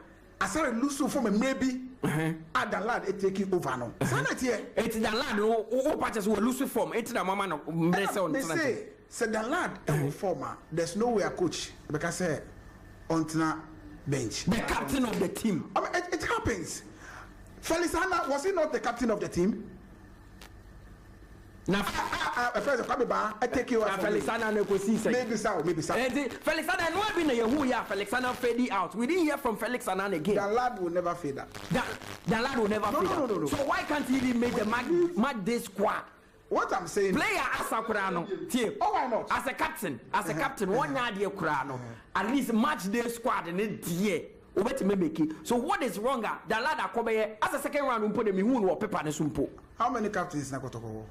I said Olusu form maybe. Dan Lad it taking over now. Sanat here. It's Dan Lad who patches will lose form. It's the mama no. They say Dan Lad former. There's nowhere coach because on bench. The captain of the team. It happens. Felisana was he not the captain of the team? Now, first I take you out. Felisana no see. Maybe so. Felisana no been a who ya Felisana fade out. We didn't hear from Felisana again. Dan Lad will never fade out. Dan Lad will never fade out. No. So why can't he even make the match day squad? What I'm saying, player as a Kurano, oh why not? As a captain, 1 year Kurano, at least match day squad in it year. So what is wrong? Dan Lad Akobe as a second round put them in who paper and sumpo. How many captains na Kotoko?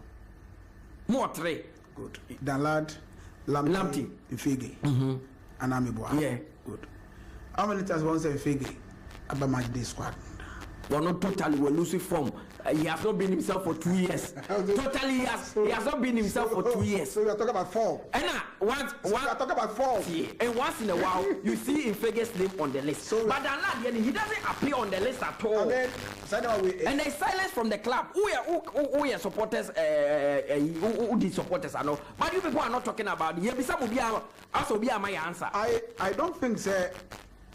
More 3. Good. Dan Lad, Lamti, Ifege, Anameboa. Yeah. Good. How many times once Ifege about match day squad? Well, not totally, we're losing form. He has not been himself for 2 years. Totally, he has not been himself for 2 years. So we are talking about form. And we are talking about form. And once in a while, you see 𝐿𝐿𝐻𝐿's name on the list. So, but he doesn't appear on the list at all. And there's silence from the club. Who are supporters? Who the supporters are not? But you people are not talking about it. Also, be my answer. I don't think so.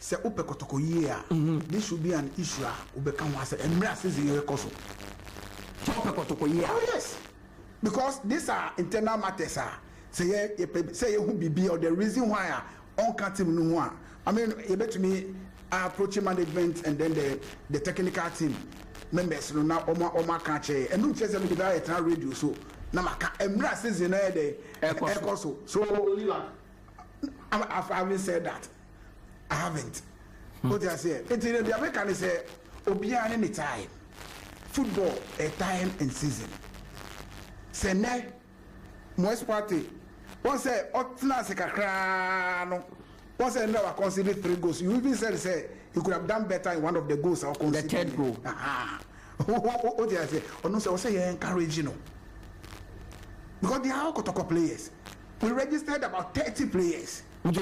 Say upe kotoko year. This should be an issue. Ube kanwa say emra season year koso. Upe kotoko year. Oh yes, because these are internal matters. Say who be or the reason why on can't team no. I mean, you bet me approaching management and then the technical team members. No now Oma can't say and no chase me the internal radio so. Na maka emra season the koso. So having said that. I haven't. What I say? The American say, "Obiya any time, football a time and season." Say ne, most party. One say, "Otna se kakrano." One say, "No, I consider 3 goals." You even said, "Say he could have done better in one of the goals." Or the 3rd goal. What I say? Oh no, say you encourage no. Because they are Kotoko players. We registered about 30 players. How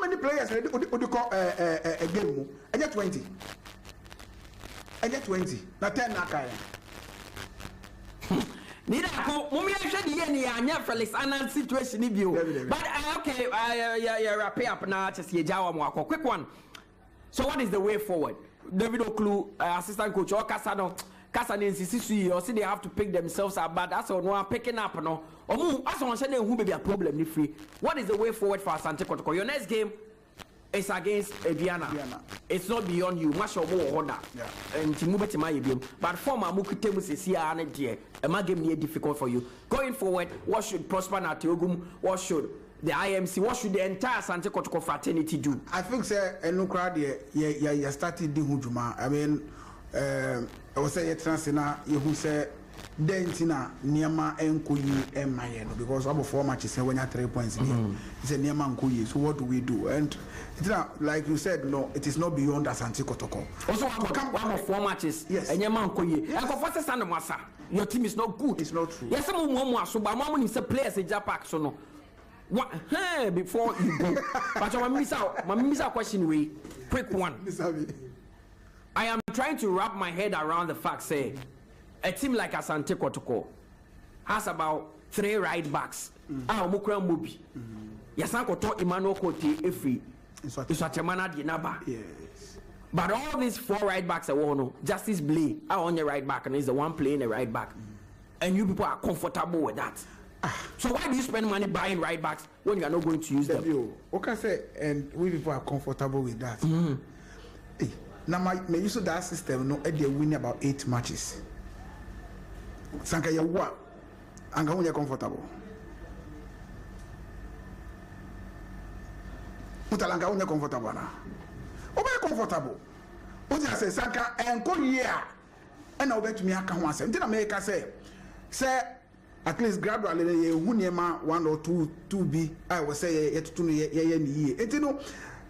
many players would you call a game? I get 20. I get 20. Now 10 nakaya. Nida ko mummy I Felix Annan situation view. But okay, wrap up now just jawa quick one. So what is the way forward? David Oklu, assistant coach or Casano or see they have to pick themselves up, but that's one picking up no. As on saying who may be a problem free. What is the way forward for Asante Kotoko? Your next game is against Viana. It's not beyond you. Much more order. And Timubeti but former Mukitemu is here and dear. A my game near difficult for you. Going forward, what should Prosper Natiogum? What should the IMC? What should the entire Asante Kotoko fraternity do? I think sir, and no crowd you started the Hujuma. I mean I was say transina you who say Dentina Niama Nkuyi Mayeno because about 4 matches when you have 3 points in it's a Niama Nkuyi. So what do we do? And it's not like you said, no, it is not beyond Asante Kotoko. Also one of 4 matches, yes, and Niama Nkuyi. And for first stand massa, your team is not good. It's not true. Yes, some more so but mom is a player say Japak so no. What hey before you go. But my miss out question we quick one. I am trying to wrap my head around the fact, say, a team like Asante Kotoko has about 3 right backs. Mukra Mubi. Yasankoto Emmanuel Kote Efri. Iswachemana Dinaba. Yes. But all these 4 right backs are one. Justice Blay are on your right back and is the one playing the right back. And you people are comfortable with that. So why do you spend money buying right backs when you are not going to use them? Okay, say, and we people are comfortable with that. Hey. Now, my use of that system, no, they win about 8 matches. Sanka ya wa, anga unya comfortable. Mutala anga unya comfortable na. Obe comfortable. Oje say Sanka enko year, and obe to me aka ho asem. Nti na me ka say at least gradually ye hu niema 1 or 2 be. I will say ye tutu no ye ni ye. Nti no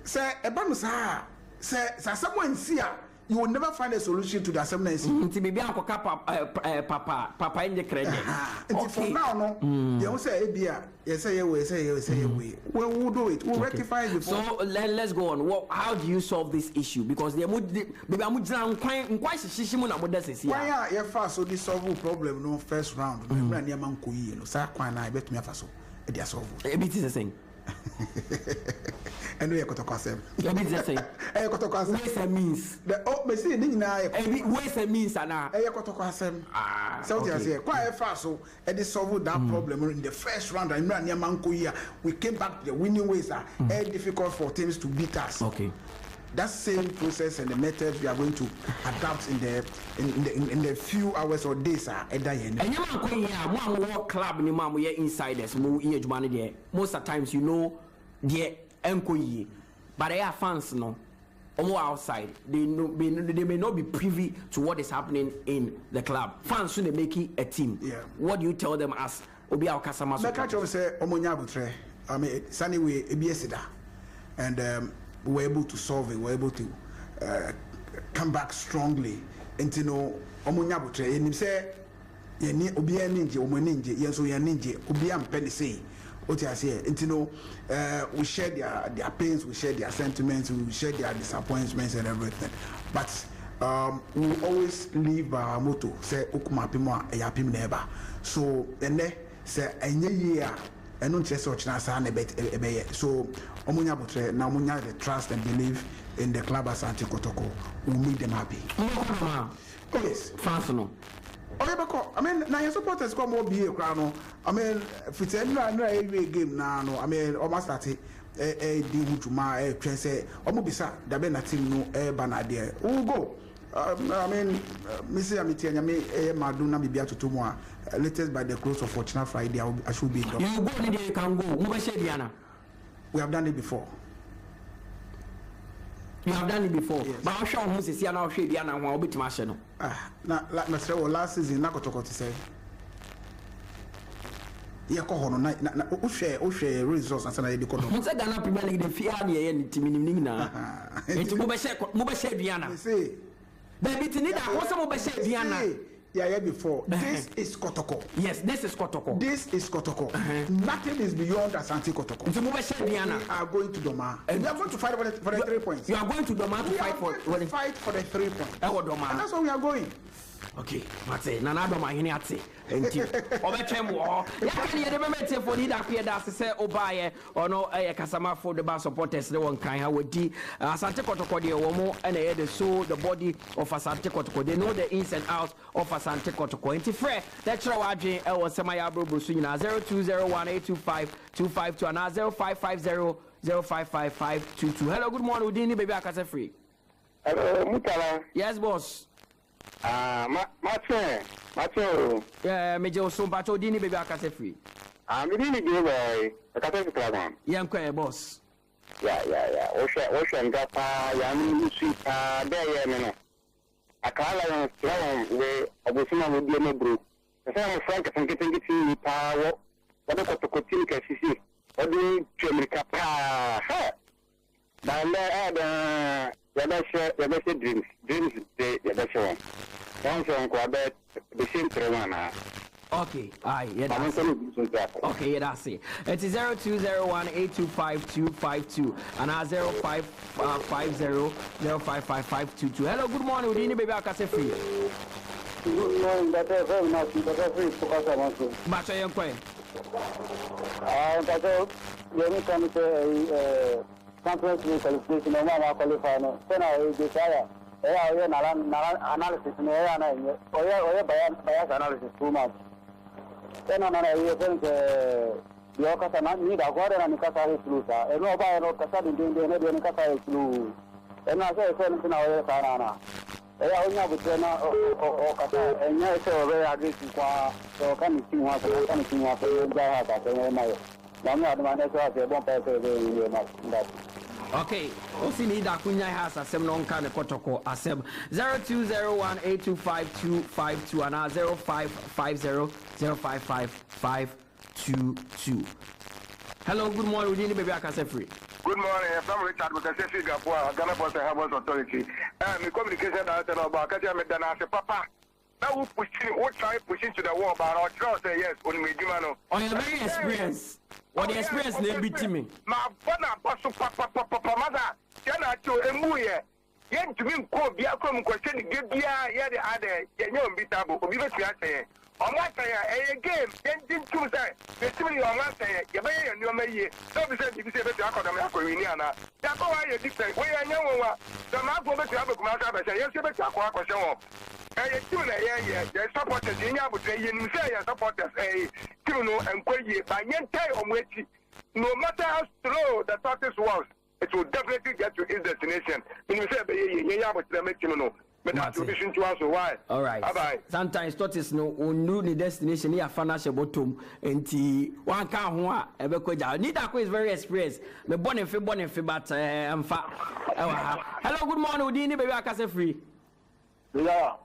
say eba no sa. Say someone see you will never find a solution to the assembly. Maybe Uncle Papa in the credit. For now, no, you say Abia, yes, say we will do it, we'll rectify it. So let's go on. How do you solve this issue? Because they would be quite Shishimon about this. Why are fast so this solve problem no first round? Near Mankuyi, no, Sakwana, I bet me a faso. It is solved. It is the same. And we are going to concept. Let me just say, ways and means. Ways and means, and now. So, quite fast. So, and solve that problem in the first round. And Mankuya, we came back to the winning ways are very difficult for teams to beat us. Okay. That same process and the method we are going to adapt in the few hours or days are at the end. And you want club in the insiders, most of the times you know the Nkoye, but they are fans no. Outside, they may not be privy to what is happening in the club. Fans soon they make it a team. Yeah. What do you tell them as Obi our customers? The catch of say Omonyabutre. I mean, sunny way Ebiesida, and we were able to solve it. We were able to come back strongly. And you know, omunya butre. And him say, "Yeni obiya ninja, omuninja. Yenso yaninja. Obiya mpeni say." What I say, and you know, we share their pains, we share their sentiments, we share their disappointments and everything. But we always live by our motto, say "Okumapimo ayapim neba." So and then say any year. And don't just watch us on a bit. So, Omunya Butre, now Munya the trust and believe in the club as Asante Kotoko will make them happy. Oh, yes, Fansano. Okay, but I mean, now your supporters come more be a crown. I mean, if it's another game now, I mean, almost started a Dimutuma, a Trance, Omobisa, the Bena team, no air banadia. Who go? I mean, Mr. Amitiana, Maduna Bibia to Tumwa, latest by the close of Fortuna Friday, I should be. You go, you can go. We have done it before. You have done it before. Yes. But I'm sure who's is here now, Shadiana, and I'll be to Mashano. Like Mr. last season, Nakotoko to say. Yakohono, Ushe, resources, and I decode. What's that? I'm not preparing the fear any team. It's Mubashe Diana. Baby, what's some of Diana? Yeah, before. This is Kotoko. Yes, this is Kotoko. This is Kotoko. Nothing is beyond Asante Kotoko. We are going to Doma. And we are going to fight for the 3 points. You are going to Doma to fight for the 3 points. And that's where we are going. Okay, Mate, Nanado Mahiniati. Obechem war. Can you remember for the appear that say Obaye or no a Casama for the bar supporters the one kind how would the Asante Kotoko the Omo and the soul, the body of Asante Kotoko. They know the ins and outs of Asante Kotoko. And Tifre, that's your Adrian or Samaya Brusina 0201825252 and 0550055522. Hello, good morning, Udini, baby. I can free. Hello, Mutala. Yes, boss. Macho. Yeah, Major Sumpacho Dini, baby, I can free. I'm really good. I can't take a young boss. Yeah. Ocean Gapa, Yamu, there, I can't way of the cinema would be a group. The same Frank and getting it to power. What about the Cotinka, she see? What do you Jamaica? Down there, dreams, the best one. Once on Quebec, the same Tremana. Okay, okay, yeah, that's it. It's 0201825252 and 0550055522. Hello, good morning, Udini, baby, I can say free. Good morning, that's very nice. That's free to pass on. But I am quite. That's all. You come to conference with qualification, no matter qualifying. Then I desire. Analysis, bias analysis too much. Then I'm going to Yokasa need a water and Kasa flu, and no buy no Kasa in the Kasa flu. And I say, something our Sarana. I only have a trainer or Kasa, and yes, very aggressive. So can you see what I'm seeing after you have that? I'm not the man that's a bomb paper. Okay, also need a Kunya has a seminal kind of Kotoko Asem 0201825252 and 0550055522. Hello, good morning, Udini, baby, I can say free. Good morning, I'm Richard with the Singapore, Ghana Post and Harbours Authority. The communication director about Kajamedan as a papa. Now we try pushing to the wall, but our trust say yes, only Medimano. On your very experience. What the experience they beat me? My father, Papa, mother, Jana to Emuye. Yen to me, call Biacom question, give Bia, yet the other, Yan Bitabo, or even Fiat. On what say a game, then didn't choose that. The similar on what say, you may and you may. So we said, if you say that I got a Macoriana, that's why you're different. We are young. The map will be able to come out. Yes, you better walk or show up. The supporters in Yabu, you say, supporters, a Kuno and Quaye, by Yente or Wetty. No matter how slow the tortoise was, it will definitely get to its destination. When you say, Yabu, they make you know. But that's tradition to us, why? All right. Bye-bye. Sometimes tortoise no new the destination here, financial bottom, and one car, Nida is very experienced. The bonnet, but I'm fat. Hello, good morning, Udini, baby, I can say free. Yeah.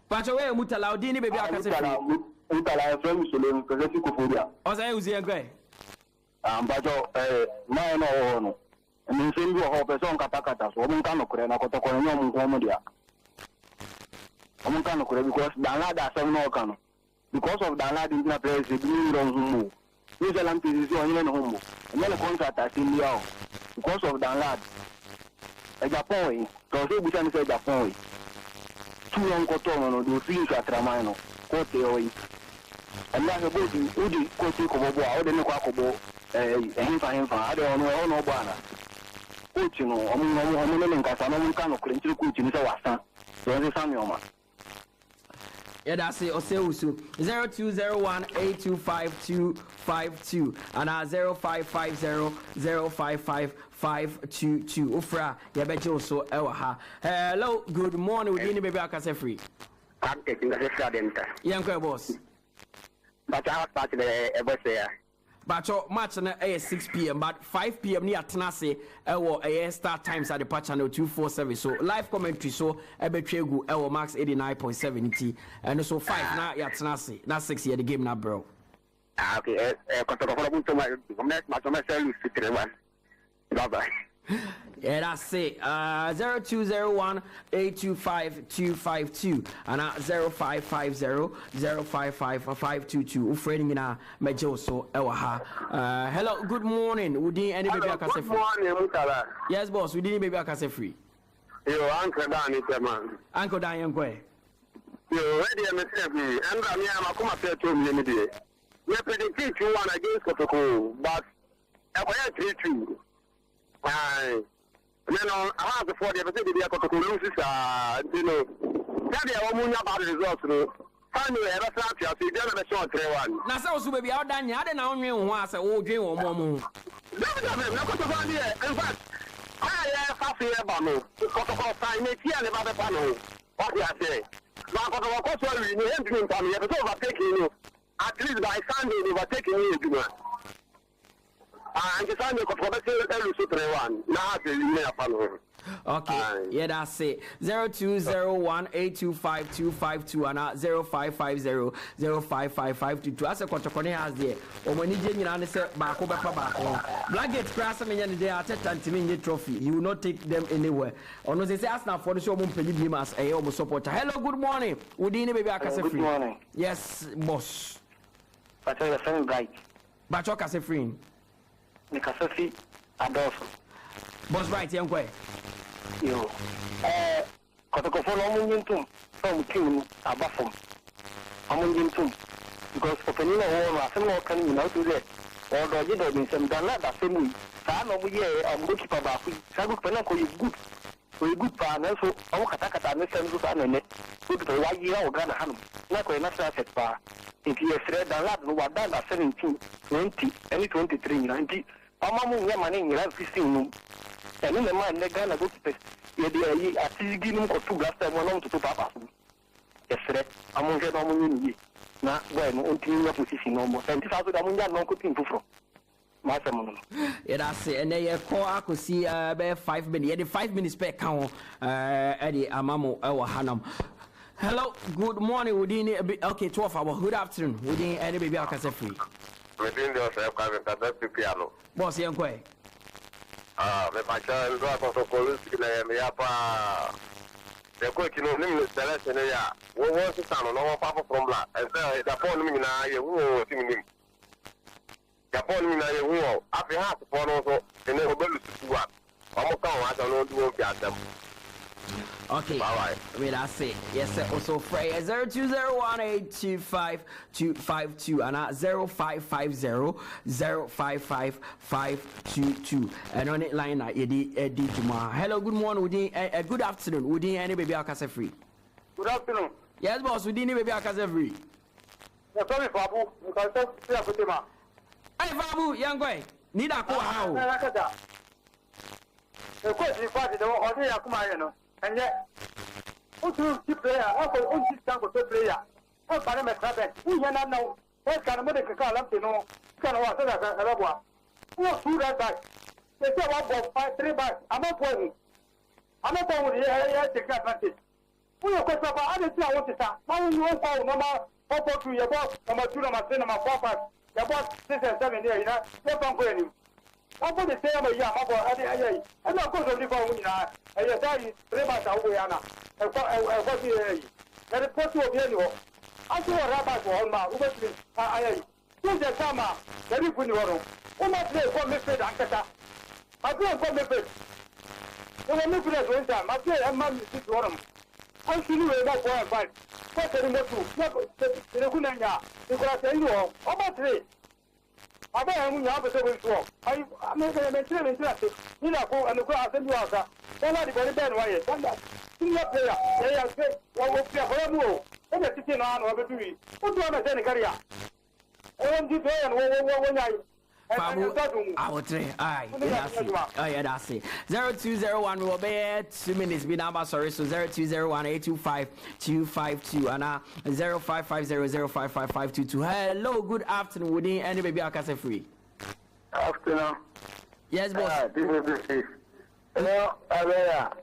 But away, Mutala, Udini, baby, I can say free. Mutala, friend, Musulum, because it's Kufuria. As I was here, but no. And same you hope a song katakata, so one can occur and a cotocono comedia. One can occur because Danada has no can. Because of Danada in the place, the blue don't move. New Zealand is your own home. And then a contract at India. Because of Danada. A Japan, so we can say Japan. 2 young cotono, do 3 at Ramano, Cote. And now the body, Udi, Cote Cobo, or the Nocacobo, him, I don't know, no banner. Coachino, I'm Casano, Cano, Clinton, Coaching, so I stand. So the Samuel. Yeah, that's it. 0201-825-252 and 0550-055-522. Ufra, yeah, bet you also ewa. Hello, good morning. We didn't be back as a free. I'm taking the Friday. Young boss. But I was part of the ever say. But your match na 6 p.m. but 5 p.m. near Tenase start times at the patch channel 247. So live commentary so Ebetregu max 89.70 and so 5 now ya Tenase. That's 6 year the game now, bro. Okay, bye-bye. Yeah, that's it. 0201-825-252 and 0550-055-522. Ufreni na mejo so ewaha. Hello, good morning. Udi any baby akase free. Good morning, Mutala. Yes, boss. Udi baby akase free. Yo, Uncle Dan, man. Uncle Dan, Yankwe. Yo, ready and me. And I'm a to me. We predicted 2-1 against Kotoko, but I went 3-2. I have the 40 episode of the Kotoko, you know, that are all about the results. Finally, I was out here, so you don't have a short 3-1. Now, so baby, I'll done. I don't know what's a old dream or more. In fact, I have half a year bano. Kotoko sign it here about the panel. What do I say? Now, Kotoko, you need to be overtaking you. At least by Sunday, they were taking you. And the Sunday, okay, yeah, that's it. 0201-825-252 and 0550-055-522. As a Kotokone has there. Or when you say Bako Bako, Blackgate Crass and they are taking trophy. You will not take them anywhere. Or no, they say, ask now for the show, him as a home supporter. Hello, good morning. Udini baby, good morning. Yes, boss. But you're very bright. But you're Casa free. The Casafi Adolfo. Boss right, young way. Yo, Kotoko for Omungentum from King Abafum. Omungentum. Because opening a hole, I don't can you to that. Or the Jido in some Dana, the same way. San over here, I'm looking for Bafu. Sabu Penako is good. We good partner, so our Kataka and the Sensu and it. Good for 1 year or Ghana Ham. Not a national set bar. If you said the lad who were done at 17, 20, and 23, 90. Amamu Yaman in 15. And in the man, the Ghana go to the at giving for 2 last time along to Papa. Yes, sir. Among the Amun. Now, when until your position no more. And this house with Amunia no cooking for. Yeah, that's it. And they call I could see 5 minutes. The 5 minutes per count Eddie Amamo our Hanam. Hello, good morning. Okay, 12 hours. Good afternoon. We didn't any baby Alcasa free. Within yourself, the piano. Boss Yankwe. My child, also police in the upper. The coach, you know, the lesson. What was the son? No papa from black. And the phone me now, you were singing him. The phone me now, you were. After half the phone also, and never go to one. I'm going to know to them. Okay, bye-bye. Wait, I say yes, sir. Also, Frey 0201-825-252 and 0550-055-522. And on it line, Eddie Juma. Hello, good morning. Good afternoon. Would you any baby Alcasa free? Good afternoon. Yes, boss. Would you any baby Alcasa free? Sorry, Babu. Hey, Babu, young boy. Need a call how? The question is, what is the and yet, who keep player? Who keep down to player? What parameter? We cannot know. What kind of medical car? You know, can watch that. Who do that back? They say, what 5-3 back? I'm not playing. I'm not going to take advantage. Who are question about? I didn't see what it's at. Now you won't follow number 4-2, your boss, number 2, number 3, number 4, 5. Your boss 6 and 7 here, you know. You're from Queen. I'm going to say I'm a young mother, and of course, only for me. I say, Rebata Oyana, and what you and the port of Yellow. I saw a rabbi for all my Uber. I do the summer, very good. Who must play for Mr. Ankata? I go for Mr. When I look at one time, I say, I'm not Mrs. Warren. I'm still about 4 and 5. What's the remote? The Hunaya, because I tell you all, about 3. I don't have a service walk. I'm not going to maintain interested. You know, and the class and you are. Don't let the very bad way. Don't that. You know, they are saying, what will be a whole move? And the sitting on over to me. What do you understand, Caria? I want you to when I. I would say, aye, that's it. 0201 will be 2 minutes. Be number sorry, so 0201 825 252 and 0550055522. Hello, good afternoon. Would any baby I can say free? Afternoon. Yes, boss. This is the hello, Abella.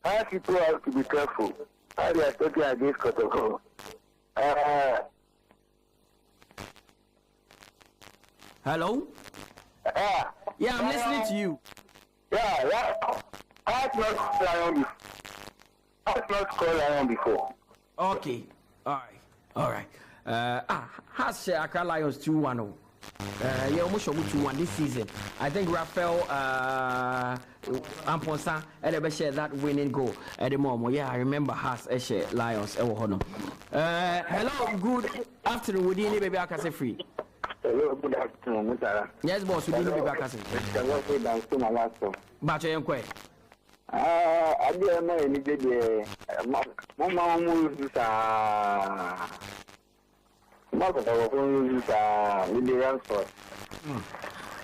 How people have to be careful. How they are talking against Kotoko. Hello? Yeah, I'm listening to you. Yeah. I have not called Lion before. Okay. All right. Has Accra Lions 2-1. Yeah, almost 2-1 this season. I think Raphael Amponsa had share that winning goal at the moment. Yeah, I remember Has Lions. Hello, good afternoon. Would you baby I can say free? Hello, good afternoon, Mutala. Yes, boss, we didn't be back as but I am quite. I didn't know any day. Mamma moves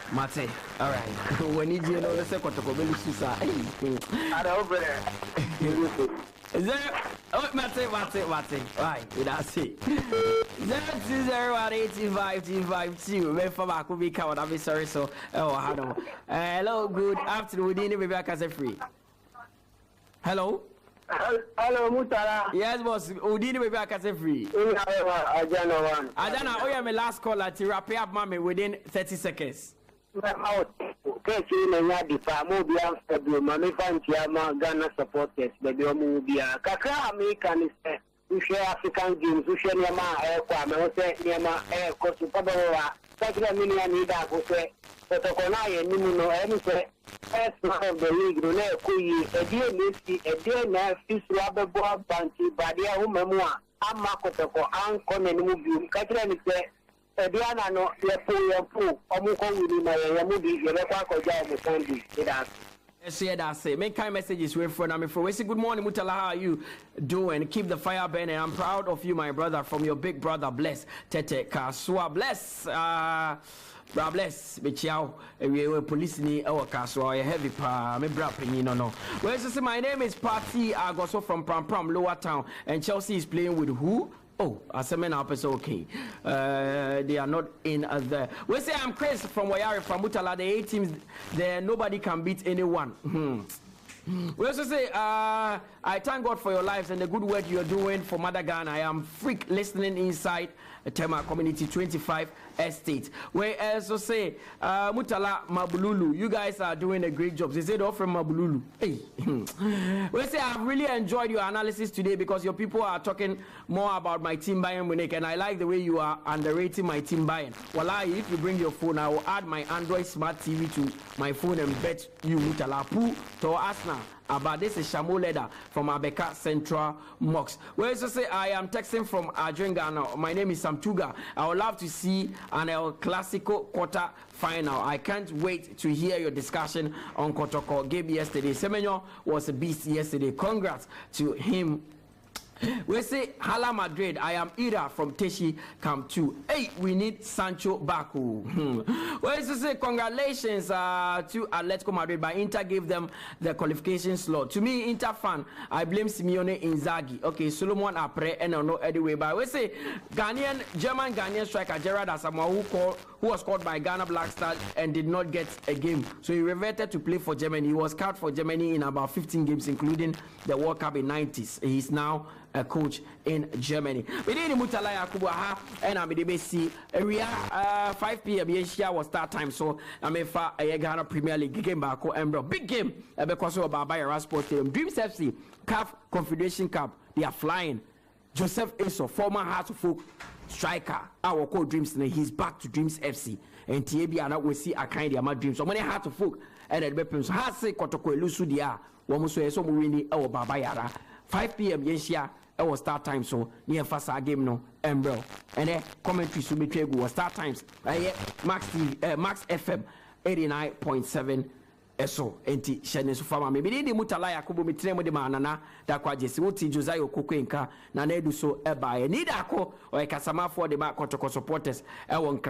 Mate, all right. When you know the second to go, I don't is there? Oh, Mate. Right, that's it. 02018552. Remember, could be covered. I'm sorry, so. Hello, good afternoon. We didn't be back as a free. Hello? Hello, Mutala. Yes, boss. We didn't be back as a free. Adana, oh, yeah, my last caller to wrap up, mommy, within 30 seconds. Out. Ghana supporters, but the Mubia. Kaka American is share African games, we share Yama Air Kwame, Yama Air Coast Padoa, Sakura Minia Nida, who say, Potokonai and Nimuno, and say, as one of the league, Rune Kuyi, a dear Missy, a dear Nerfis Rubber Bob Banty, Badia Umamua, Amakotoko, Ancon and Mubu, Katrin say. Diana no your Yamudi, that's it. Make kind messages with for me for say good morning, Mutala. How are you doing? Keep the fire burning. I'm proud of you, my brother, from your big brother. Bless Tete Kasua. Bless bless Bichiao. We police ni our Kasua. Heavy pa me bra no. Well, so my name is Patty Agoso from Pram Lower Town, and Chelsea is playing with who? Oh, Asemen up is okay. They are not in as there. We say I'm Chris from Wayari from Mutala. The 8 teams there, nobody can beat anyone. We also say, I thank God for your lives and the good work you're doing for Mother Ghana. I am freak listening inside Tema Community 25 Estate. We also say, Mutala Mabululu, you guys are doing a great job. They said all from Mabululu. Hey. We say, I've really enjoyed your analysis today because your people are talking more about my team Bayern Munich, and I like the way you are underrating my team Bayern. Wallahi, if you bring your phone, I will add my Android Smart TV to my phone and bet you Mutala Poo to Arsenal. But this is Shamo Leda from Abeka Central Mox. We also say I am texting from Ghana. My name is Samtuga. I would love to see an El Clasico quarter final. I can't wait to hear your discussion on Kotoko game yesterday. Semenyo was a beast yesterday. Congrats to him. We say Hala Madrid. I am Ira from Teshi Camp 2. Hey, we need Sancho Baku. We also say congratulations to Atletico Madrid, but Inter gave them the qualification slot. To me, Inter fan, I blame Simeone Inzaghi. Okay, Solomon Apre and no anyway. But we say German Ghanaian striker Gerard Asamoah, who was called by Ghana Black Stars and did not get a game. So he reverted to play for Germany. He was scout for Germany in about 15 games, including the World Cup in 90s. He's now a coach in Germany. We did Mutala Yakubu and I'm the see area 5 p.m. Yesia was start time. So I'm a Ghana Premier League game back and big game because of Baba Sports Stadium. Dreams FC CAF Confederation Cup. They are flying. Joseph Eso, former Heart of Folk striker, our called Dreams, and he's back to Dreams FC. And TAB and we see a kind of my dreams. So many Heart of Folk and the weapons. Hase Kotoko Lusudia, Womuso, so Murini, our Baba Yara. 5 p.m. Yesia. It was start time, so near Fasa game no bro. And then commentary to be was start times. Max FM 89.7 eso enti shene so fama me bi Mutala Yakubu me tremo de manana da kwa jesi woti Josiah Quaye na na edu so eba e ni da ko o e kasama for the back kotoko supporters e won